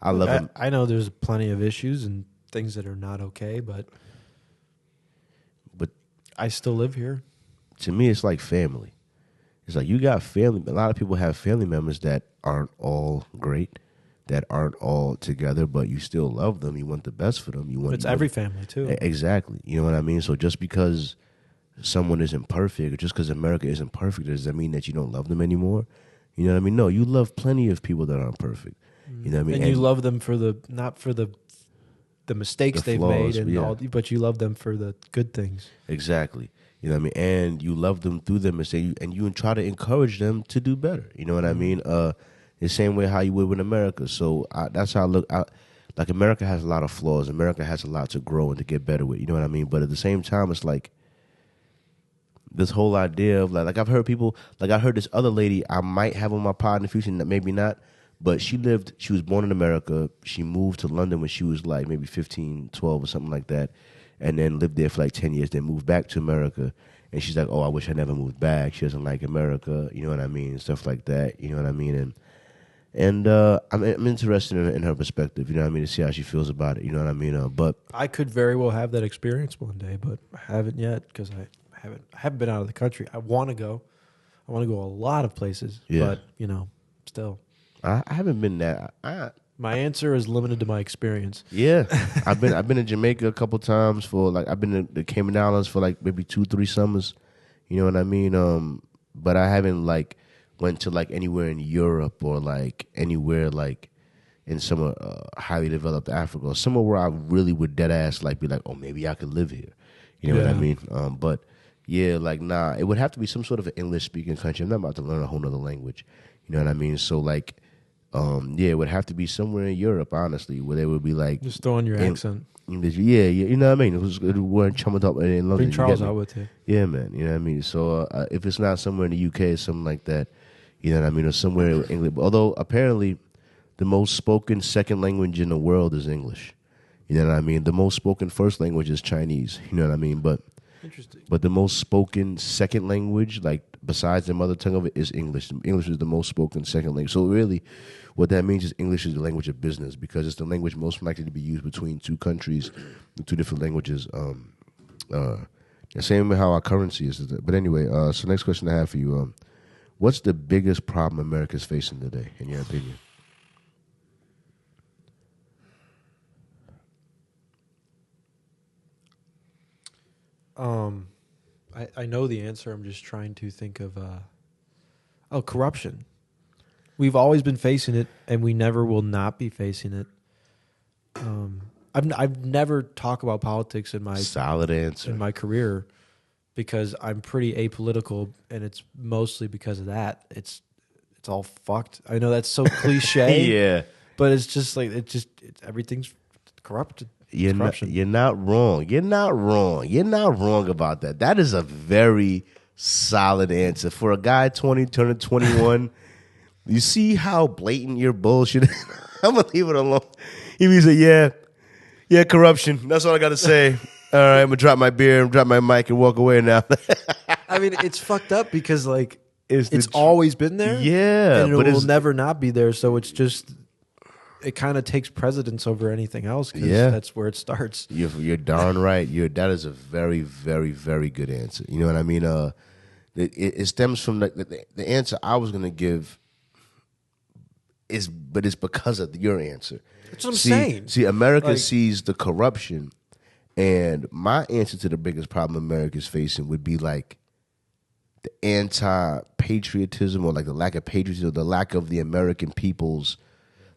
Speaker 1: I love.
Speaker 2: I know there's plenty of issues and things that are not okay, but I still live here.
Speaker 1: To me, it's like family. It's like you got family. A lot of people have family members that aren't all great, that aren't all together, but you still love them. You want the best for them. It's
Speaker 2: every family too.
Speaker 1: Exactly. You know what I mean? So just because someone isn't perfect, or just because America isn't perfect, does that mean that you don't love them anymore? You know what I mean? No, you love plenty of people that aren't perfect. You know what I mean?
Speaker 2: And you love them for not for the mistakes they've
Speaker 1: flaws,
Speaker 2: made, and but you love them for the good things.
Speaker 1: Exactly. You know what I mean? And you love them through their mistakes, and you try to encourage them to do better. You know what I mean? The same way how you would with America. So that's how I look. Like America has a lot of flaws. America has a lot to grow and to get better with. You know what I mean? But at the same time, it's like this whole idea of like I've heard people, like I heard this other lady I might have on my pod in the future, maybe not, but she was born in America. She moved to London when she was like maybe 15, 12 or something like that, and then lived there for like 10 years, then moved back to America. And she's like, oh, I wish I never moved back. She doesn't like America, you know what I mean, and stuff like that, you know what I mean? And I'm interested in her perspective, you know what I mean, to see how she feels about it, you know what I mean? But
Speaker 2: I could very well have that experience one day, but I haven't yet because I haven't been out of the country. I want to go. I want to go a lot of places, but, still.
Speaker 1: I haven't been that.
Speaker 2: My answer is limited to my experience.
Speaker 1: Yeah, I've been in Jamaica a couple times for like I've been in the Cayman Islands for like maybe 2-3 summers, you know what I mean? But I haven't like went to like anywhere in Europe or like anywhere like in some highly developed Africa or somewhere where I really would dead ass like be like, oh, maybe I could live here, you know what I mean? But yeah, like nah, it would have to be some sort of an English speaking country. I'm not about to learn a whole nother language, you know what I mean? So like. It would have to be somewhere in Europe, honestly, where they would be like
Speaker 2: just throw on your accent.
Speaker 1: English, yeah, you know what I mean. It weren't chumming up in London.
Speaker 2: Bring Charles out with you.
Speaker 1: Yeah, man, you know what I mean. So if it's not somewhere in the UK, something like that, you know what I mean, or somewhere in England. Although apparently, the most spoken second language in the world is English. You know what I mean. The most spoken first language is Chinese. You know what I mean. But
Speaker 2: interesting.
Speaker 1: But the most spoken second language, like besides the mother tongue of it, is English. English is the most spoken second language. So really, what that means is English is the language of business because it's the language most likely to be used between two countries, two different languages. The same way how our currency is. But anyway, so next question I have for you: what's the biggest problem America's facing today, in your opinion?
Speaker 2: I know the answer. I'm just trying to think of corruption. We've always been facing it, and we never will not be facing it. I've never talked about politics in my
Speaker 1: solid answer
Speaker 2: in my career because I'm pretty apolitical, and it's mostly because of that. It's all fucked. I know that's so cliche,
Speaker 1: yeah,
Speaker 2: but it's just like everything's corrupted.
Speaker 1: You're not wrong. You're not wrong about that. That is a very solid answer for a guy 20 turning 21. You see how blatant your bullshit is? I'm gonna leave it alone. He said, yeah, corruption. That's all I gotta say. All right, I'm gonna drop my beer, drop my mic, and walk away now.
Speaker 2: I mean, it's fucked up because like it's always been there.
Speaker 1: Yeah,
Speaker 2: and it will never not be there. So it's just it kind of takes precedence over anything else because that's where it starts.
Speaker 1: You're darn right. That is a very, very, very good answer. You know what I mean? It stems from the answer I was gonna give. But it's because of your answer.
Speaker 2: That's what I'm saying.
Speaker 1: See, America sees the corruption, and my answer to the biggest problem America's facing would be like the anti-patriotism or like the lack of patriotism, the lack of the American people's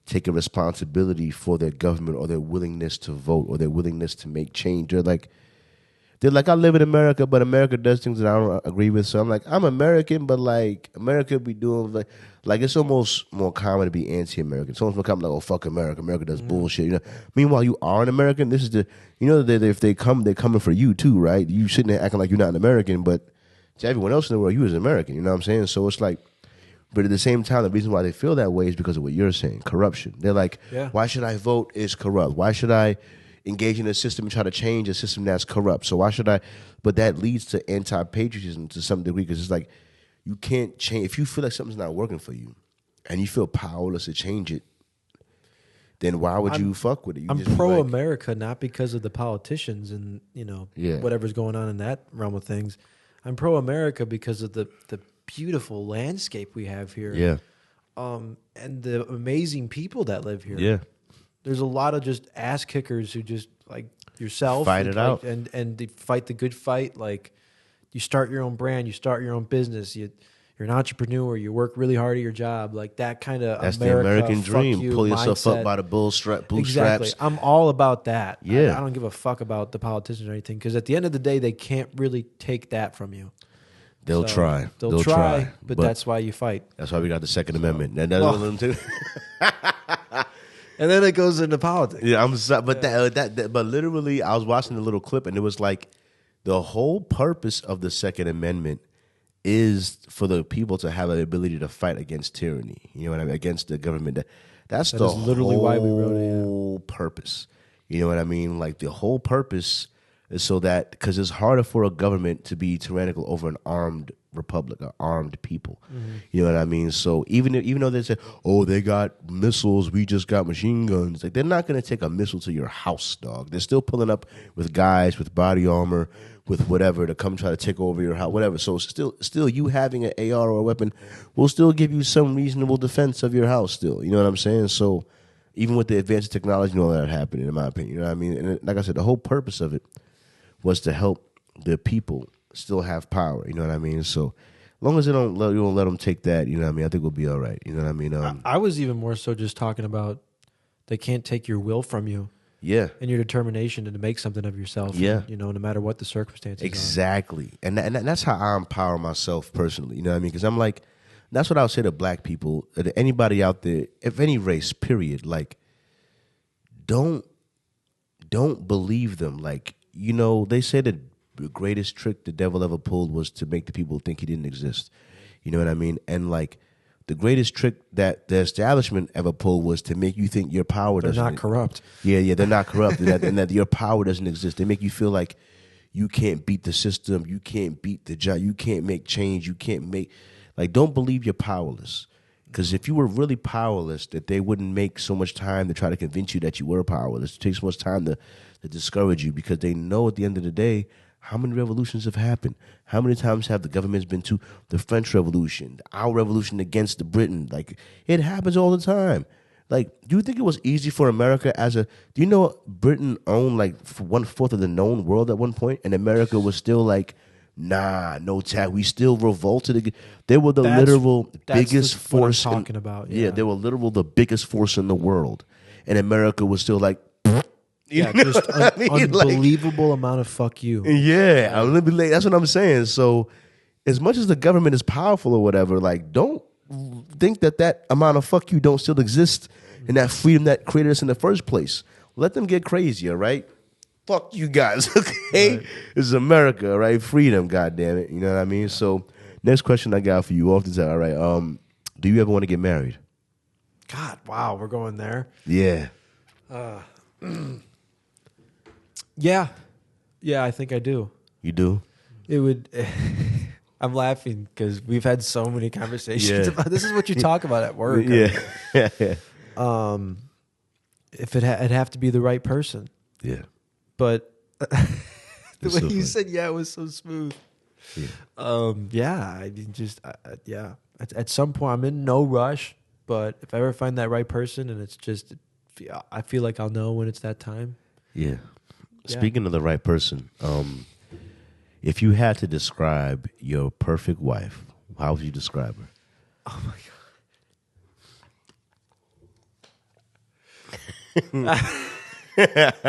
Speaker 1: taking responsibility for their government or their willingness to vote or their willingness to make change. They're like, I live in America, but America does things that I don't agree with. So I'm like, I'm American, but like America be doing like it's almost more common to be anti-American. It's almost more common like, oh fuck America, America does bullshit. You know. Meanwhile, you are an American. This is that if they come, they're coming for you too, right? You sitting there acting like you're not an American, but to everyone else in the world, you is an American. You know what I'm saying? So it's like, but at the same time, the reason why they feel that way is because of what you're saying, corruption. They're like, why should I vote? It's corrupt. Why should I engage in a system and try to change a system that's corrupt? So why should I? But that leads to anti-patriotism to some degree because it's like you can't change. If you feel like something's not working for you and you feel powerless to change it, then why would you fuck with it?
Speaker 2: I'm pro-America, not because of the politicians and whatever's going on in that realm of things. I'm pro-America because of the beautiful landscape we have here.
Speaker 1: Yeah.
Speaker 2: And the amazing people that live here.
Speaker 1: Yeah.
Speaker 2: There's a lot of just ass kickers who just like yourself
Speaker 1: fight it out
Speaker 2: and they fight the good fight. Like you start your own brand, you start your own business, you're an entrepreneur, you work really hard at your job, like that kind of
Speaker 1: that's the American dream. Pull yourself
Speaker 2: mindset.
Speaker 1: Up by the bootstraps.
Speaker 2: Exactly. I'm all about that.
Speaker 1: Yeah.
Speaker 2: I don't give a fuck about the politicians or anything because at the end of the day, they can't really take that from you.
Speaker 1: They'll try.
Speaker 2: They'll try, but that's why you fight.
Speaker 1: That's why we got the Second Amendment. And that's one of them too.
Speaker 2: And then it goes into politics.
Speaker 1: Yeah, I'm sorry, but but literally, I was watching a little clip, and it was like the whole purpose of the Second Amendment is for the people to have the ability to fight against tyranny. You know what I mean? Against the government. That is
Speaker 2: literally why we wrote it.
Speaker 1: Whole purpose. You know what I mean? Like the whole purpose is so that because it's harder for a government to be tyrannical over an armed republic, or armed people. Mm-hmm. You know what I mean? So even though they say, oh, they got missiles, we just got machine guns, like they're not going to take a missile to your house, dog. They're still pulling up with guys with body armor, with whatever to come try to take over your house, whatever. So still you having an AR or a weapon will still give you some reasonable defense of your house still. You know what I'm saying? So even with the advanced technology and all that happening, in my opinion, you know what I mean? And like I said, the whole purpose of it was to help the people still have power, you know what I mean? So as long as you don't let them take that, you know what I mean, I think we'll be all right, you know what I mean?
Speaker 2: I was even more so just talking about they can't take your will from you.
Speaker 1: Yeah.
Speaker 2: And your determination to make something of yourself.
Speaker 1: Yeah.
Speaker 2: And, no matter what the circumstances
Speaker 1: exactly. Are. And that's how I empower myself personally, you know what I mean? Because I'm like, that's what I would say to black people, to anybody out there, if any race, period, like, don't believe them. Like, they say that the greatest trick the devil ever pulled was to make the people think he didn't exist. You know what I mean? And like the greatest trick that the establishment ever pulled was to make you think your power doesn't.
Speaker 2: They're not corrupt.
Speaker 1: Yeah, they're not corrupt. and that your power doesn't exist. They make you feel like you can't beat the system. You can't beat the job. You can't make change. You can't make, like, don't believe you're powerless. Because if you were really powerless, that they wouldn't make so much time to try to convince you that you were powerless. It takes so much time to discourage you because they know at the end of the day, how many revolutions have happened? How many times have the governments been to the French Revolution, our revolution against the Britain? Like, it happens all the time. Like, do you think it was easy for America do you know Britain owned like 1/4 of the known world at one point, and America was still like, nah, no tag. We still revolted. They were the biggest force.
Speaker 2: What I'm talking about.
Speaker 1: Yeah, they were literally the biggest force in the world, and America was still like.
Speaker 2: Just unbelievable amount of fuck you.
Speaker 1: Yeah, that's what I'm saying. So, as much as the government is powerful or whatever, like, don't think that amount of fuck you don't still exist and that freedom that created us in the first place. let them get crazier, right? Fuck you guys, okay? Right. This is America, right? Freedom, goddammit. You know what I mean? So, next question I got for you off the top. All right. Do you ever want to get married?
Speaker 2: God, wow, we're going there.
Speaker 1: Yeah.
Speaker 2: Yeah. Yeah, I think I do.
Speaker 1: You do?
Speaker 2: It would. I'm laughing because we've had so many conversations about this. Is what you talk about at work.
Speaker 1: Yeah.
Speaker 2: If it'd have to be the right person.
Speaker 1: Yeah.
Speaker 2: But the way
Speaker 1: so
Speaker 2: you
Speaker 1: funny.
Speaker 2: said, yeah, it was so smooth.
Speaker 1: Yeah.
Speaker 2: I mean, just, yeah. At some point, I'm in no rush, but if I ever find that right person and it's just, I feel like I'll know when it's that time.
Speaker 1: Yeah. Speaking of the right person, if you had to describe your perfect wife, how would you describe her?
Speaker 2: Oh, my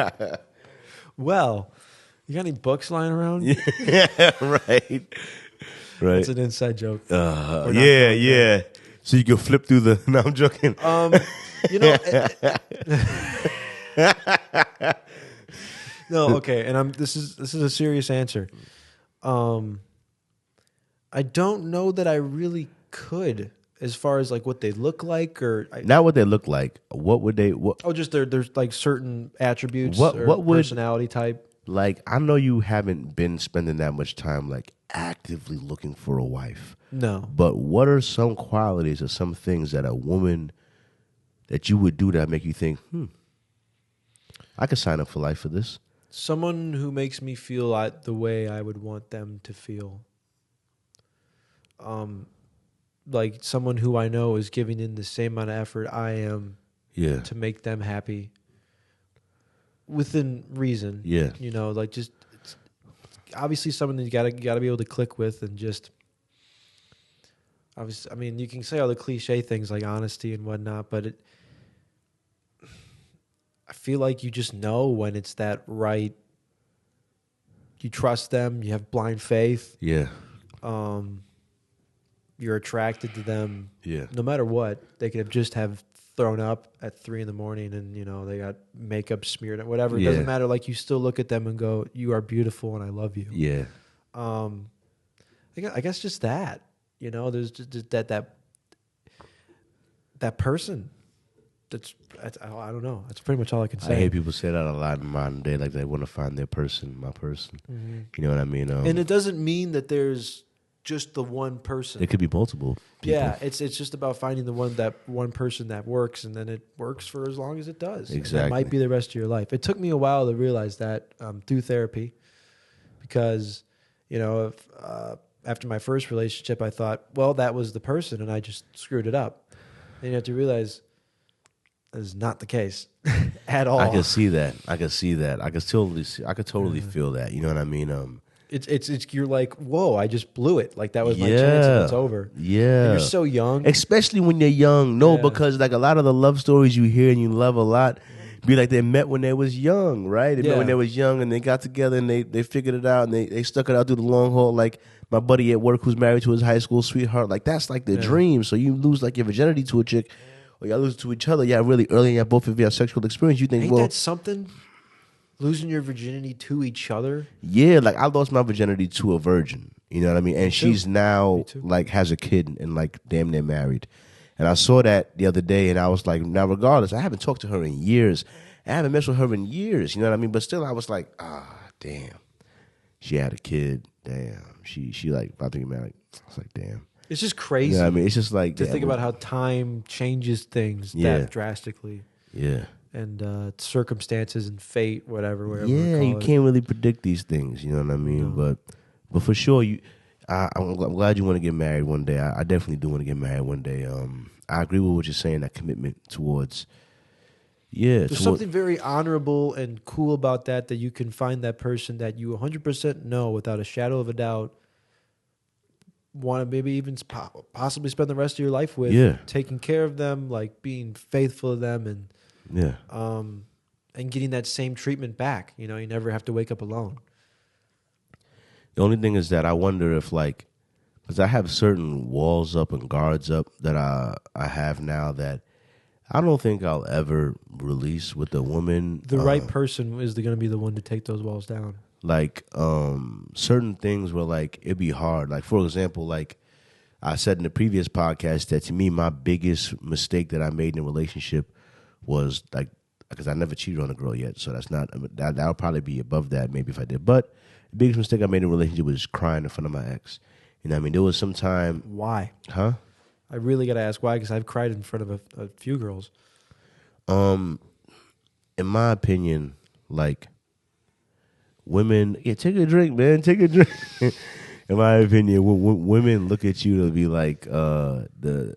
Speaker 2: God. Well, you got any books lying around?
Speaker 1: Yeah, right.
Speaker 2: That's an inside joke.
Speaker 1: Yeah. So you can flip through the. No, I'm joking.
Speaker 2: You know. No, okay, and this is a serious answer. I don't know that I really could, as far as like what they look like, or
Speaker 1: not what they look like. What would they? What?
Speaker 2: Oh, just there's like certain attributes.
Speaker 1: What would
Speaker 2: personality type?
Speaker 1: Like, I know you haven't been spending that much time like actively looking for a wife.
Speaker 2: No,
Speaker 1: but what are some qualities or some things that a woman that you would do that make you think, I could sign up for life for this?
Speaker 2: Someone who makes me feel the way I would want them to feel. Like someone who I know is giving in the same amount of effort I am to make them happy within reason.
Speaker 1: Yeah.
Speaker 2: You know, like just it's obviously someone that you gotta be able to click with, and just obviously, I mean, you can say all the cliche things like honesty and whatnot, but I feel like you just know when it's that right. You trust them. You have blind faith.
Speaker 1: Yeah.
Speaker 2: You're attracted to them.
Speaker 1: Yeah.
Speaker 2: No matter what, they could have thrown up at 3 a.m. and they got makeup smeared and whatever. It doesn't matter. Like, you still look at them and go, "You are beautiful, and I love you."
Speaker 1: Yeah.
Speaker 2: I guess just that. There's just that person. I don't know. That's pretty much all I can say.
Speaker 1: I hear people say that a lot in modern day, like they want to find their person, my person. Mm-hmm. You know what I mean?
Speaker 2: And it doesn't mean that there's just the one person.
Speaker 1: It could be multiple people.
Speaker 2: Yeah, it's just about finding that one person that works, and then it works for as long as it does.
Speaker 1: Exactly.
Speaker 2: It might be the rest of your life. It took me a while to realize that through therapy, because after my first relationship, I thought, well, that was the person, and I just screwed it up. And you have to realize that is not the case at all.
Speaker 1: I can see that. I could totally feel that. You know what I mean?
Speaker 2: It's you're like, whoa, I just blew it. Like, that was my chance, and it's over.
Speaker 1: Yeah.
Speaker 2: And you're so young.
Speaker 1: Especially when you're young. No, because like a lot of the love stories you hear and you love a lot be like they met when they was young, right? They met when they was young, and they got together and they figured it out, and they stuck it out through the long haul. Like my buddy at work who's married to his high school sweetheart. Like, that's like the dream. So you lose like your virginity to a chick, or y'all lose to each other. Yeah, really early in both of your sexual experience. You think,
Speaker 2: ain't that something? Losing your virginity to each other?
Speaker 1: Yeah, like I lost my virginity to a virgin. You know what I mean? And she's now like has a kid and like damn near married. And I saw that the other day, and I was like, now regardless, I haven't talked to her in years. I haven't messed with her in years. You know what I mean? But still, I was like, damn. She had a kid. Damn. She like about to get married. I was like, damn.
Speaker 2: It's just crazy.
Speaker 1: You know what I mean? It's just like
Speaker 2: to think about how time changes things that drastically.
Speaker 1: Yeah.
Speaker 2: And circumstances and fate, whatever.
Speaker 1: Yeah, you can't really predict these things. You know what I mean? No. But for sure, I'm glad you want to get married one day. I definitely do want to get married one day. I agree with what you're saying. That commitment towards,
Speaker 2: there's something very honorable and cool about that you can find that person that you 100% know without a shadow of a doubt. Want to maybe even possibly spend the rest of your life with, taking care of them, like being faithful to them, and and getting that same treatment back. You never have to wake up alone.
Speaker 1: The only thing is that I wonder if, like, because I have certain walls up and guards up that I have now that I don't think I'll ever release with a woman.
Speaker 2: The right person is going to be the one to take those walls down.
Speaker 1: Like certain things where like it'd be hard. Like for example, like I said in the previous podcast that to me my biggest mistake that I made in a relationship was like because I never cheated on a girl yet, so that'll probably be above that maybe if I did. But the biggest mistake I made in a relationship was crying in front of my ex. You know what I mean? There was some time.
Speaker 2: Why?
Speaker 1: Huh?
Speaker 2: I really got to ask why, because I've cried in front of a few girls.
Speaker 1: In my opinion, like women, take a drink, man, take a drink. In my opinion, when women look at you to be like the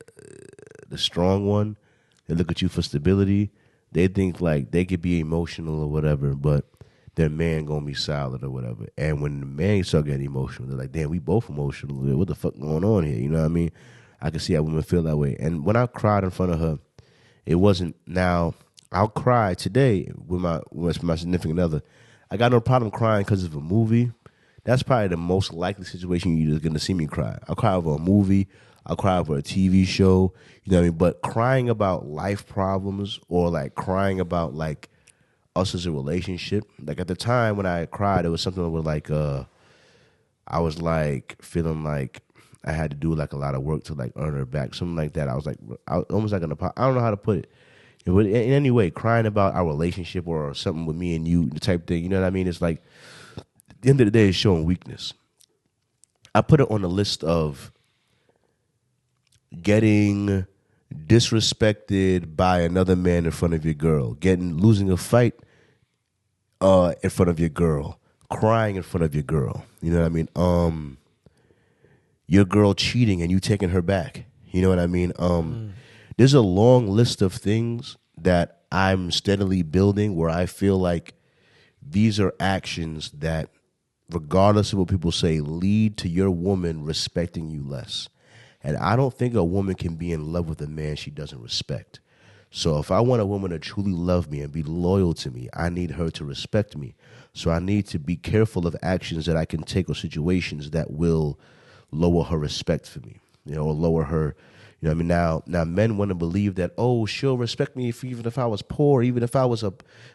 Speaker 1: strong one, they look at you for stability. They think like they could be emotional or whatever, but their man gonna be solid or whatever. And when the man start getting emotional, they're like, damn, we both emotional. What the fuck going on here? You know what I mean? I can see how women feel that way. And when I cried in front of her, it wasn't now. I'll cry today with my significant other. I got no problem crying because of a movie. That's probably the most likely situation you're going to see me cry. I'll cry over a movie. I'll cry over a TV show. You know what I mean? But crying about life problems or like crying about like us as a relationship. Like at the time when I cried, it was something where like I was like feeling like I had to do like a lot of work to like earn her back, something like that. I was like, almost like I don't know how to put it. But in any way, crying about our relationship or something with me and you, the type thing, you know what I mean? It's like, at the end of the day, it's showing weakness. I put it on the list of getting disrespected by another man in front of your girl, losing a fight in front of your girl, crying in front of your girl. You know what I mean? Your girl cheating and you taking her back. You know what I mean? There's a long list of things that I'm steadily building where I feel like these are actions that, regardless of what people say, lead to your woman respecting you less. And I don't think a woman can be in love with a man she doesn't respect. So if I want a woman to truly love me and be loyal to me, I need her to respect me. So I need to be careful of actions that I can take or situations that will lower her respect for me, or lower her. You know what I mean? Now men want to believe that, oh, she'll respect me even if I was poor, even if I was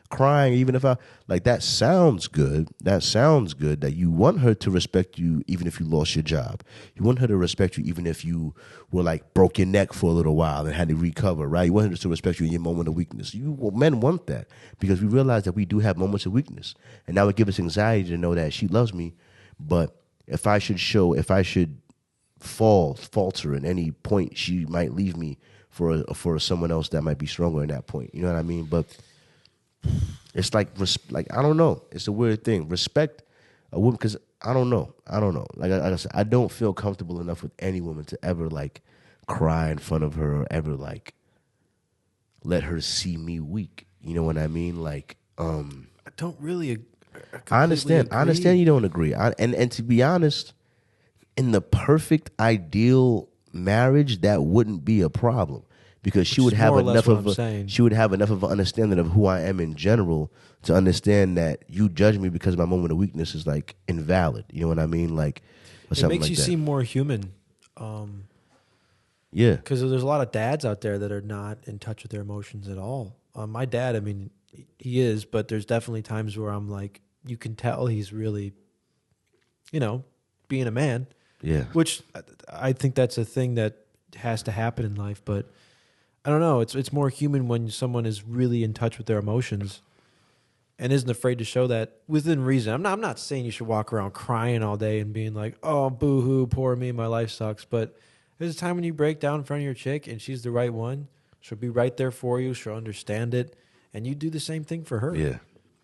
Speaker 1: crying, even if that sounds good. That sounds good that you want her to respect you even if you lost your job. You want her to respect you even if you were like broke your neck for a little while and had to recover, right? You want her to respect you in your moment of weakness. Men want that because we realize that we do have moments of weakness. And that would give us anxiety to know that she loves me, but if I should falter at any point, she might leave me for someone else that might be stronger in that point. You know what I mean? But it's like I don't know. It's a weird thing. Respect a woman because I don't know. Like I said, I don't feel comfortable enough with any woman to ever like cry in front of her or ever like let her see me weak. You know what I mean? Like
Speaker 2: I don't really.
Speaker 1: I understand.
Speaker 2: Agree.
Speaker 1: I understand you don't agree. And to be honest, in the perfect ideal marriage, that wouldn't be a problem because she would have enough of an understanding of who I am in general to understand that you judge me because my moment of weakness is like invalid. You know what I mean? Like or something like that. It makes you
Speaker 2: seem more human.
Speaker 1: Yeah,
Speaker 2: because there's a lot of dads out there that are not in touch with their emotions at all. My dad, I mean, he is, but there's definitely times where I'm like, you can tell he's really, being a man.
Speaker 1: Yeah.
Speaker 2: Which I think that's a thing that has to happen in life, but I don't know. It's more human when someone is really in touch with their emotions and isn't afraid to show that within reason. I'm not saying you should walk around crying all day and being like, oh, boo-hoo, poor me, my life sucks. But there's a time when you break down in front of your chick and she's the right one. She'll be right there for you. She'll understand it. And you do the same thing for her.
Speaker 1: Yeah.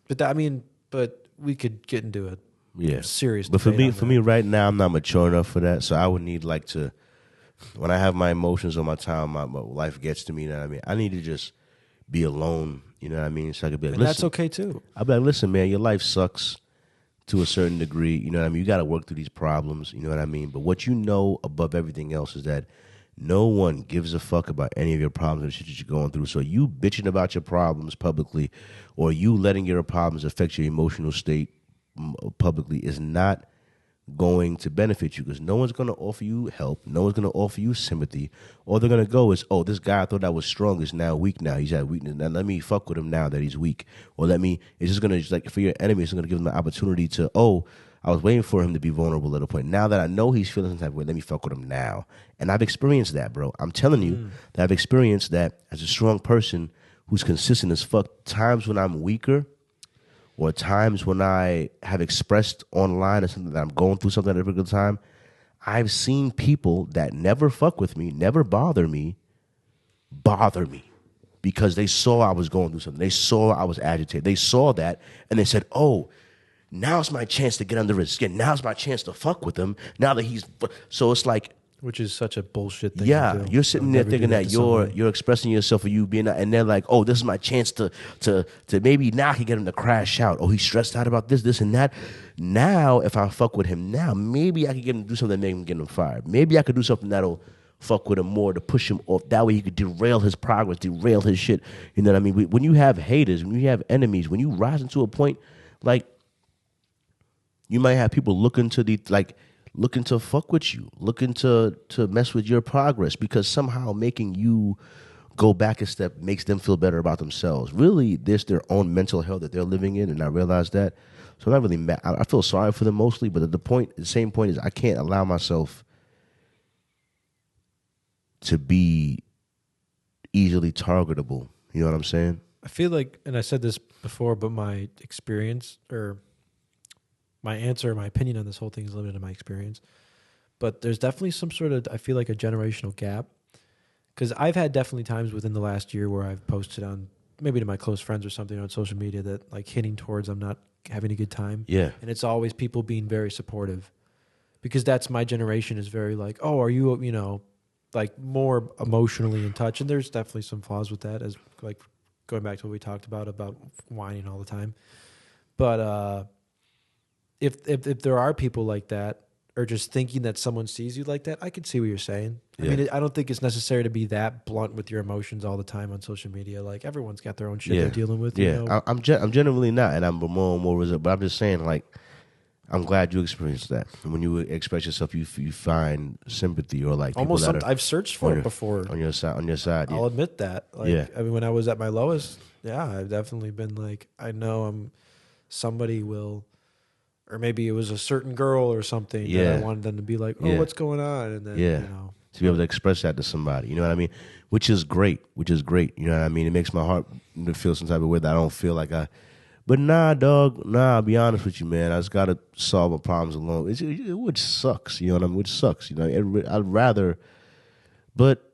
Speaker 2: But we could get into it.
Speaker 1: Yeah,
Speaker 2: serious.
Speaker 1: But for me right now, I'm not mature enough for that. So I would need like to, when I have my emotions or my time, my life gets to me. You know what I mean? I need to just be alone. You know what I mean? So I could be like,
Speaker 2: and that's okay too.
Speaker 1: I'll be like, listen, man, your life sucks to a certain degree. You know what I mean? You got to work through these problems. You know what I mean? But what you know above everything else is that no one gives a fuck about any of your problems and shit that you're going through. So you bitching about your problems publicly, or you letting your problems affect your emotional state publicly is not going to benefit you, because no one's going to offer you help. No one's going to offer you sympathy. All they're going to go is, oh, this guy I thought I was strong is now weak now. He's had weakness. Now let me fuck with him now that he's weak. Or it's just going to, like, for your enemy, it's going to give them the opportunity to, oh, I was waiting for him to be vulnerable at a point. Now that I know he's feeling some type of way, let me fuck with him now. And I've experienced that, bro. I'm telling you that I've experienced that as a strong person who's consistent as fuck. Times when I'm weaker, or times when I have expressed online or something that I'm going through something at a particular time, I've seen people that never fuck with me, never bother me because they saw I was going through something. They saw I was agitated. They saw that, and they said, oh, now's my chance to get under his skin. Now's my chance to fuck with him. Now that he's... So it's like...
Speaker 2: Which is such a bullshit thing
Speaker 1: Yeah,
Speaker 2: to do.
Speaker 1: you're sitting there thinking that you're expressing yourself, or you being, and they're like, oh, this is my chance to maybe now I can get him to crash out. Oh, he's stressed out about this and that. Now, if I fuck with him now, maybe I can get him to do something that make him get him fired. Maybe I could do something that'll fuck with him more to push him off. That way he could derail his progress, derail his shit. You know what I mean? When you have haters, when you have enemies, when you rise into a point, like, you might have people looking to fuck with you, looking to mess with your progress, because somehow making you go back a step makes them feel better about themselves. Really, there's their own mental hell that they're living in, and I realize that. So I'm not really mad. I feel sorry for them mostly, but the same point is I can't allow myself to be easily targetable. You know what I'm saying?
Speaker 2: I feel like, and I said this before, but my experience, or my answer, my opinion on this whole thing is limited to my experience. But there's definitely some sort of, I feel like, a generational gap. Because I've had definitely times within the last year where I've posted on, maybe to my close friends or something on social media, that like hinting towards I'm not having a good time.
Speaker 1: Yeah.
Speaker 2: And it's always people being very supportive. Because that's my generation is very like, oh, are you, you know, like more emotionally in touch. And there's definitely some flaws with that, as like going back to what we talked about whining all the time. But if there are people like that, or just thinking that someone sees you like that, I can see what you're saying. Yeah. I mean, I don't think it's necessary to be that blunt with your emotions all the time on social media. Like, everyone's got their own shit they're dealing with.
Speaker 1: Yeah,
Speaker 2: you know?
Speaker 1: I'm generally not, and I'm more and more reserved. But I'm just saying, like, I'm glad you experienced that. And when you express yourself, you find sympathy, or like
Speaker 2: almost I've searched for it before
Speaker 1: on your side.
Speaker 2: I'll admit that. Like, I mean, when I was at my lowest, I've definitely been like, I know somebody will. Or maybe it was a certain girl or something that I wanted them to be like, oh, what's going on? And then, you know.
Speaker 1: To be able to express that to somebody, you know what I mean? Which is great, you know what I mean? It makes my heart feel some type of way that I don't feel like but nah, dog, I'll be honest with you, man. I just got to solve my problems alone, which sucks, you know what I mean? Which sucks, you know? I'd rather, but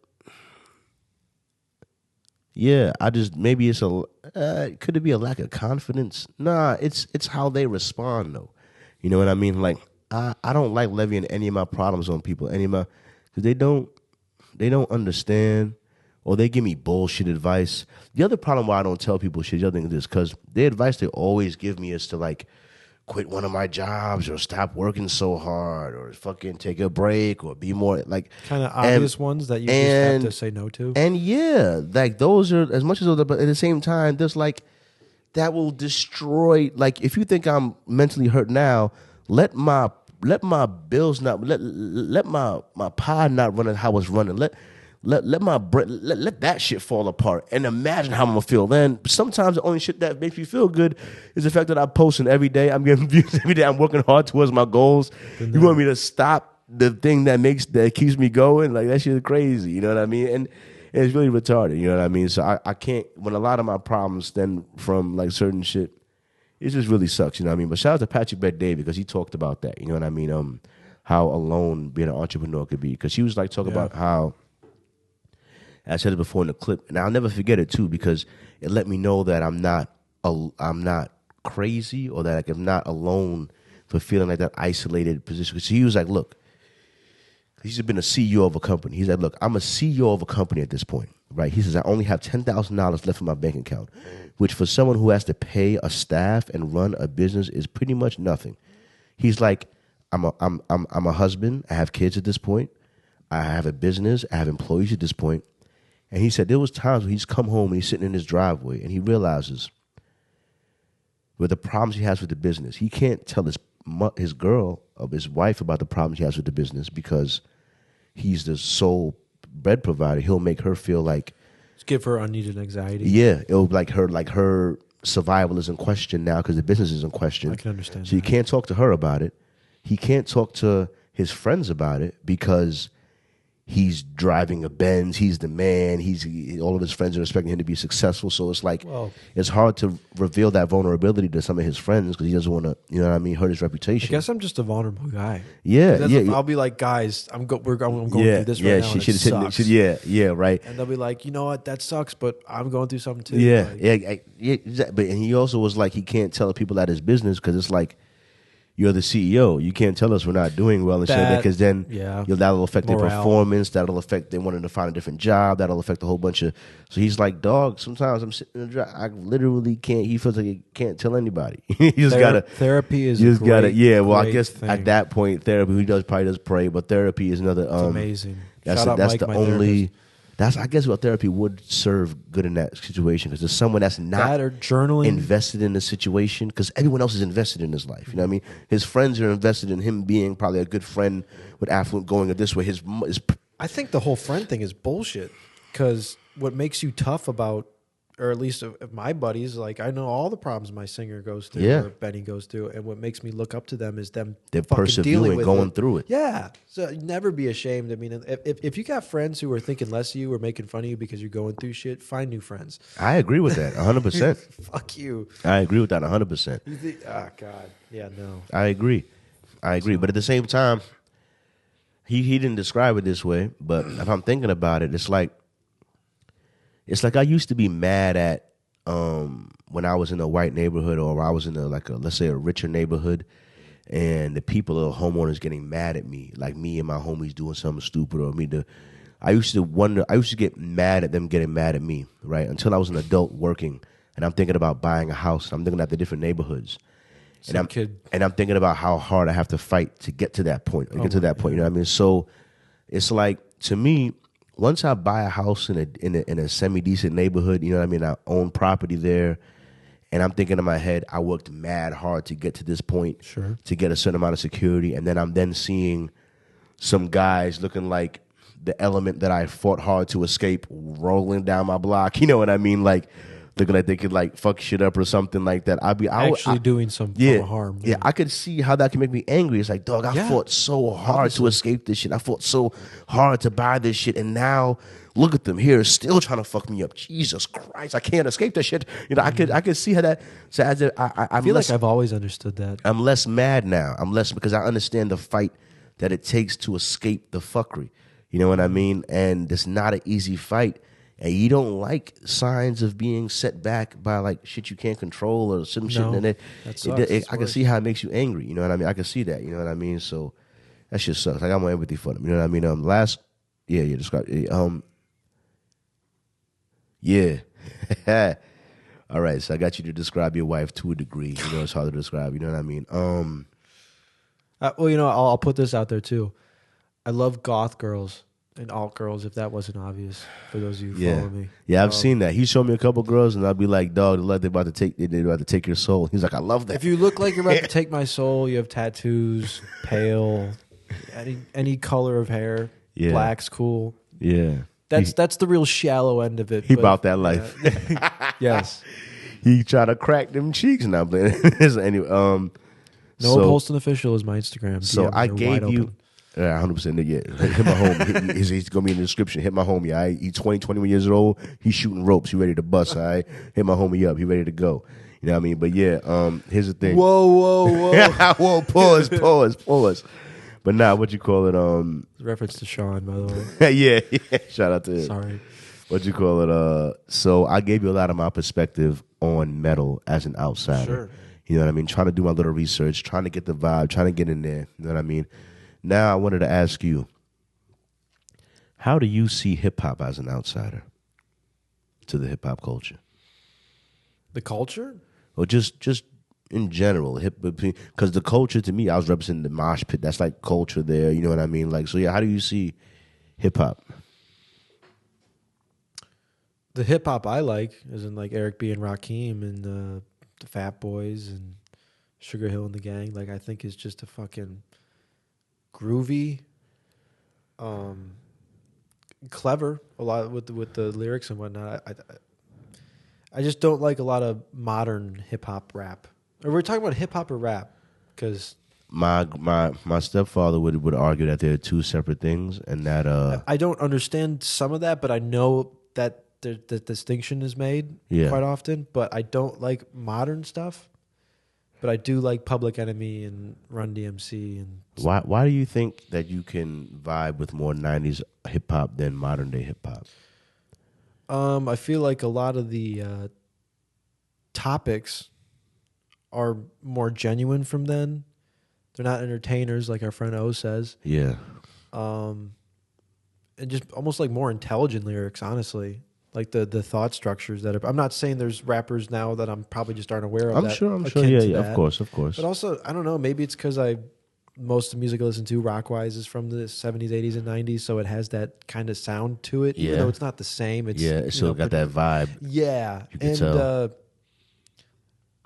Speaker 1: yeah, maybe it's could it be a lack of confidence? Nah, it's how they respond, though. You know what I mean? Like, I don't like levying any of my problems on people, because they don't understand, or they give me bullshit advice. The other problem why I don't tell people shit, the other thing is this, because the advice they always give me is to, like, quit one of my jobs, or stop working so hard, or fucking take a break, or be more, like,
Speaker 2: kind of obvious ones that you just have to say no to.
Speaker 1: And yeah, like, those are as much as those, but at the same time, there's like, that will destroy. Like, if you think I'm mentally hurt now, let my bills not let my pod not run how it's running. Let that shit fall apart, and imagine how I'm gonna feel then. Sometimes the only shit that makes me feel good is the fact that I'm posting every day. I'm getting views every day. I'm working hard towards my goals. You want me to stop the thing that keeps me going? Like, that shit is crazy. You know what I mean? And it's really retarded. You know what I mean? So I can't. When a lot of my problems stem from like certain shit, it just really sucks. You know what I mean? But shout out to Patrick Bet-David, because he talked about that. You know what I mean? How alone being an entrepreneur could be. Because she was like talking about how, I said it before in the clip, and I'll never forget it too, because it let me know that I'm not crazy, or that, like, I'm not alone for feeling like that isolated position. Because he was like, look, he's been a CEO of a company. He's like, look, I'm a CEO of a company at this point, right? He says, I only have $10,000 left in my bank account, which for someone who has to pay a staff and run a business is pretty much nothing. He's like, I'm a husband. I have kids at this point. I have a business. I have employees at this point. And he said there was times when he's come home and he's sitting in his driveway and he realizes with the problems he has with the business, he can't tell his girl, of his wife, about the problems he has with the business because he's the sole bread provider. He'll make her feel like,
Speaker 2: Just give her unneeded anxiety.
Speaker 1: yeah, it'll like her survival is in question now because the business is in question.
Speaker 2: I can understand.
Speaker 1: So you can't talk to her about it. He can't talk to his friends about it because he's driving a Benz. He's the man. All of his friends are expecting him to be successful. So it's like it's hard to reveal that vulnerability to some of his friends because he doesn't want to, you know what I mean, hurt his reputation.
Speaker 2: I guess I'm just a vulnerable guy.
Speaker 1: Yeah.
Speaker 2: I'll be like, guys, I'm going through this right now. And it sucks.
Speaker 1: Yeah, right.
Speaker 2: And they'll be like, you know what, that sucks, but I'm going through something too.
Speaker 1: Yeah, But and he also was like, he can't tell people at his business because it's like, you're the CEO. You can't tell us we're not doing well and shit because then that'll affect their performance. That'll affect them wanting to find a different job. That'll affect a whole bunch of. So he's like, dog. Sometimes I'm sitting in the drive. I literally can't. He feels like he can't tell anybody. You just gotta.
Speaker 2: Therapy is.
Speaker 1: You just gotta. Yeah. Well, I guess
Speaker 2: thing.
Speaker 1: at that point, therapy. He probably does pray, but therapy is another.
Speaker 2: It's amazing.
Speaker 1: That's the only. Therapist. That's, I guess, what therapy would serve good in that situation because there's someone that's not
Speaker 2: or journaling
Speaker 1: invested in the situation because everyone else is invested in his life. You know what I mean? His friends are invested in him being probably a good friend with affluent going this way.
Speaker 2: I think the whole friend thing is bullshit because what makes you tough about, or at least of my buddies, like I know all the problems my singer goes through or Benny goes through, and what makes me look up to them is them
Speaker 1: they're persevering, going through it.
Speaker 2: Yeah, so never be ashamed. I mean, if you got friends who are thinking less of you or making fun of you because you're going through shit, find new friends.
Speaker 1: I agree with that 100%.
Speaker 2: Fuck you.
Speaker 1: I agree with that 100%.
Speaker 2: Oh God, yeah, no.
Speaker 1: I agree, but at the same time, he didn't describe it this way. But if I'm thinking about it, it's like I used to be mad at when I was in a white neighborhood or I was in let's say a richer neighborhood and the people or homeowners getting mad at me, like me and my homies doing something stupid I used to get mad at them getting mad at me, right? Until I was an adult working and I'm thinking about buying a house. I'm thinking about the different neighborhoods. And I'm thinking about how hard I have to fight to get to that point. You know what I mean? So it's like, to me, once I buy a house in a semi-decent neighborhood, you know what I mean, I own property there, and I'm thinking in my head, I worked mad hard to get to this point, to get a certain amount of security, and then I'm then seeing some guys looking like the element that I fought hard to escape rolling down my block, you know what I mean, like looking like they could like fuck shit up or something like that. I'd be
Speaker 2: doing some form of harm.
Speaker 1: Yeah, I could see how that can make me angry. It's like, dog, I fought so hard to escape this shit. I fought so hard to buy this shit, and now look at them here, still trying to fuck me up. Jesus Christ, I can't escape that shit. You know, I could see how that. So I
Speaker 2: feel like I've always understood that.
Speaker 1: I'm less mad now. I'm less because I understand the fight that it takes to escape the fuckery. You know what I mean? And it's not an easy fight. And you don't like signs of being set back by like shit you can't control or some shit. And I can see how it makes you angry. You know what I mean? I can see that. You know what I mean? So that shit sucks. I got more empathy for them. You know what I mean? Describe it. Yeah. All right. So I got you to describe your wife to a degree. You know, it's hard to describe. You know what I mean?
Speaker 2: Well, you know, I'll put this out there too. I love goth girls and alt girls, if that wasn't obvious for those of you who follow me.
Speaker 1: Yeah, I've seen that. He showed me a couple girls, and I'll be like, dog, they're about to take your soul. He's like, I love that.
Speaker 2: If you look like you're about to take my soul, you have tattoos, pale, any color of hair, black's cool.
Speaker 1: Yeah.
Speaker 2: That's the real shallow end of it.
Speaker 1: He about that life.
Speaker 2: Yes.
Speaker 1: He try to crack them cheeks now. Anyway,
Speaker 2: Noah Polston Official is my Instagram.
Speaker 1: So I gave you... Yeah, 100%. Yeah, hit my homie. He's gonna be in the description. Hit my homie. All right, he's 21 years old. He's shooting ropes. He ready to bust. All right, hit my homie up. He ready to go. You know what I mean? But yeah, here's the thing.
Speaker 2: Whoa.
Speaker 1: Whoa, pause. But nah, what you call it?
Speaker 2: Reference to Sean, by the way.
Speaker 1: yeah. Shout out to him.
Speaker 2: Sorry.
Speaker 1: What you call it? So I gave you a lot of my perspective on metal as an outsider.
Speaker 2: Sure.
Speaker 1: You know what I mean? Trying to do my little research, trying to get the vibe, trying to get in there. You know what I mean? Now I wanted to ask you, how do you see hip-hop as an outsider to the hip-hop culture?
Speaker 2: The culture?
Speaker 1: Or just in general, because the culture to me, I was representing the mosh pit. That's like culture there, you know what I mean? Like, so yeah, how do you see hip-hop?
Speaker 2: The hip-hop I like is in like Eric B. and Rakim and the Fat Boys and Sugar Hill and the Gang, like I think is just a fucking groovy, clever a lot with the lyrics and whatnot. I just don't like a lot of modern hip hop rap. Or we're talking about hip hop or rap because
Speaker 1: my stepfather would argue that they're two separate things, and that
Speaker 2: I don't understand some of that, but I know that the distinction is made quite often. But I don't like modern stuff. But I do like Public Enemy and Run DMC. And
Speaker 1: why do you think that you can vibe with more 90s hip hop than modern day hip hop?
Speaker 2: I feel like a lot of the topics are more genuine from then. They're not entertainers like our friend O says.
Speaker 1: Yeah.
Speaker 2: And just almost like more intelligent lyrics, honestly. Like the thought structures that are. I'm not saying there's rappers now that I'm probably just aren't aware of.
Speaker 1: I'm sure. Yeah, of course.
Speaker 2: But also, I don't know. Maybe it's because most of the music I listen to, rock-wise, is from the 70s, 80s, and 90s, so it has that kind of sound to it, even though it's not the same. It's
Speaker 1: still got that vibe.
Speaker 2: Yeah,
Speaker 1: you can tell.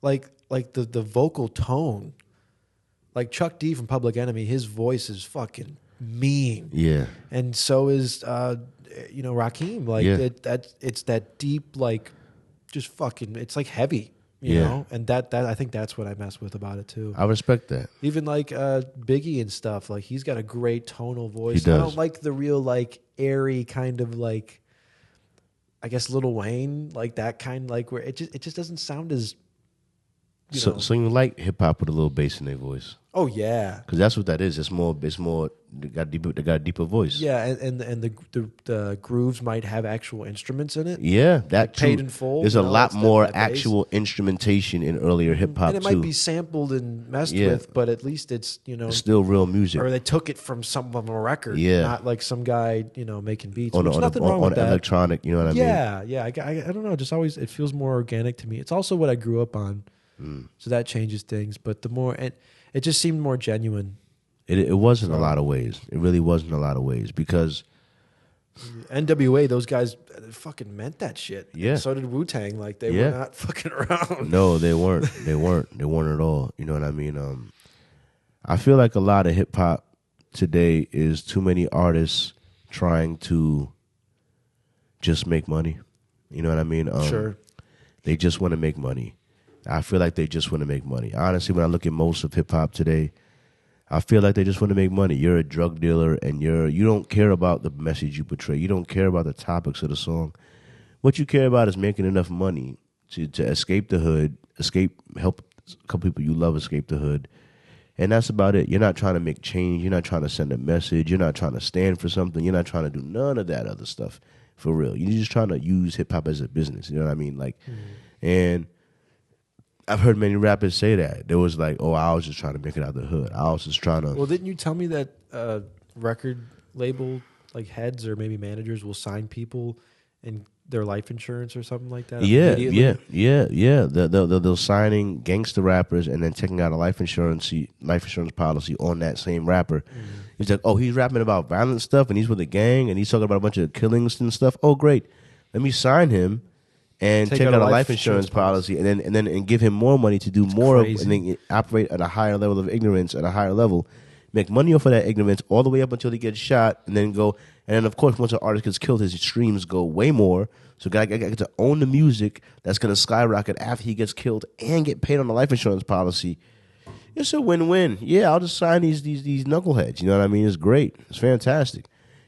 Speaker 2: Like the vocal tone, like Chuck D from Public Enemy, his voice is fucking mean.
Speaker 1: Yeah,
Speaker 2: and so is Rakim. Like it's that deep, like just fucking. It's like heavy. You know, and that I think that's what I mess with about it too.
Speaker 1: I respect that.
Speaker 2: Even like Biggie and stuff, like he's got a great tonal voice.
Speaker 1: He does.
Speaker 2: I don't like the real like airy kind of like, I guess Lil Wayne, like that kind, like where it just doesn't sound as.
Speaker 1: So you like hip hop with a little bass in their voice?
Speaker 2: Oh yeah,
Speaker 1: because that's what that is. It's more. They got a deeper voice.
Speaker 2: Yeah, and the grooves might have actual instruments in it.
Speaker 1: Yeah, that
Speaker 2: like
Speaker 1: too.
Speaker 2: Paid in full.
Speaker 1: There's a lot more actual instrumentation in earlier hip hop too.
Speaker 2: And it might be sampled and messed with, but at least it's
Speaker 1: it's still real music.
Speaker 2: Or they took it from some of a record.
Speaker 1: Yeah,
Speaker 2: not like some guy making beats.
Speaker 1: There's nothing wrong with that. Electronic, you know what I mean?
Speaker 2: Yeah. I don't know. Just always it feels more organic to me. It's also what I grew up on. So that changes things, but the more it just seemed more genuine.
Speaker 1: It was in a lot of ways. It really was in a lot of ways because
Speaker 2: NWA, those guys fucking meant that shit.
Speaker 1: Yeah.
Speaker 2: And so did Wu-Tang. Like they were not fucking around.
Speaker 1: No, they weren't. They weren't at all. You know what I mean? I feel like a lot of hip hop today is too many artists trying to just make money. You know what I mean?
Speaker 2: Sure.
Speaker 1: They just want to make money. I feel like they just want to make money. Honestly, when I look at most of hip-hop today, I feel like they just want to make money. You're a drug dealer, and you don't care about the message you portray. You don't care about the topics of the song. What you care about is making enough money to escape the hood, help a couple people you love escape the hood, and that's about it. You're not trying to make change. You're not trying to send a message. You're not trying to stand for something. You're not trying to do none of that other stuff for real. You're just trying to use hip-hop as a business. You know what I mean? And I've heard many rappers say that. There was like, oh, I was just trying to make it out the hood. I was just trying to.
Speaker 2: Well, didn't you tell me that record label like heads or maybe managers will sign people and their life insurance or something like that?
Speaker 1: Yeah. They're signing gangster rappers and then taking out a life insurance policy on that same rapper. He's like, oh, he's rapping about violent stuff and he's with a gang and he's talking about a bunch of killings and stuff. Oh, great. Let me sign him. And take out a life insurance policy, and give him more money to do more, and then operate at a higher level of ignorance, at a higher level, make money off of that ignorance all the way up until he gets shot, and then of course once an artist gets killed, his streams go way more. So guy get to own the music that's gonna skyrocket after he gets killed and get paid on the life insurance policy. It's a win-win. Yeah, I'll just sign these knuckleheads. You know what I mean? It's great. It's fantastic.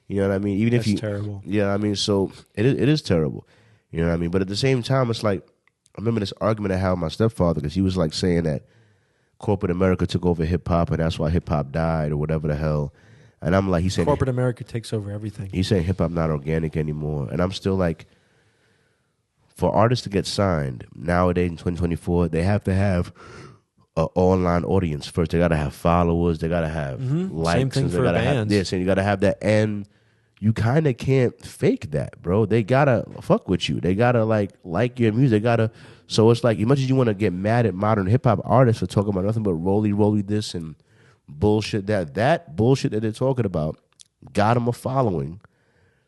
Speaker 1: You know what I mean? Even
Speaker 2: if terrible.
Speaker 1: Yeah, I mean, so it is terrible. You know what I mean? But at the same time, it's like, I remember this argument I had with my stepfather because he was like saying that corporate America took over hip-hop and that's why hip-hop died or whatever the hell. And I'm like, he's saying
Speaker 2: corporate America takes over everything.
Speaker 1: He's saying hip-hop not organic anymore. And I'm still like, for artists to get signed nowadays in 2024, they have to have an online audience first. They got to have followers. They got to have likes.
Speaker 2: Same thing for bands.
Speaker 1: And you got to have that. And you kind of can't fake that, bro. They gotta fuck with you. They gotta like your music. They gotta. So it's like, as much as you want to get mad at modern hip hop artists for talking about nothing but roly this and bullshit, that bullshit that they're talking about got them a following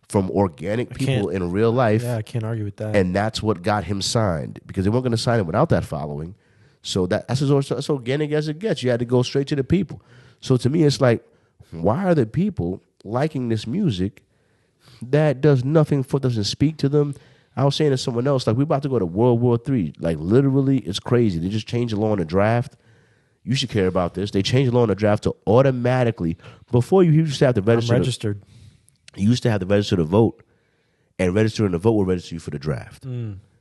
Speaker 1: from organic people in real life.
Speaker 2: Yeah, I can't argue with that.
Speaker 1: And that's what got him signed because they weren't going to sign him without that following. So that's as organic as it gets. You had to go straight to the people. So to me, it's like, why are the people liking this music that does nothing for, doesn't speak to them? I was saying to someone else, like, we're about to go to World War III. Like, literally, it's crazy. They just changed the law in the draft. You should care about this. They changed the law in the draft to automatically, before you used to have to register.
Speaker 2: I'm registered.
Speaker 1: You used to have to register to vote, and registering to vote will register you for the draft.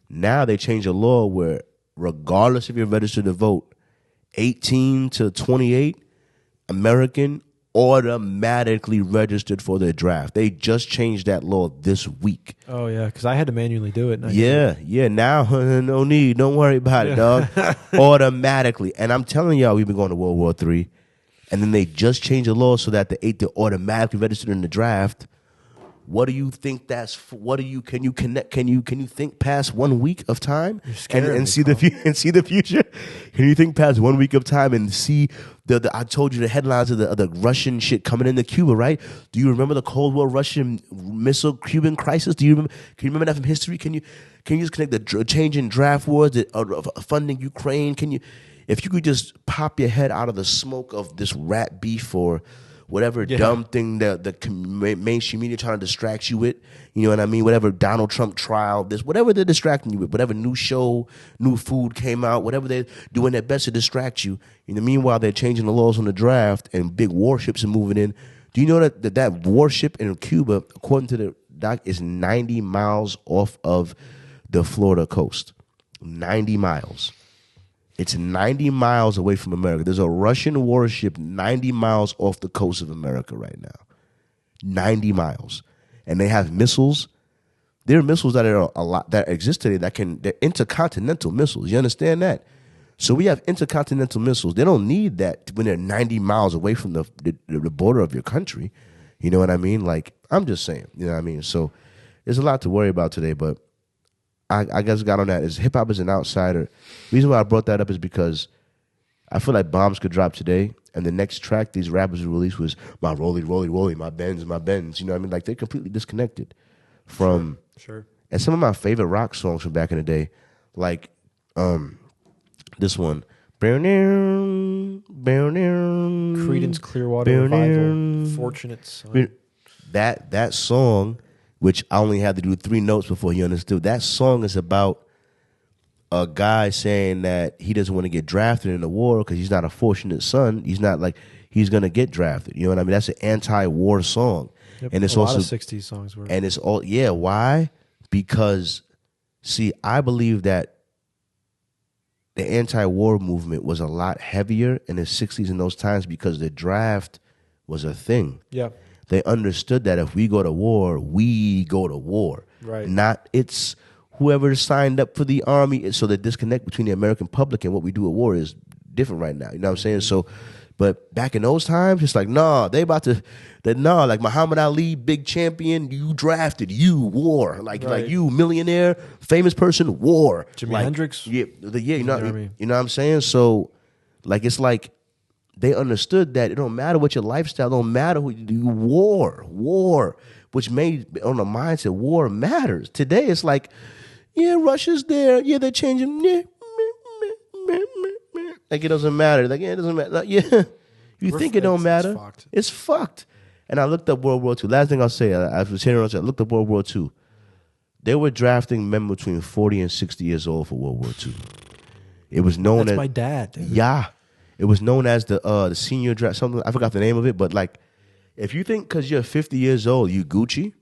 Speaker 1: Now they changed the law where, regardless if you're registered to vote, 18 to 28, American, automatically registered for the draft. They just changed that law this week.
Speaker 2: Oh, yeah, because I had to manually do it.
Speaker 1: Yeah. Now, no need. Don't worry about it, dog. Automatically. And I'm telling y'all, we've been going to World War III, and then they just changed the law so that the 8 to automatically registered in the draft. What do you think that's for? Can you connect? Can you think past 1 week of time and see the future? Can you think past 1 week of time and see the I told you the headlines of the Russian shit coming into Cuba, right? Do you remember the Cold War Russian missile Cuban crisis? Can you remember that from history? Can you just connect the change in draft wars, funding Ukraine? If you could just pop your head out of the smoke of this rat beef or whatever dumb thing that the mainstream media trying to distract you with, you know what I mean? Whatever Donald Trump trial, whatever they're distracting you with, whatever new show, new food came out, whatever they're doing their best to distract you. In the meanwhile, they're changing the laws on the draft and big warships are moving in. Do you know that warship in Cuba, according to the doc, is 90 miles off of the Florida coast? 90 miles. It's 90 miles away from America. There's a Russian warship 90 miles off the coast of America right now. 90 miles. And they have missiles. There are missiles that are a lot that exist today they're intercontinental missiles. You understand that? So we have intercontinental missiles. They don't need that when they're 90 miles away from the border of your country. You know what I mean? Like, I'm just saying. You know what I mean? So there's a lot to worry about today, but I guess got on that is hip hop is an outsider. The reason why I brought that up is because I feel like bombs could drop today, and the next track these rappers will release was my rolly, rolly, rolly, my Benz, my Benz. You know what I mean? Like, they're completely disconnected from.
Speaker 2: Sure.
Speaker 1: And some of my favorite rock songs from back in the day, like this one,
Speaker 2: Creedence Clearwater Revival, Fortunate Son.
Speaker 1: That song, which I only had to do 3 notes before he understood. That song is about a guy saying that he doesn't want to get drafted in the war because he's not a fortunate son. He's not like he's going to get drafted. You know what I mean? That's an anti-war song.
Speaker 2: Yep,
Speaker 1: and it's
Speaker 2: a
Speaker 1: also
Speaker 2: lot of 60s songs were.
Speaker 1: And it's all, why? Because, see, I believe that the anti-war movement was a lot heavier in the 60s in those times because the draft was a thing.
Speaker 2: Yeah.
Speaker 1: They understood that if we go to war, we go to war.
Speaker 2: Right.
Speaker 1: Not it's whoever signed up for the army. So the disconnect between the American public and what we do at war is different right now. You know what I'm saying? So, but back in those times, it's like, they about to, like Muhammad Ali, big champion, you drafted, you war. Like you, millionaire, famous person, war.
Speaker 2: Jimi Hendrix.
Speaker 1: You know what I'm saying? So, like, it's like, they understood that it don't matter what your lifestyle, don't matter who you do, war, which made on the mindset, war matters. Today it's like, Russia's there, they're changing, like it doesn't matter, like it doesn't matter, like, you think it don't matter, it's fucked. And I looked up World War II. Last thing I'll say, I was hearing, I looked up World War II. They were drafting men between 40 and 60 years old for World War II. It was known as
Speaker 2: my dad. Dude.
Speaker 1: Yeah. It was known as the senior draft, something, I forgot the name of it, but like, if you think because you're 50 years old, you Gucci,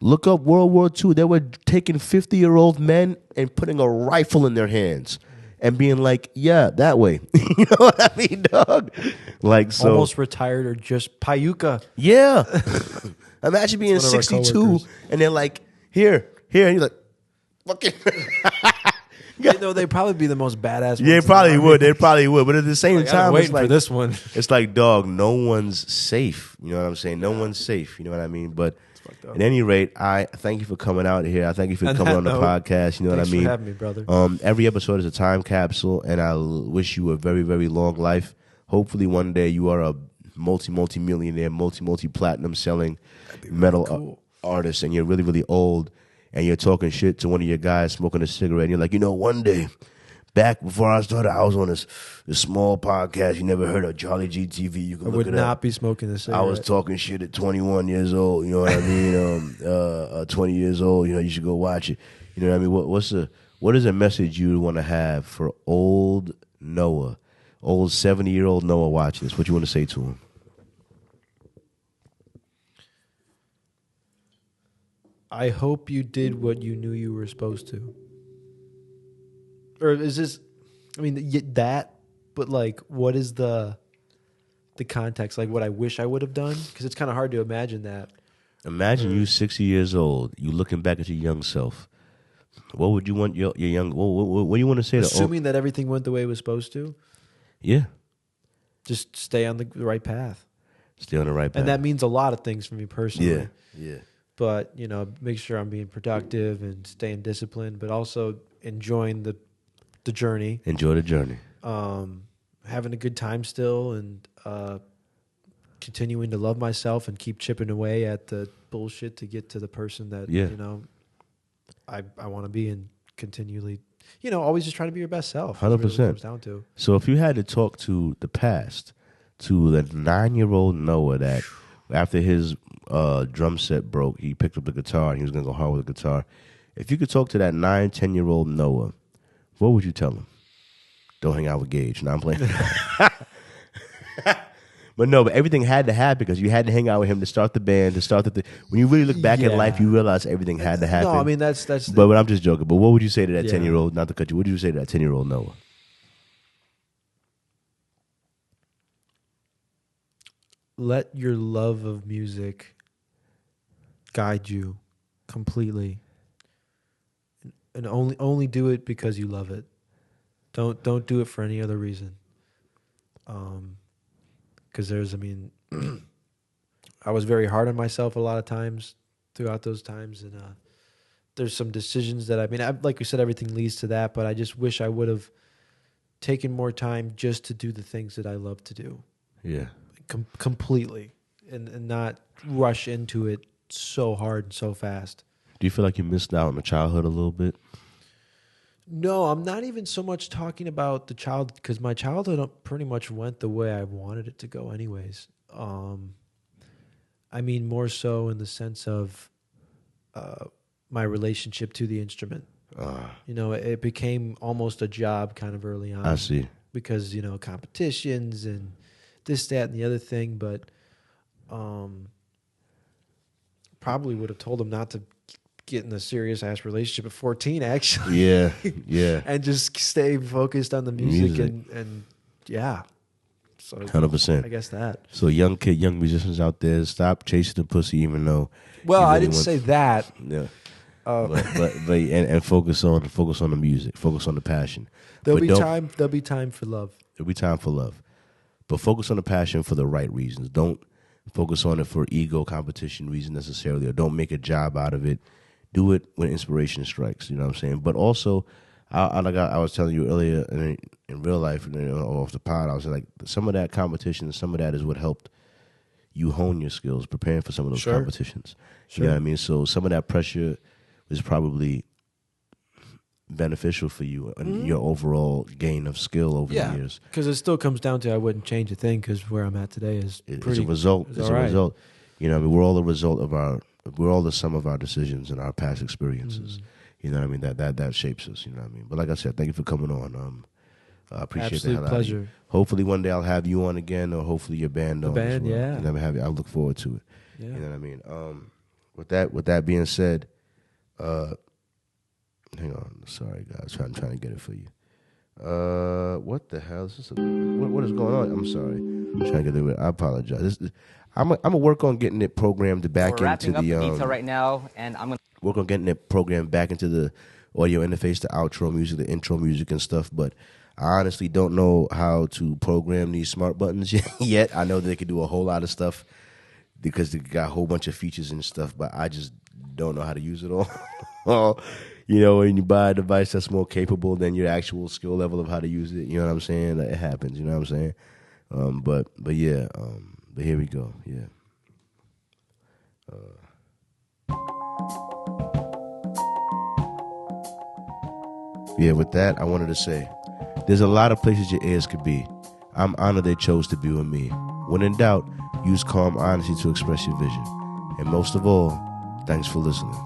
Speaker 1: look up World War II. They were taking 50-year-old men and putting a rifle in their hands and being like, that way. You know what I mean, dog? Like, so.
Speaker 2: Almost retired or just payuka.
Speaker 1: Yeah. Imagine being 62 and they're like, here. And you're like, fucking.
Speaker 2: They'd probably be the most badass.
Speaker 1: Yeah, they probably would. But at the same time,
Speaker 2: it's like for this one.
Speaker 1: It's like, dog, no one's safe. You know what I'm saying? No one's safe. You know what I mean? But at any rate, I thank you for coming out here. I thank you for coming on the podcast. You know what I mean?
Speaker 2: Thanks for having me, brother.
Speaker 1: Every episode is a time capsule, and I wish you a very, very long life. Hopefully, one day you are a multi-millionaire, multi-platinum selling metal artist, and you're really, really old. And you're talking shit to one of your guys smoking a cigarette, and you're like, one day, back before I started, I was on this small podcast. You never heard of CharlieGtv? You can
Speaker 2: I
Speaker 1: look
Speaker 2: would
Speaker 1: it
Speaker 2: not
Speaker 1: up.
Speaker 2: be smoking this cigarette.
Speaker 1: I was talking shit at 21 years old. You know what I mean? 20 years old. You know, you should go watch it. You know what I mean? What is a message you want to have for old Noah, old 70-year-old Noah watching this? What you want to say to him?
Speaker 2: I hope you did what you knew you were supposed to. Or is this, I mean, that, but like, what is the context? Like, what I wish I would have done? Because it's kind of hard to imagine that.
Speaker 1: Imagine you 60 years old, you looking back at your young self. What would you want your young, what do you want to say to
Speaker 2: Assuming that everything went the way it was supposed to?
Speaker 1: Yeah.
Speaker 2: Just stay on the right path.
Speaker 1: Stay on the right path.
Speaker 2: And that means a lot of things for me personally.
Speaker 1: Yeah.
Speaker 2: But, you know, make sure I'm being productive and staying disciplined, but also enjoying the journey.
Speaker 1: Enjoy the journey.
Speaker 2: Having a good time still, and continuing to love myself and keep chipping away at the bullshit to get to the person that, you know, I want to be, and continually, you know, always just trying to be your best self.
Speaker 1: 100%.
Speaker 2: Really comes down to.
Speaker 1: So if you had to talk to the past, to the 9-year-old Noah that after his drum set broke, he picked up the guitar and he was going to go hard with the guitar. If you could talk to that 9, 10-year-old Noah, what would you tell him? Don't hang out with Gage. No, I'm playing. But everything had to happen because you had to hang out with him to start the band, to start the when you really look back at life, you realize everything had to happen.
Speaker 2: No, I mean, that's.
Speaker 1: But I'm just joking. But what would you say to that 10-year-old? Not to cut you. What would you say to that 10-year-old Noah?
Speaker 2: Let your love of music guide you completely, and only do it because you love it. Don't do it for any other reason. Because I was very hard on myself a lot of times throughout those times, and there's some decisions that like you said, everything leads to that, but I just wish I would have taken more time just to do the things that I love to do.
Speaker 1: Yeah.
Speaker 2: Completely, and not rush into it so hard and so fast.
Speaker 1: Do you feel like you missed out on the childhood a little bit?
Speaker 2: No, I'm not even so much talking about the child, because my childhood pretty much went the way I wanted it to go anyways. I mean, more so in the sense of my relationship to the instrument. You know, it became almost a job kind of early on.
Speaker 1: I see.
Speaker 2: Because, you know, competitions and this, that, and the other thing, but probably would have told him not to get in a serious ass relationship at 14, actually.
Speaker 1: Yeah.
Speaker 2: And just stay focused on the music. And yeah. So
Speaker 1: 100%.
Speaker 2: I guess that.
Speaker 1: So young musicians out there, stop chasing the pussy, even though.
Speaker 2: Well, I didn't say that.
Speaker 1: Yeah. But focus on the music, focus on the passion.
Speaker 2: There'll be time for love.
Speaker 1: There'll be time for love. But focus on the passion for the right reasons. Don't focus on it for ego competition reasons necessarily, or don't make a job out of it. Do it when inspiration strikes. You know what I'm saying? But also, I was telling you earlier in real life, off the pod, I was like, some of that competition, some of that is what helped you hone your skills, preparing for some of those competitions. Sure. You know what I mean? So some of that pressure is probably beneficial for you and your overall gain of skill over the years.
Speaker 2: Because it still comes down to I wouldn't change a thing, because where I'm at today is
Speaker 1: it's a result. It's a result. You know what I mean? We're all a result of we're all the sum of our decisions and our past experiences. You know what I mean? That shapes us. You know what I mean? But like I said, thank you for coming on. I appreciate
Speaker 2: Absolute
Speaker 1: the hell
Speaker 2: pleasure.
Speaker 1: out of you. Hopefully one day I'll have you on again, or hopefully your band on.
Speaker 2: Band,
Speaker 1: as well.
Speaker 2: yeah.
Speaker 1: And I look forward to it.
Speaker 2: Yeah.
Speaker 1: You know what I mean? With that being said, hang on. Sorry, guys. I'm trying to get it for you. What the hell is this? What is going on? I'm sorry. I'm trying to get it. I apologize. I'm gonna work on getting it programmed back into the
Speaker 4: beta right now, and I'm gonna
Speaker 1: work on getting it programmed back into the audio interface, the outro music, the intro music, and stuff. But I honestly don't know how to program these smart buttons yet. I know that they could do a whole lot of stuff because they got a whole bunch of features and stuff, but I just don't know how to use it all. You know, when you buy a device that's more capable than your actual skill level of how to use it, you know what I'm saying? It happens, you know what I'm saying? But here we go, yeah. With that, I wanted to say, There's a lot of places your ears could be. I'm honored they chose to be with me. When in doubt, use calm honesty to express your vision. And most of all, thanks for listening.